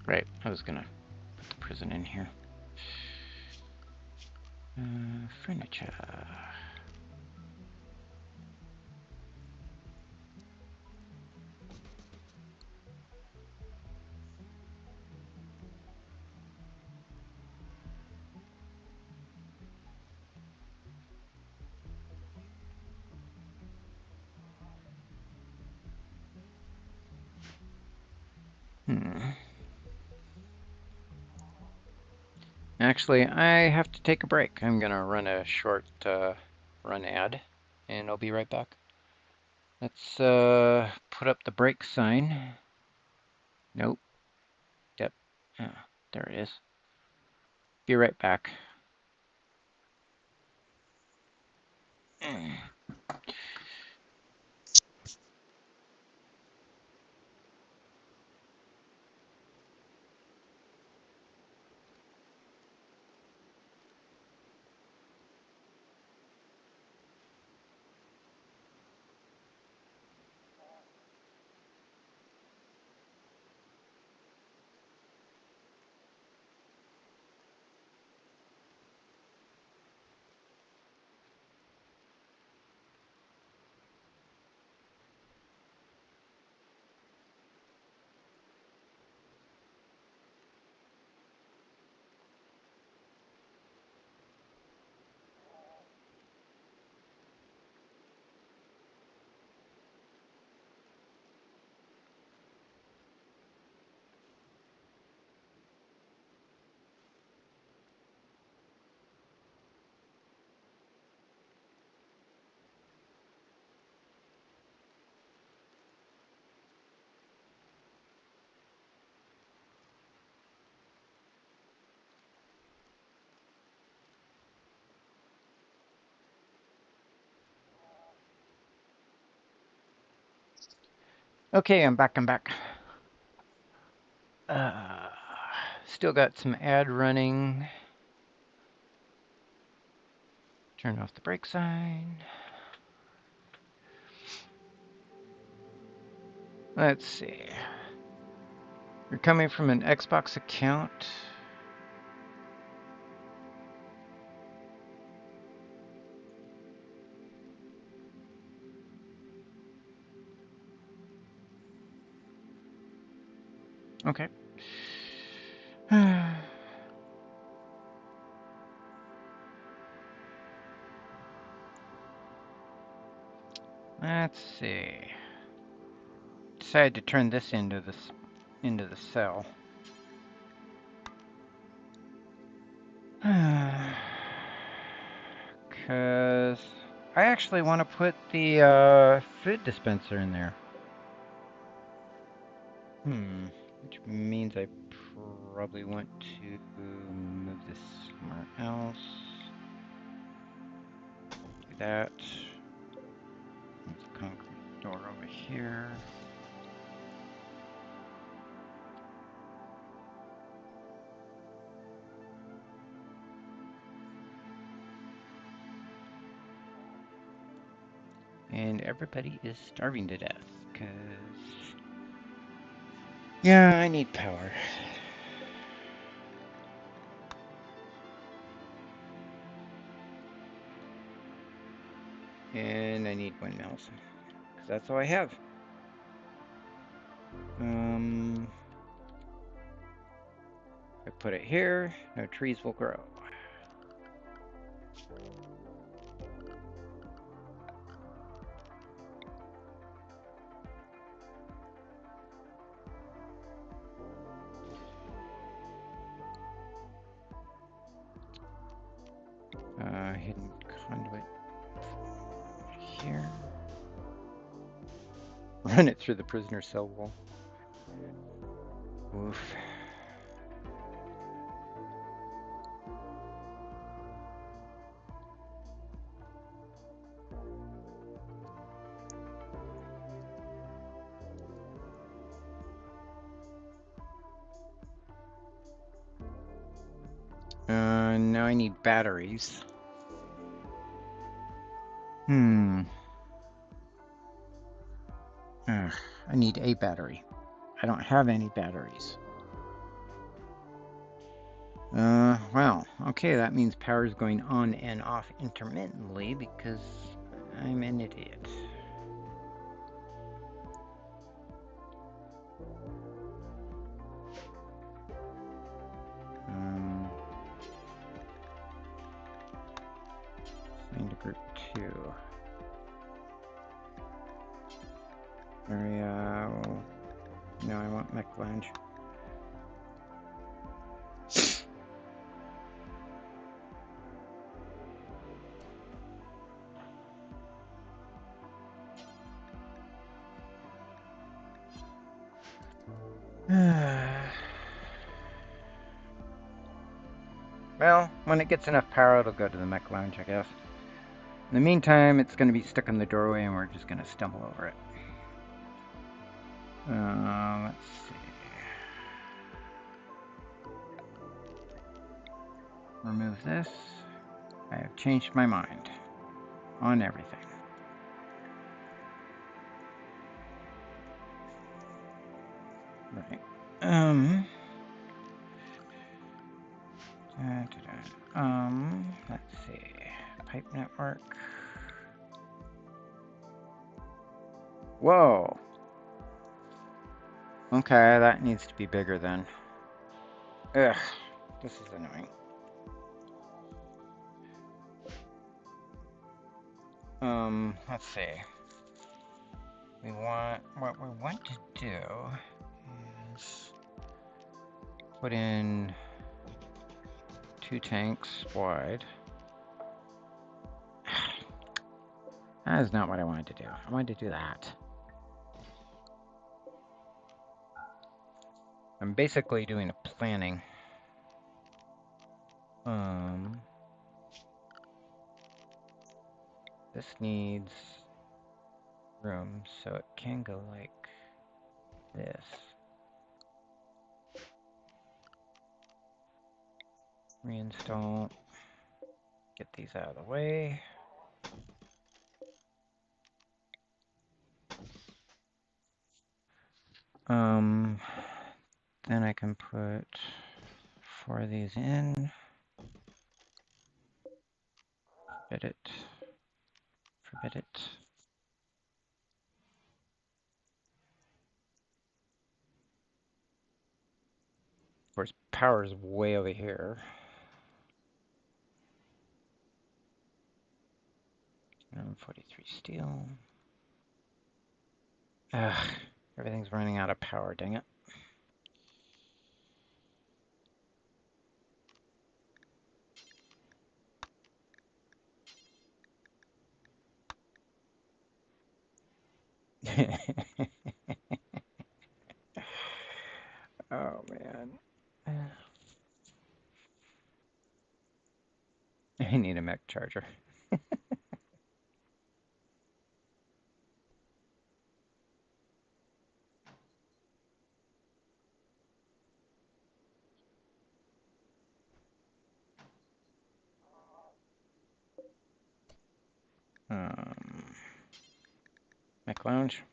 Right, I was gonna put the prison in here. Furniture. Actually, I have to take a break. I'm gonna run a short run ad, and I'll be right back. Let's put up the break sign. Nope. Yep. There it is. Be right back. Okay, I'm back. Still got some ad running. Turn off the break sign. Let's see. You're coming from an Xbox account. Okay. Let's see. Decided to turn this into the cell. Cause I actually want to put the food dispenser in there. Which means I probably want to move this somewhere else. Do that. Move the concrete door over here. And everybody is starving to death, cause yeah, I need power. And I need windmills, because that's all I have. I put it here, no trees will grow. Hidden conduit here. Run it through the prisoner cell wall. Oof. Now I need batteries. I need a battery. I don't have any batteries. Well, okay, that means power's going on and off intermittently because I'm an idiot. Assign to group 2. Area. No, I want mech lounge. Well, when it gets enough power, it'll go to the mech lounge, I guess. In the meantime, it's going to be stuck in the doorway, and we're just going to stumble over it. Let's see. Remove this. I have changed my mind on everything. Right. Let's see. Pipe network. Whoa. Okay, that needs to be bigger then. Ugh, this is annoying. Let's see. What we want to do is put in 2 tanks wide. That is not what I wanted to do. I wanted to do that. I'm basically doing a planning. This needs room, so it can go like this. Reinstall. Get these out of the way. Then I can put 4 of these in. Forbid it. Forbid it. Of course, power is way over here. 43 steel. Ugh, everything's running out of power, dang it. Oh, man. I need a mech charger. Mech lounge.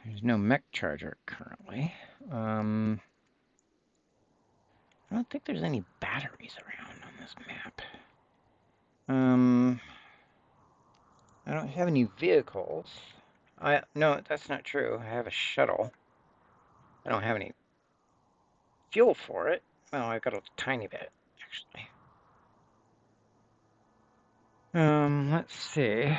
There's no mech charger currently. I don't think there's any batteries around on this map. I don't have any vehicles. No, that's not true. I have a shuttle. I don't have any fuel for it. Well, I've got a tiny bit, actually. Let's see.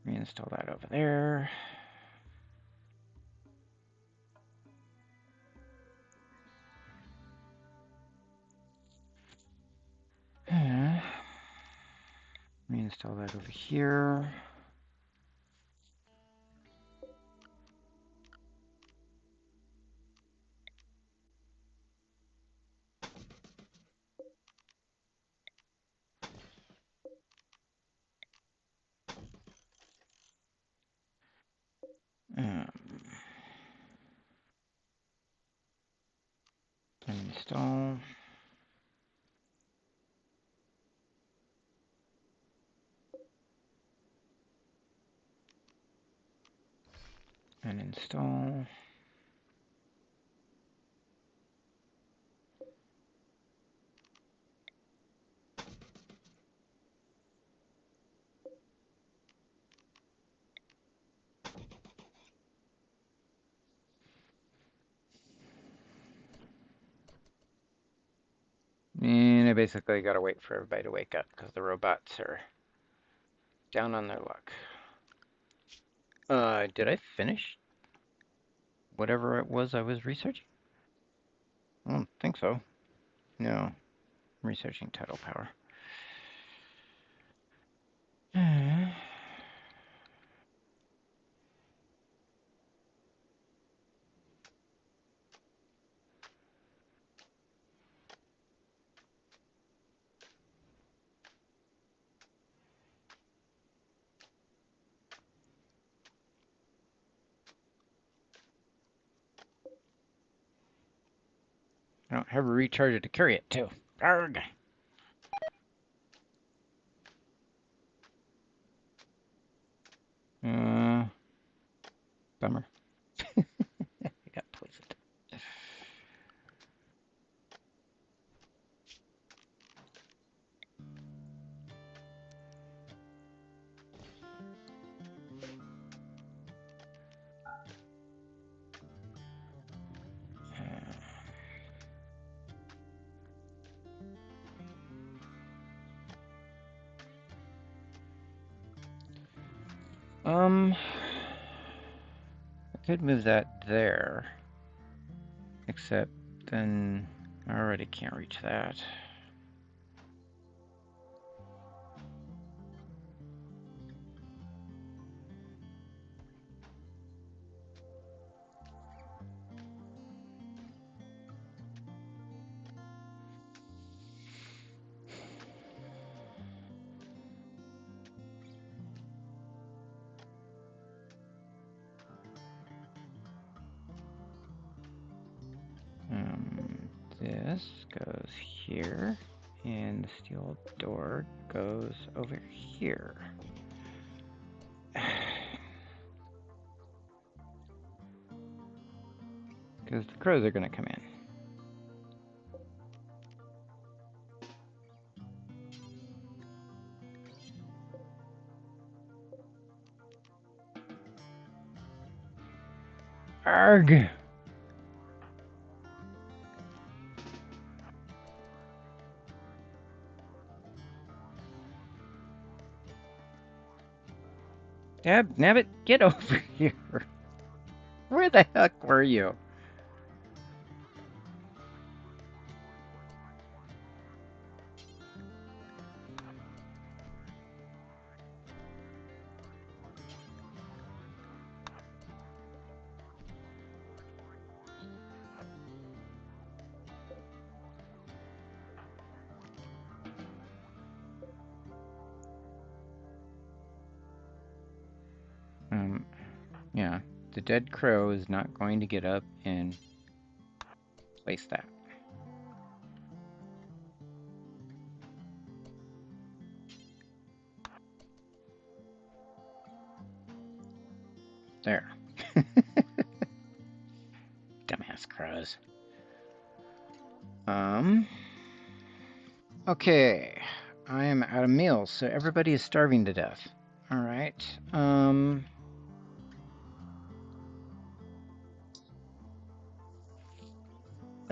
Reinstall that over there. Reinstall that over here. Install. and install. And I basically got to wait for everybody to wake up because the robots are down on their luck. Did I finish whatever it was I was researching? I don't think so. No, I'm researching tidal power. I don't have a recharger to carry it too. Arrgh. Bummer. I got poisoned. I could move that there, except then I already can't reach that. This goes here, and the steel door goes over here. Because the crows are going to come in. Arg! Nabbit, get over here. Where the heck were you? Yeah, the dead crow is not going to get up and place that. There. Dumbass crows. Okay. I am out of meals, so everybody is starving to death. All right.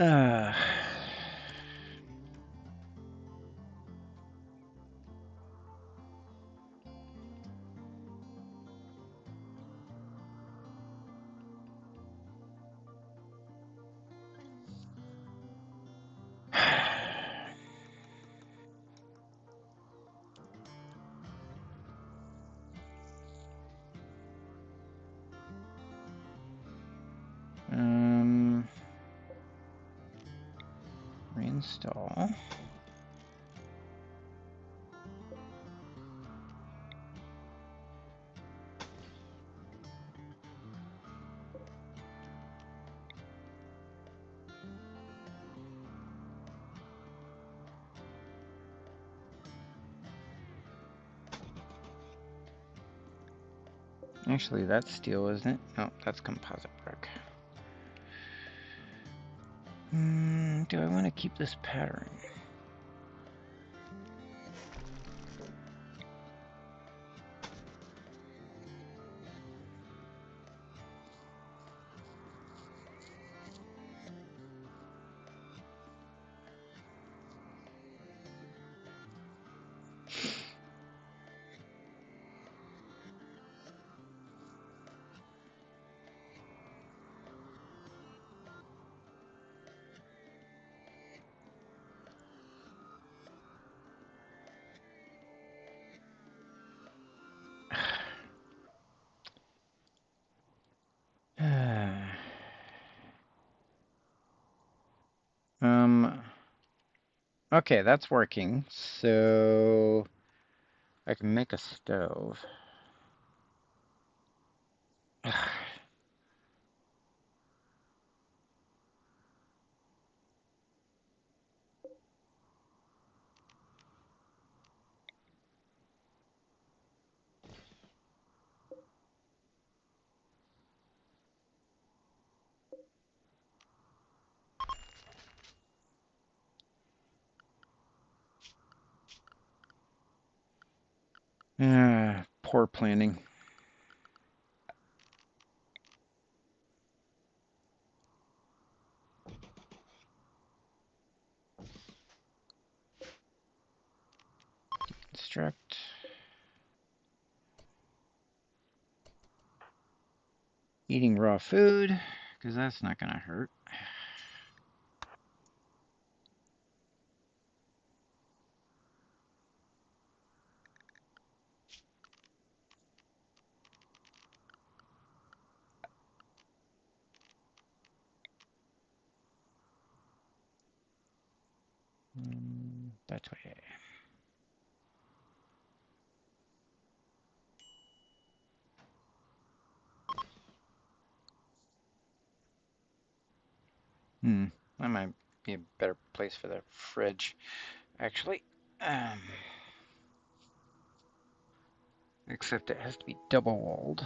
Uh, reinstall. Actually, that's steel, isn't it? No, that's composite brick. Do I want to keep this pattern? Okay, that's working. So I can make a stove. Poor planning. Construct. Eating raw food, because that's not going to hurt. That way. That might be a better place for the fridge, actually. Except it has to be double walled.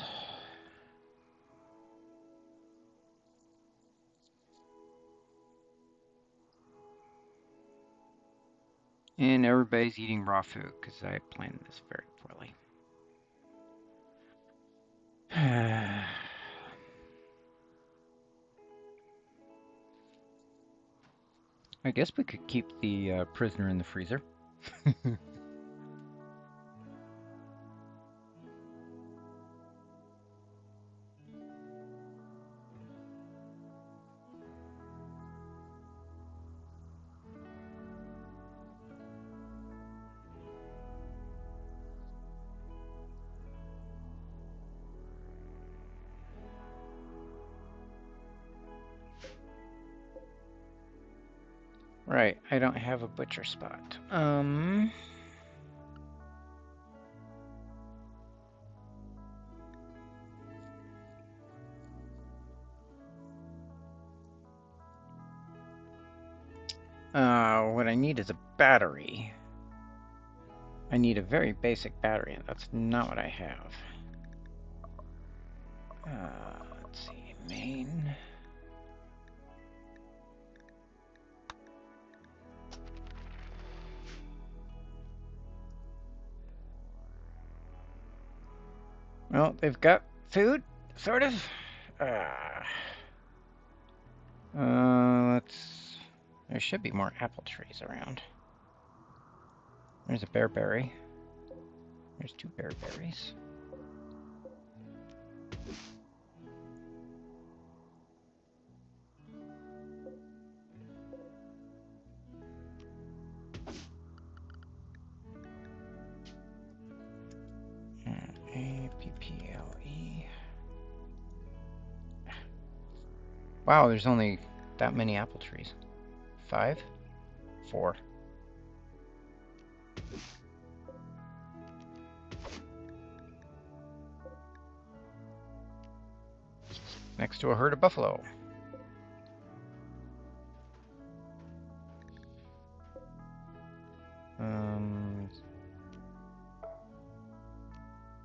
And everybody's eating raw food because I planned this very poorly. I guess we could keep the prisoner in the freezer. Right, I don't have a butcher spot. What I need is a battery. I need a very basic battery, and that's not what I have. Let's see, main. Well, they've got food, sort of. Let's. There should be more apple trees around. There's a bearberry. There's 2 bearberries. APPLE. Wow, there's only that many apple trees. 5? 4. Next to a herd of buffalo.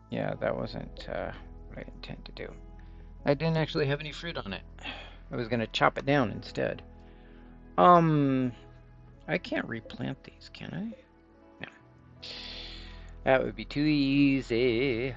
Yeah, that wasn't what I intend to do. I didn't actually have any fruit on it. I was gonna chop it down instead. I can't replant these, can I? No. That would be too easy.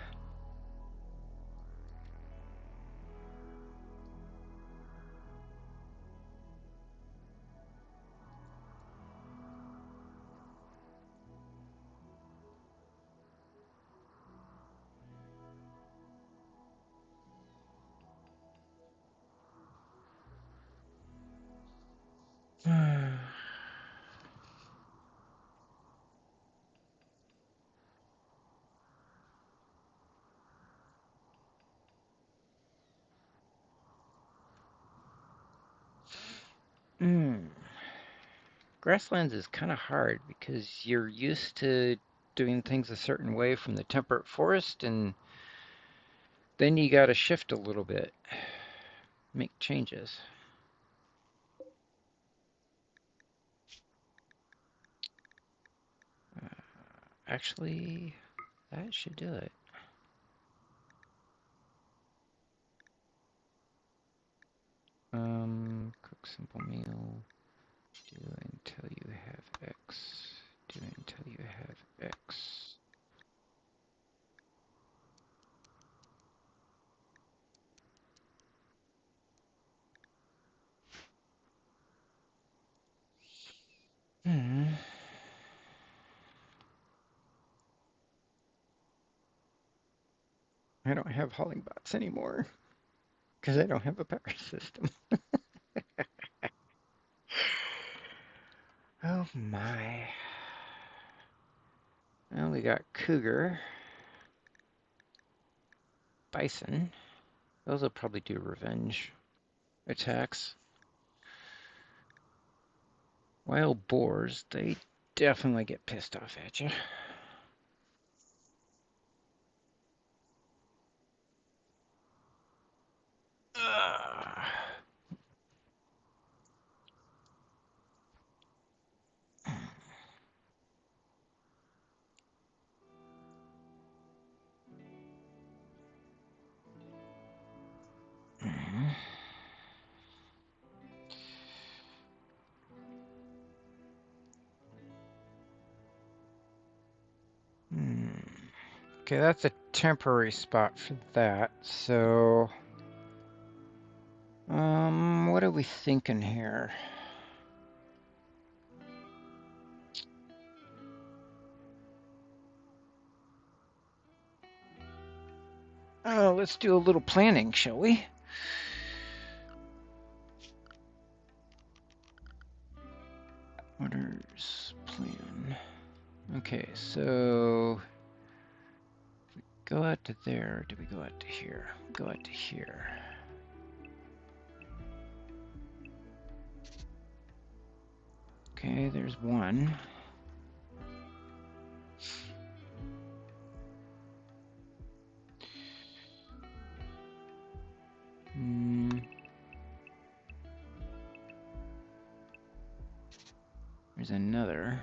Grasslands is kind of hard because you're used to doing things a certain way from the temperate forest, and then you got to shift a little bit, make changes. Actually, that should do it. Cook simple meal. Do until you have X. Do until you have X. I don't have hauling bots anymore because I don't have a power system. Oh my. Well, we got cougar, bison. Those will probably do revenge attacks. Wild boars, they definitely get pissed off at you. Okay, that's a temporary spot for that. So, what are we thinking here? Oh, let's do a little planning, shall we? Orders, plan. Okay, so go out to there. Do we go out to here? Go out to here. Okay, there's one. There's another.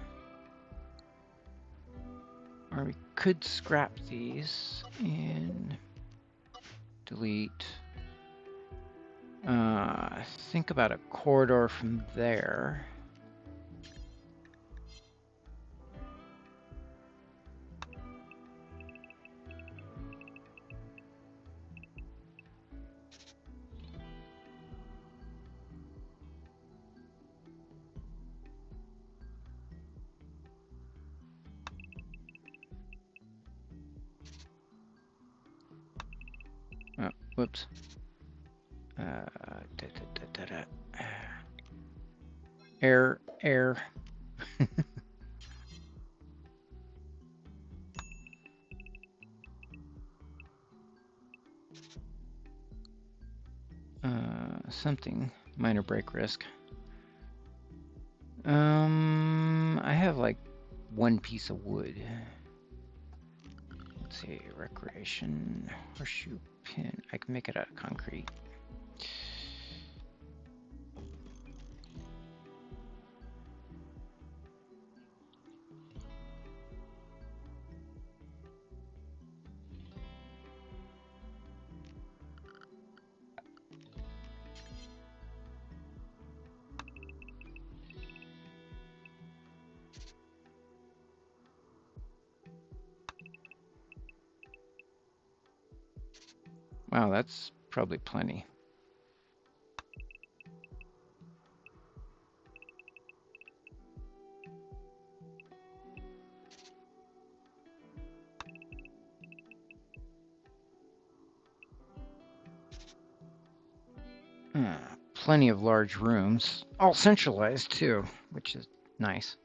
Or we could scrap these and delete. Think about a corridor from there. Oh, whoops. Error. Something. Minor break risk. I have like one piece of wood. Let's see, recreation, horseshoe pin. I can make it out of concrete. Wow, that's probably plenty. Plenty of large rooms, all centralized too, which is nice.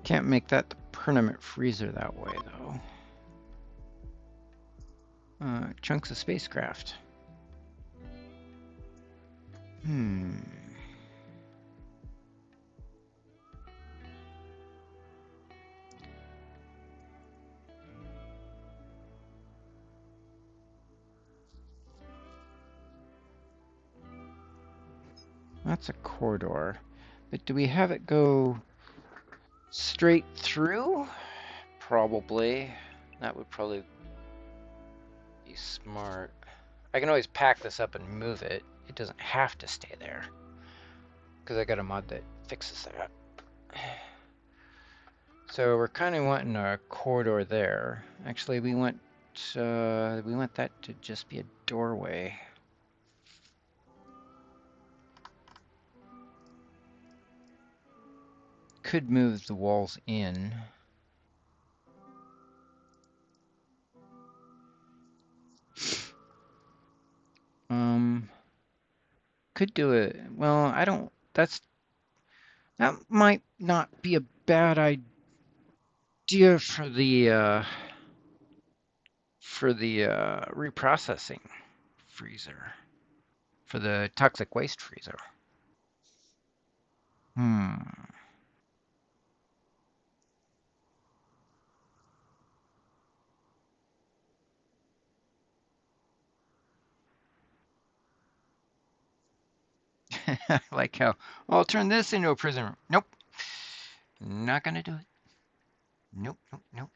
Can't make that the permanent freezer that way, though. Chunks of spacecraft. That's a corridor. But do we have it go straight through? Probably. That would probably be smart. I can always pack this up and move it. It doesn't have to stay there. Because I got a mod that fixes that. So we're kind of wanting a corridor there. Actually, we want that to just be a doorway. Could move the walls in. Could do it. Well, I don't. That might not be a bad idea for the reprocessing freezer, for the toxic waste freezer. Like how I'll turn this into a prison room. Nope, not gonna do it. Nope, nope, nope.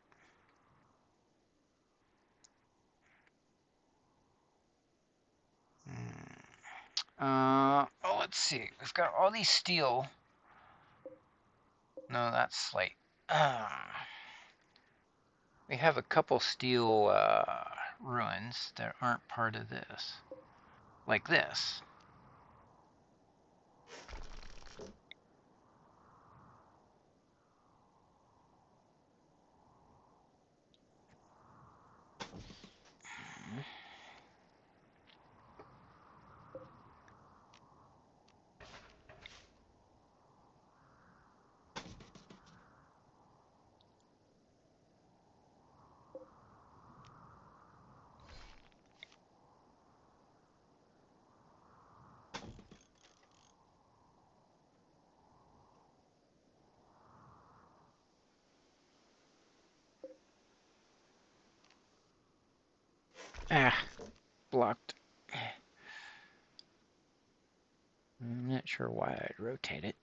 Oh, let's see. We've got all these steel. No, that's slate. We have a couple steel ruins that aren't part of this. Like this. Blocked. I'm not sure why I'd rotate it.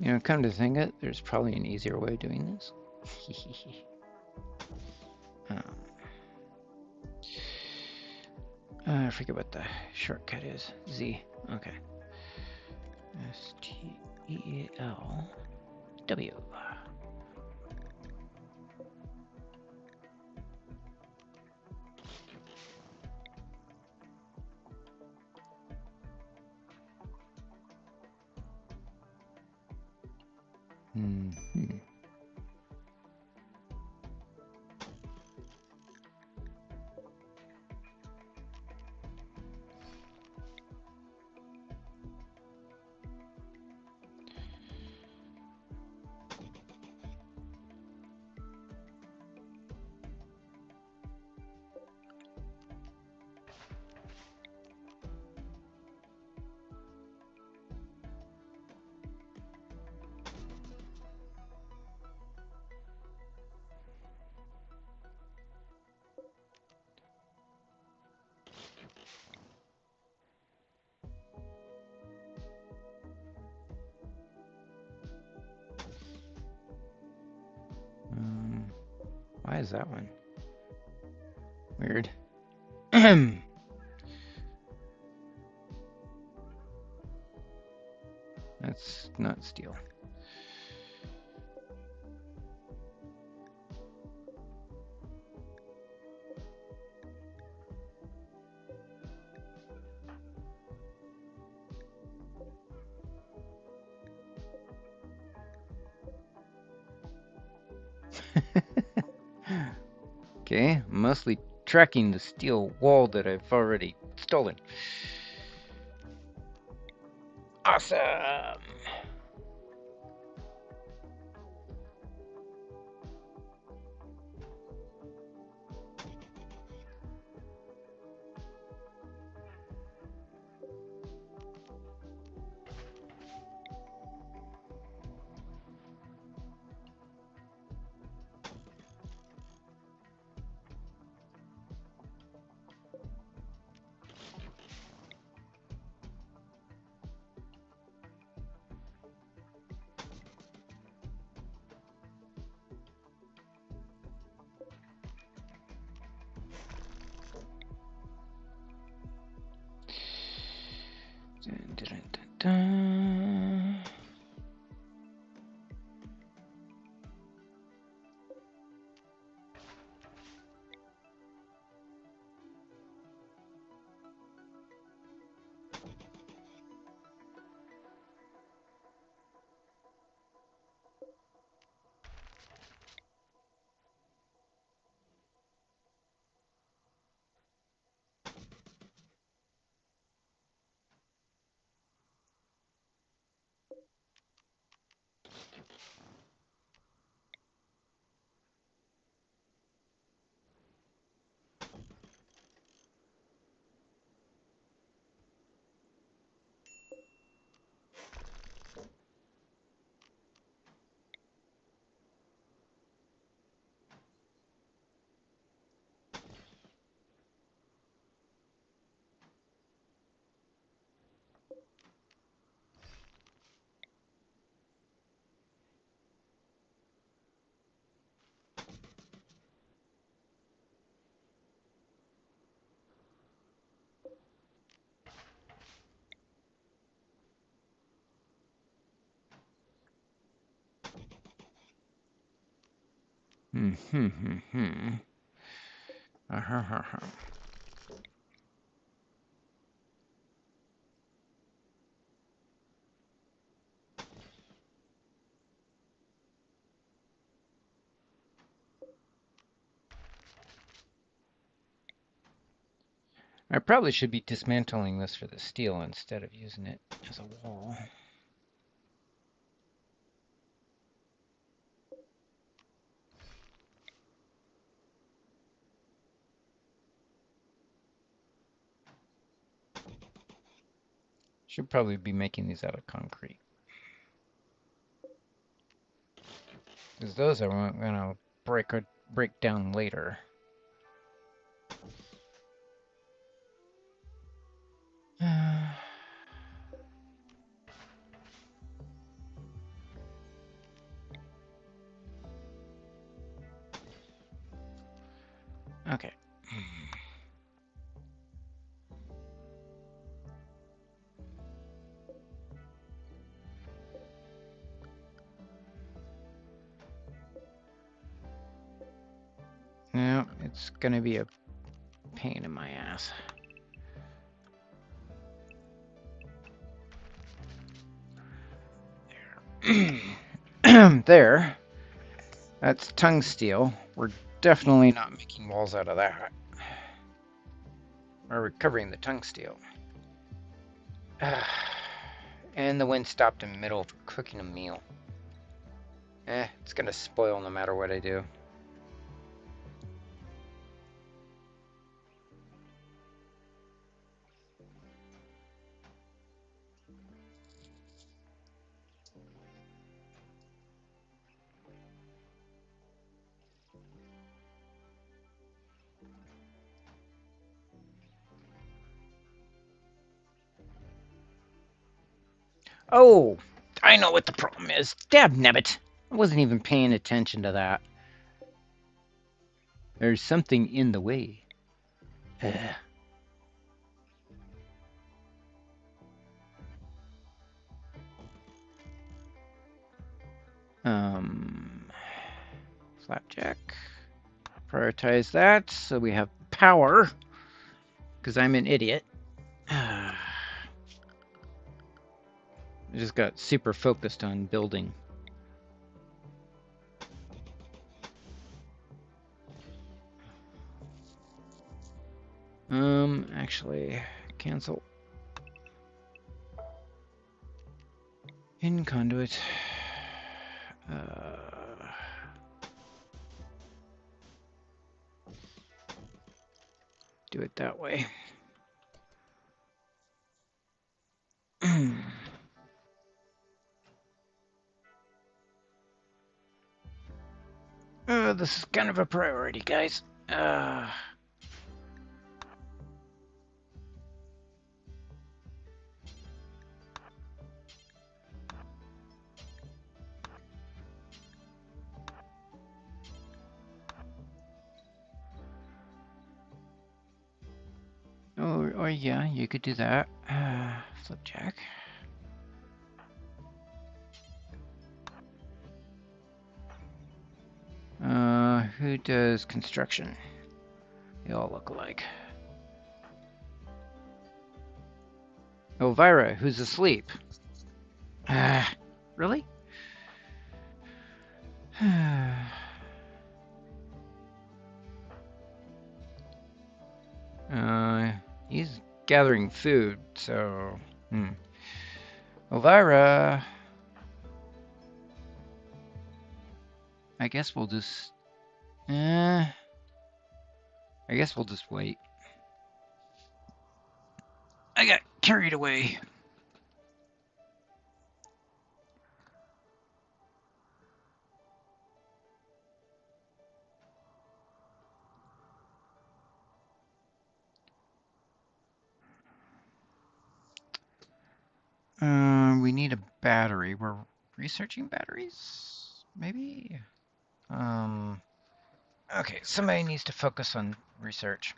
You know, come to think of it, there's probably an easier way of doing this. I forget what the shortcut is. Z. Okay. STELW. Mm-hmm. Why is that one weird? That's not steel. Okay, mostly tracking the steel wall that I've already stolen. Awesome! Dun, dun, dun, dun. I probably should be dismantling this for the steel instead of using it as a wall. Should probably be making these out of concrete. Because those are gonna break down later. Okay. Now it's gonna be a pain in my ass. There. there. That's tung steel. We're definitely not making walls out of that. We're recovering the tung steel. And the wind stopped in the middle of cooking a meal. It's gonna spoil no matter what I do. Oh, I know what the problem is. Dab nabbit. I wasn't even paying attention to that. There's something in the way. Flapjack. Prioritize that so we have power. Because I'm an idiot. I just got super focused on building. Actually, cancel. In conduit. Do it that way. This is kind of a priority, guys. Or yeah, you could do that. Flipjack. Who does construction? They all look alike. Elvira, who's asleep. Really? He's gathering food, so... Elvira... I guess we'll just... I guess we'll just wait. I got carried away. We need a battery. We're researching batteries? Maybe? Okay, somebody needs to focus on research.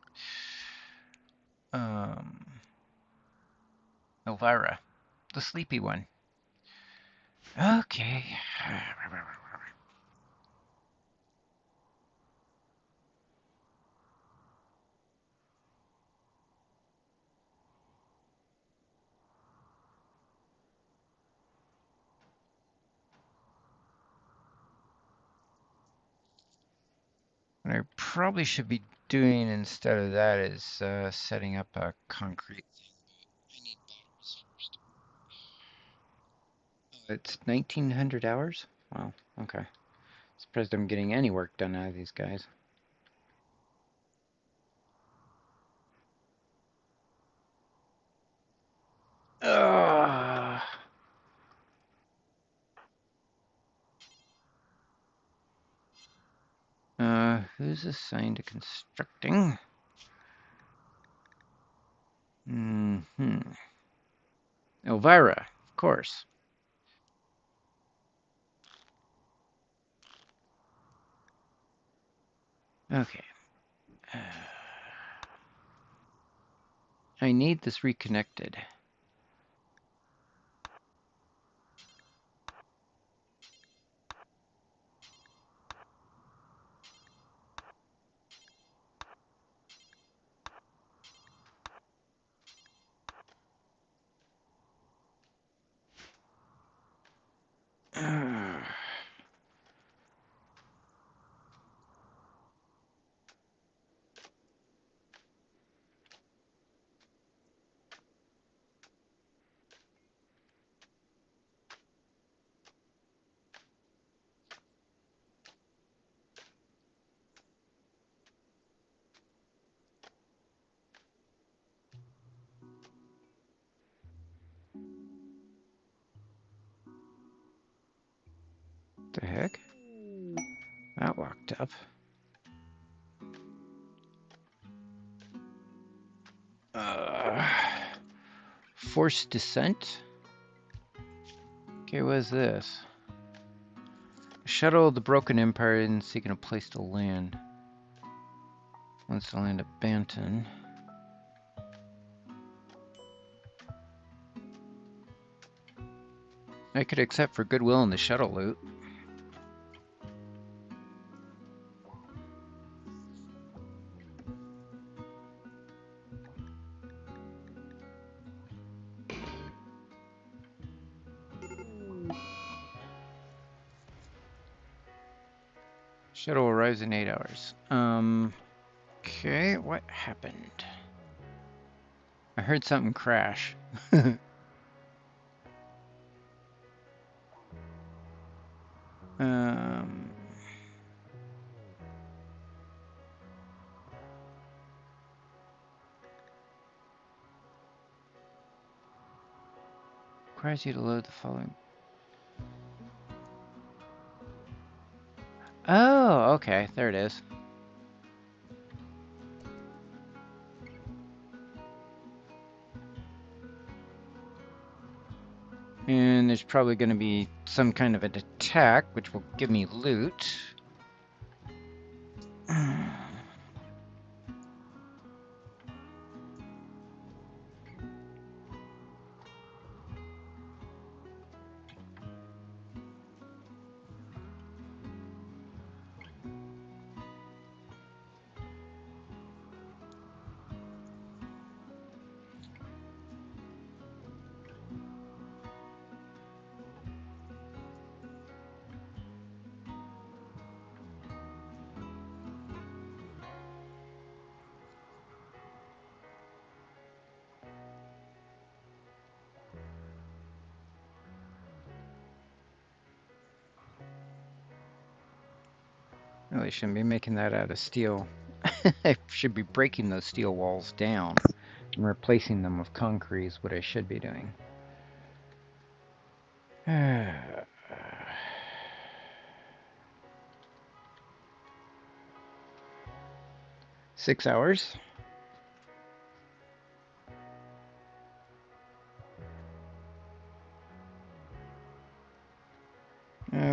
Elvira, the sleepy one. Okay. What I probably should be doing instead of that is setting up a concrete thing. I need batteries first. It's 1900 hours? Wow, okay. Surprised I'm getting any work done out of these guys. Who's assigned to constructing? Elvira, of course. Okay. I need this reconnected. That locked up. Forced descent. Okay, what is this? Shuttle of the Broken Empire and seeking a place to land. Wants to land at Banton. I could accept for goodwill in the shuttle loot. Shuttle arrives in 8 hours. Okay, what happened? I heard something crash. um, requires you to load the following. Oh, okay, there it is. And there's probably going to be some kind of an attack, which will give me loot. Really shouldn't be making that out of steel. I should be breaking those steel walls down and replacing them with concrete is what I should be doing. 6 hours.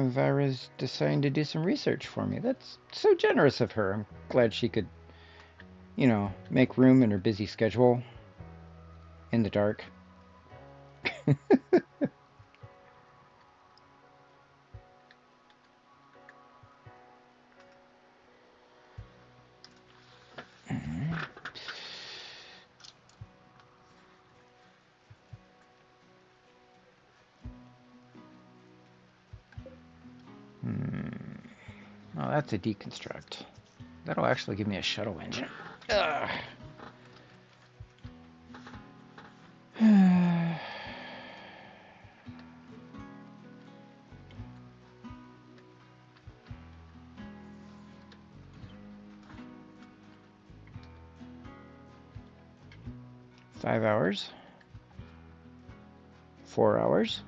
Vira's deciding to do some research for me. That's so generous of her. I'm glad she could, you know, make room in her busy schedule in the dark. Oh, that's a deconstruct. That'll actually give me a shuttle engine. 5 hours. 4 hours.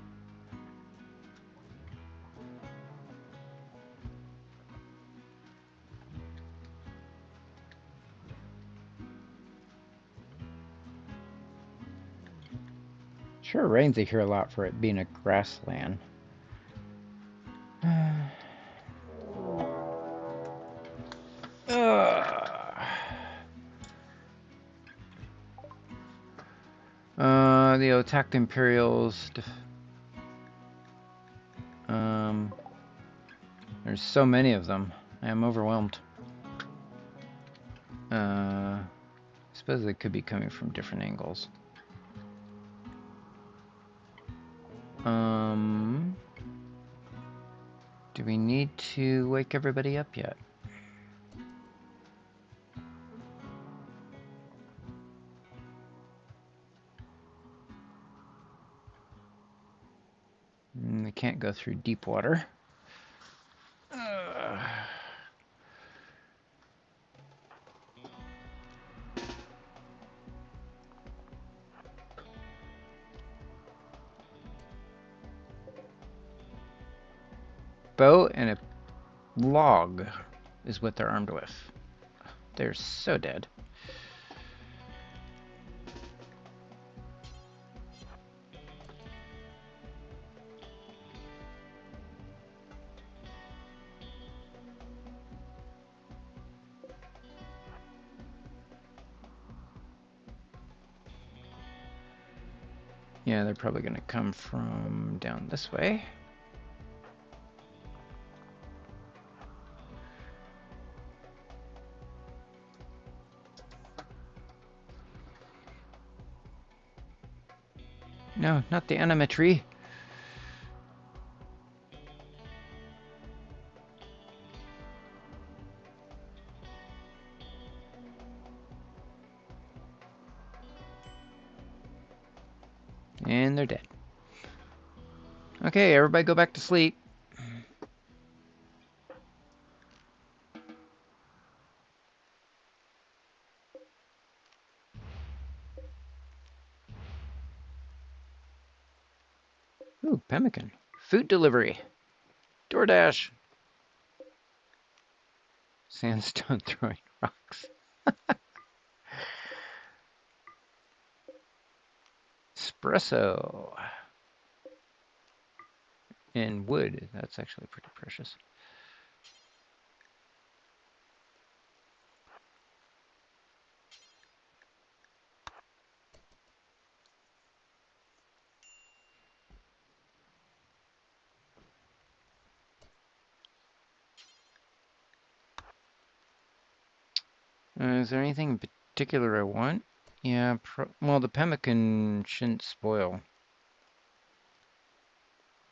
Sure rains here a lot for it being a grassland. The attacked Imperials. There's so many of them. I am overwhelmed. I suppose they could be coming from different angles. Do we need to wake everybody up yet? They can't go through deep water. Boat and a log is what they're armed with. They're so dead. Yeah, they're probably going to come from down this way. No, not the anima tree. And they're dead. Okay, everybody go back to sleep. Ooh, pemmican. Food delivery. DoorDash. Sandstone throwing rocks. Espresso. And wood. That's actually pretty precious. Is there anything in particular I want? Yeah, well, the pemmican shouldn't spoil.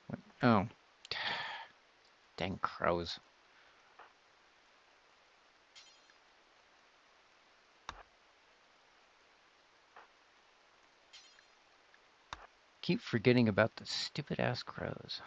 What? Oh. Dang crows. Keep forgetting about the stupid ass crows.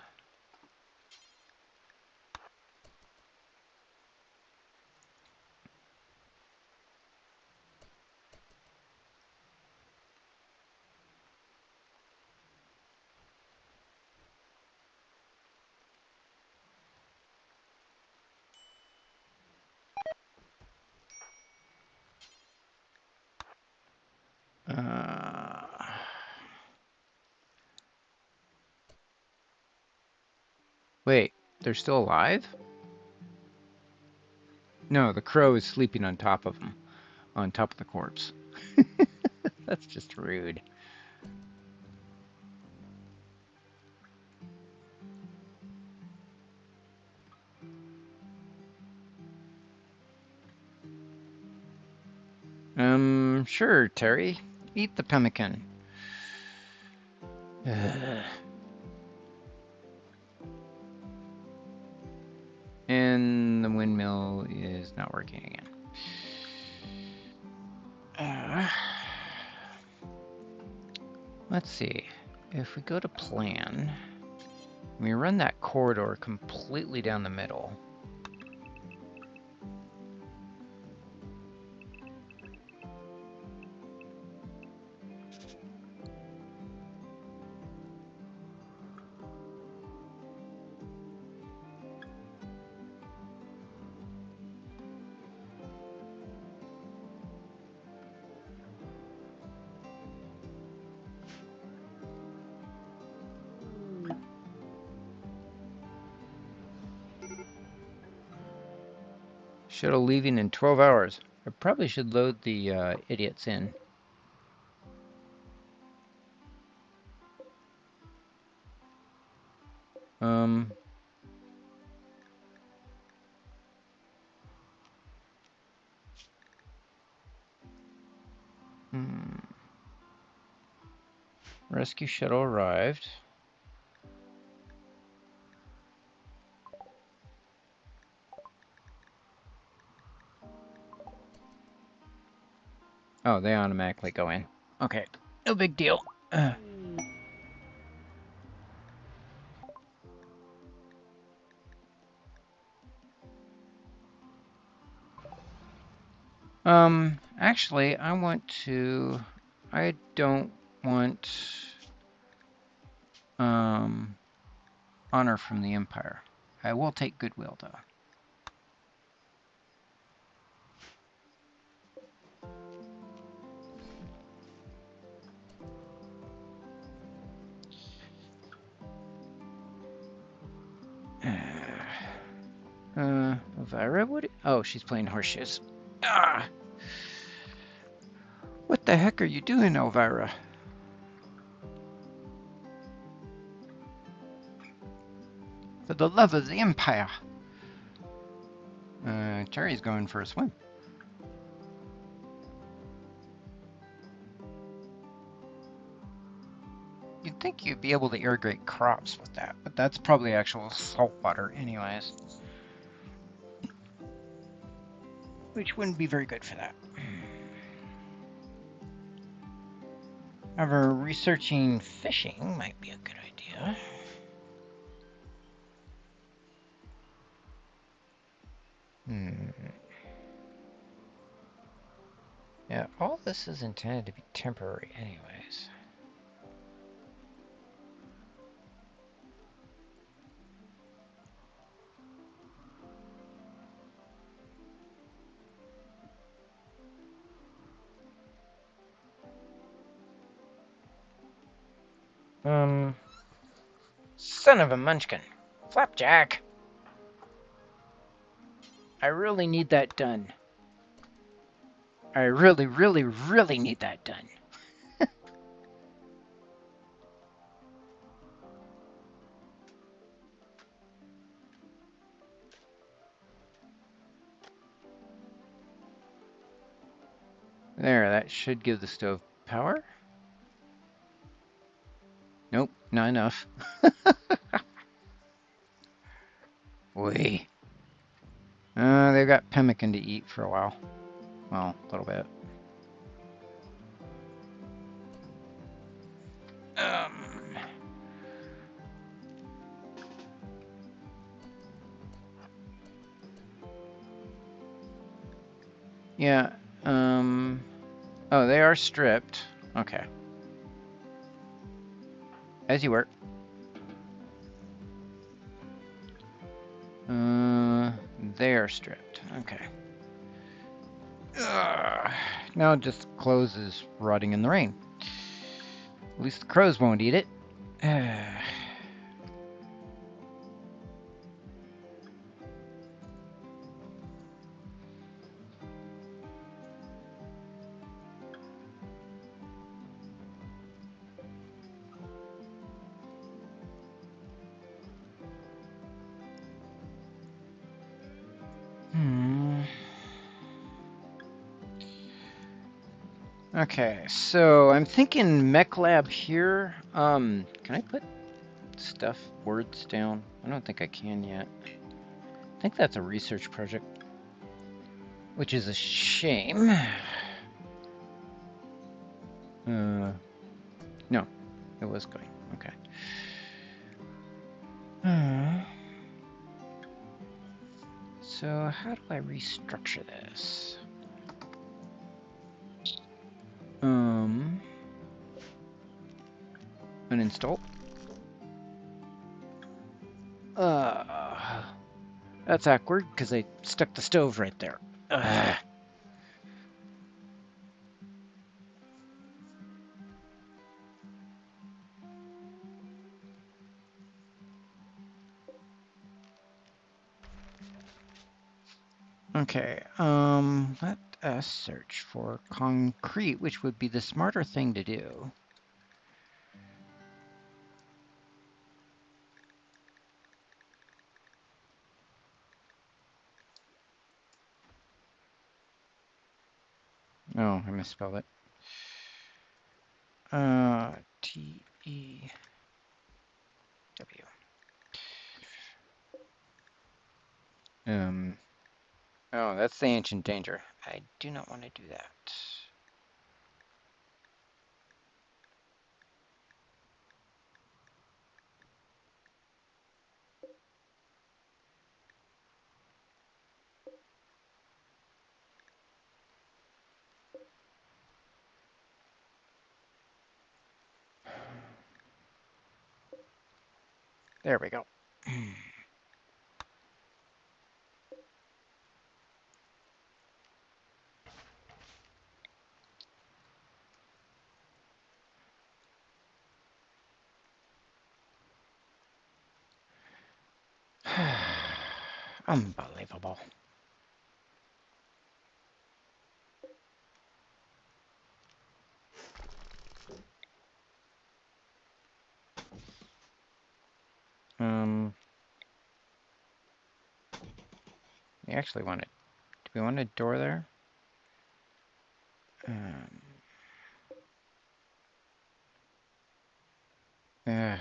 Wait, they're still alive? No, the crow is sleeping on top of them, on top of the corpse. That's just rude. Sure, Terry. Eat the pemmican. And the windmill is not working again. Let's see. If we go to plan, we run that corridor completely down the middle. Shuttle leaving in 12 hours. I probably should load the idiots in. Rescue shuttle arrived. Oh, they automatically go in. Okay, no big deal. Actually, I don't want, honor from the Empire. I will take goodwill, though. Elvira, what? Oh, she's playing horseshoes. Ah! What the heck are you doing, Elvira? For the love of the Empire. Cherry's going for a swim. You'd think you'd be able to irrigate crops with that, but that's probably actual salt water anyways. Which wouldn't be very good for that. However, researching fishing might be a good idea. Yeah, all this is intended to be temporary anyways. Son of a munchkin. Flapjack! I really need that done. I really, really, really need that done. There, that should give the stove power. Nope, not enough. Wait. They've got pemmican to eat for a while. Well, a little bit. Yeah, oh, they are stripped. Okay. As you were. They are stripped. Okay. Now it just closes rotting in the rain. At least the crows won't eat it. Okay, so I'm thinking mech lab here. Can I put words down? I don't think I can yet. I think that's a research project, which is a shame. No, it was going. Okay. So how do I restructure this? Uninstall. That's awkward because I stuck the stove right there. Okay, let us search for concrete, which would be the smarter thing to do. Oh, I misspelled it. T-E-W. Oh, that's the ancient danger. I do not want to do that. There we go. Unbelievable. We actually want it. Do we want a door there? I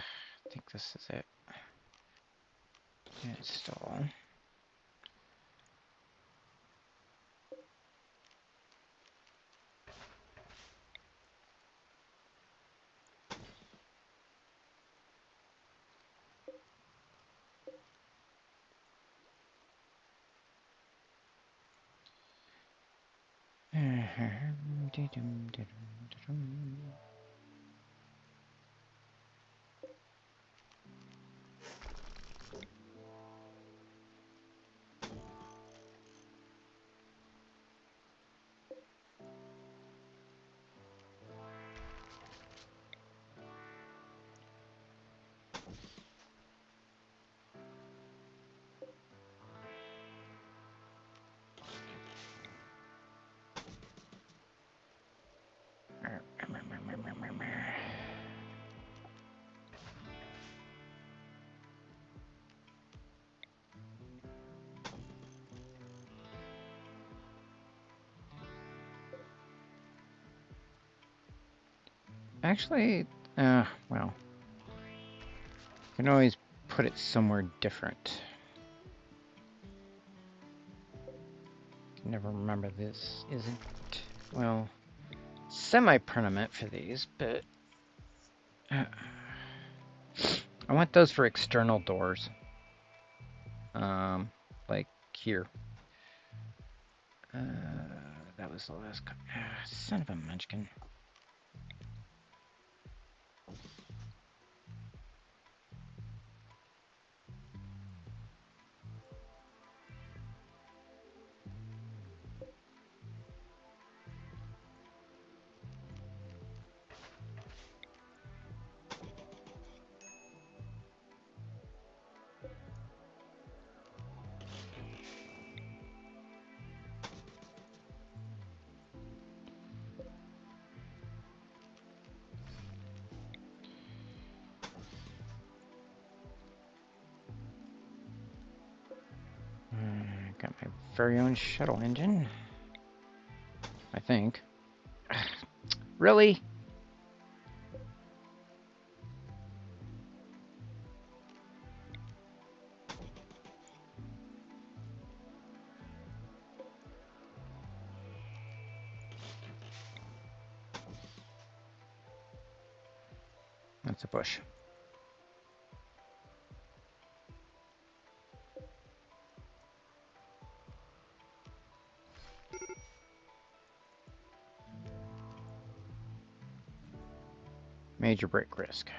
think this is it. Install. Actually, well, you can always put it somewhere different. Can never remember this. Isn't, well, semi-permanent for these, but I want those for external doors. Like here. That was the last. Son of a munchkin. Got my very own shuttle engine. I think. Really? That's a bush. Major break risk.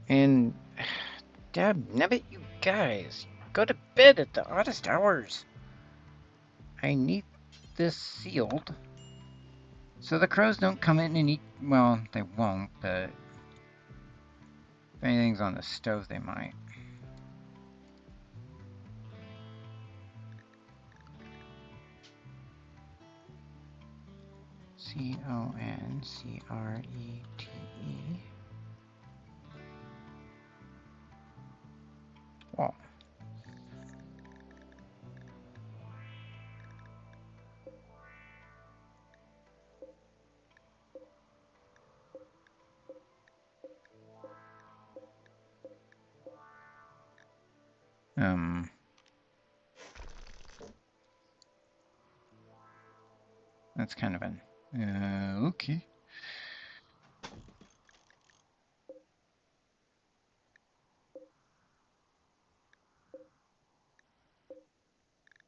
And, dab nabbit, you guys, go to bed at the oddest hours. I need this sealed so the crows don't come in and eat. Well, they won't, but if anything's on the stove, they might. CONCRETE. Wall. That's kind of an okay.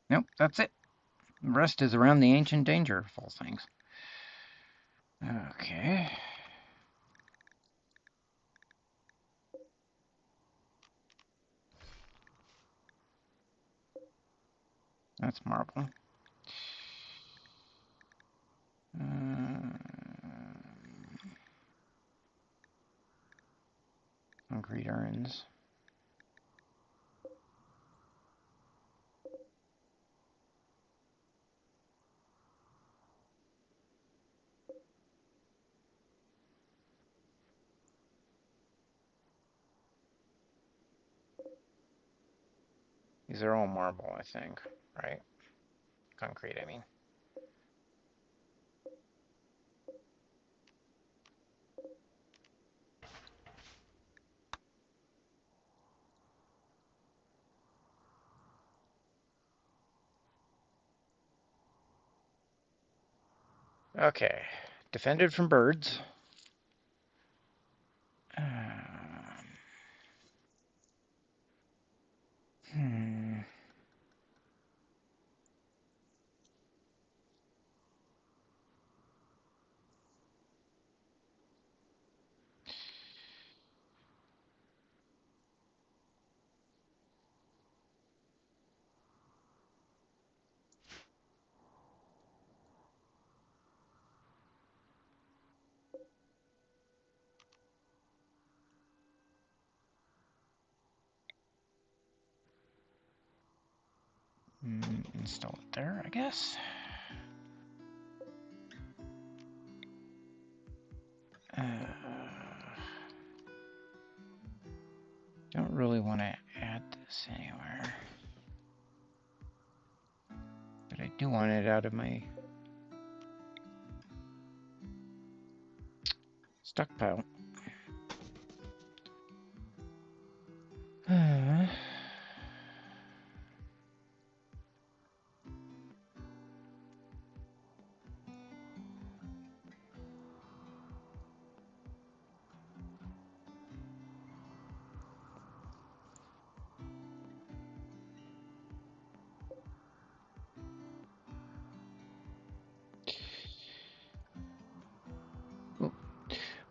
Nope, that's it. The rest is around the ancient dangerful things. Okay. That's marble. Concrete urns. These are all marble, I think, right? Concrete, I mean. Okay. Defended from birds. Hmm. Install it there, I guess. Don't really want to add this anywhere. But I do want it out of my stockpile.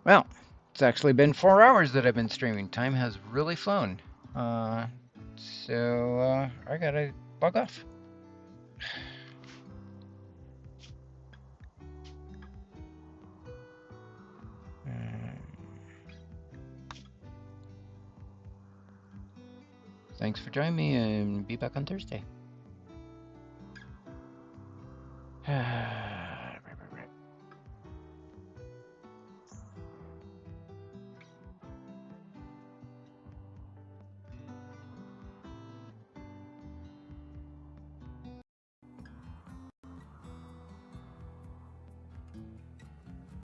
Well, it's actually been 4 hours that I've been streaming. Time has really flown. So I gotta bug off. Thanks for joining me, and be back on Thursday.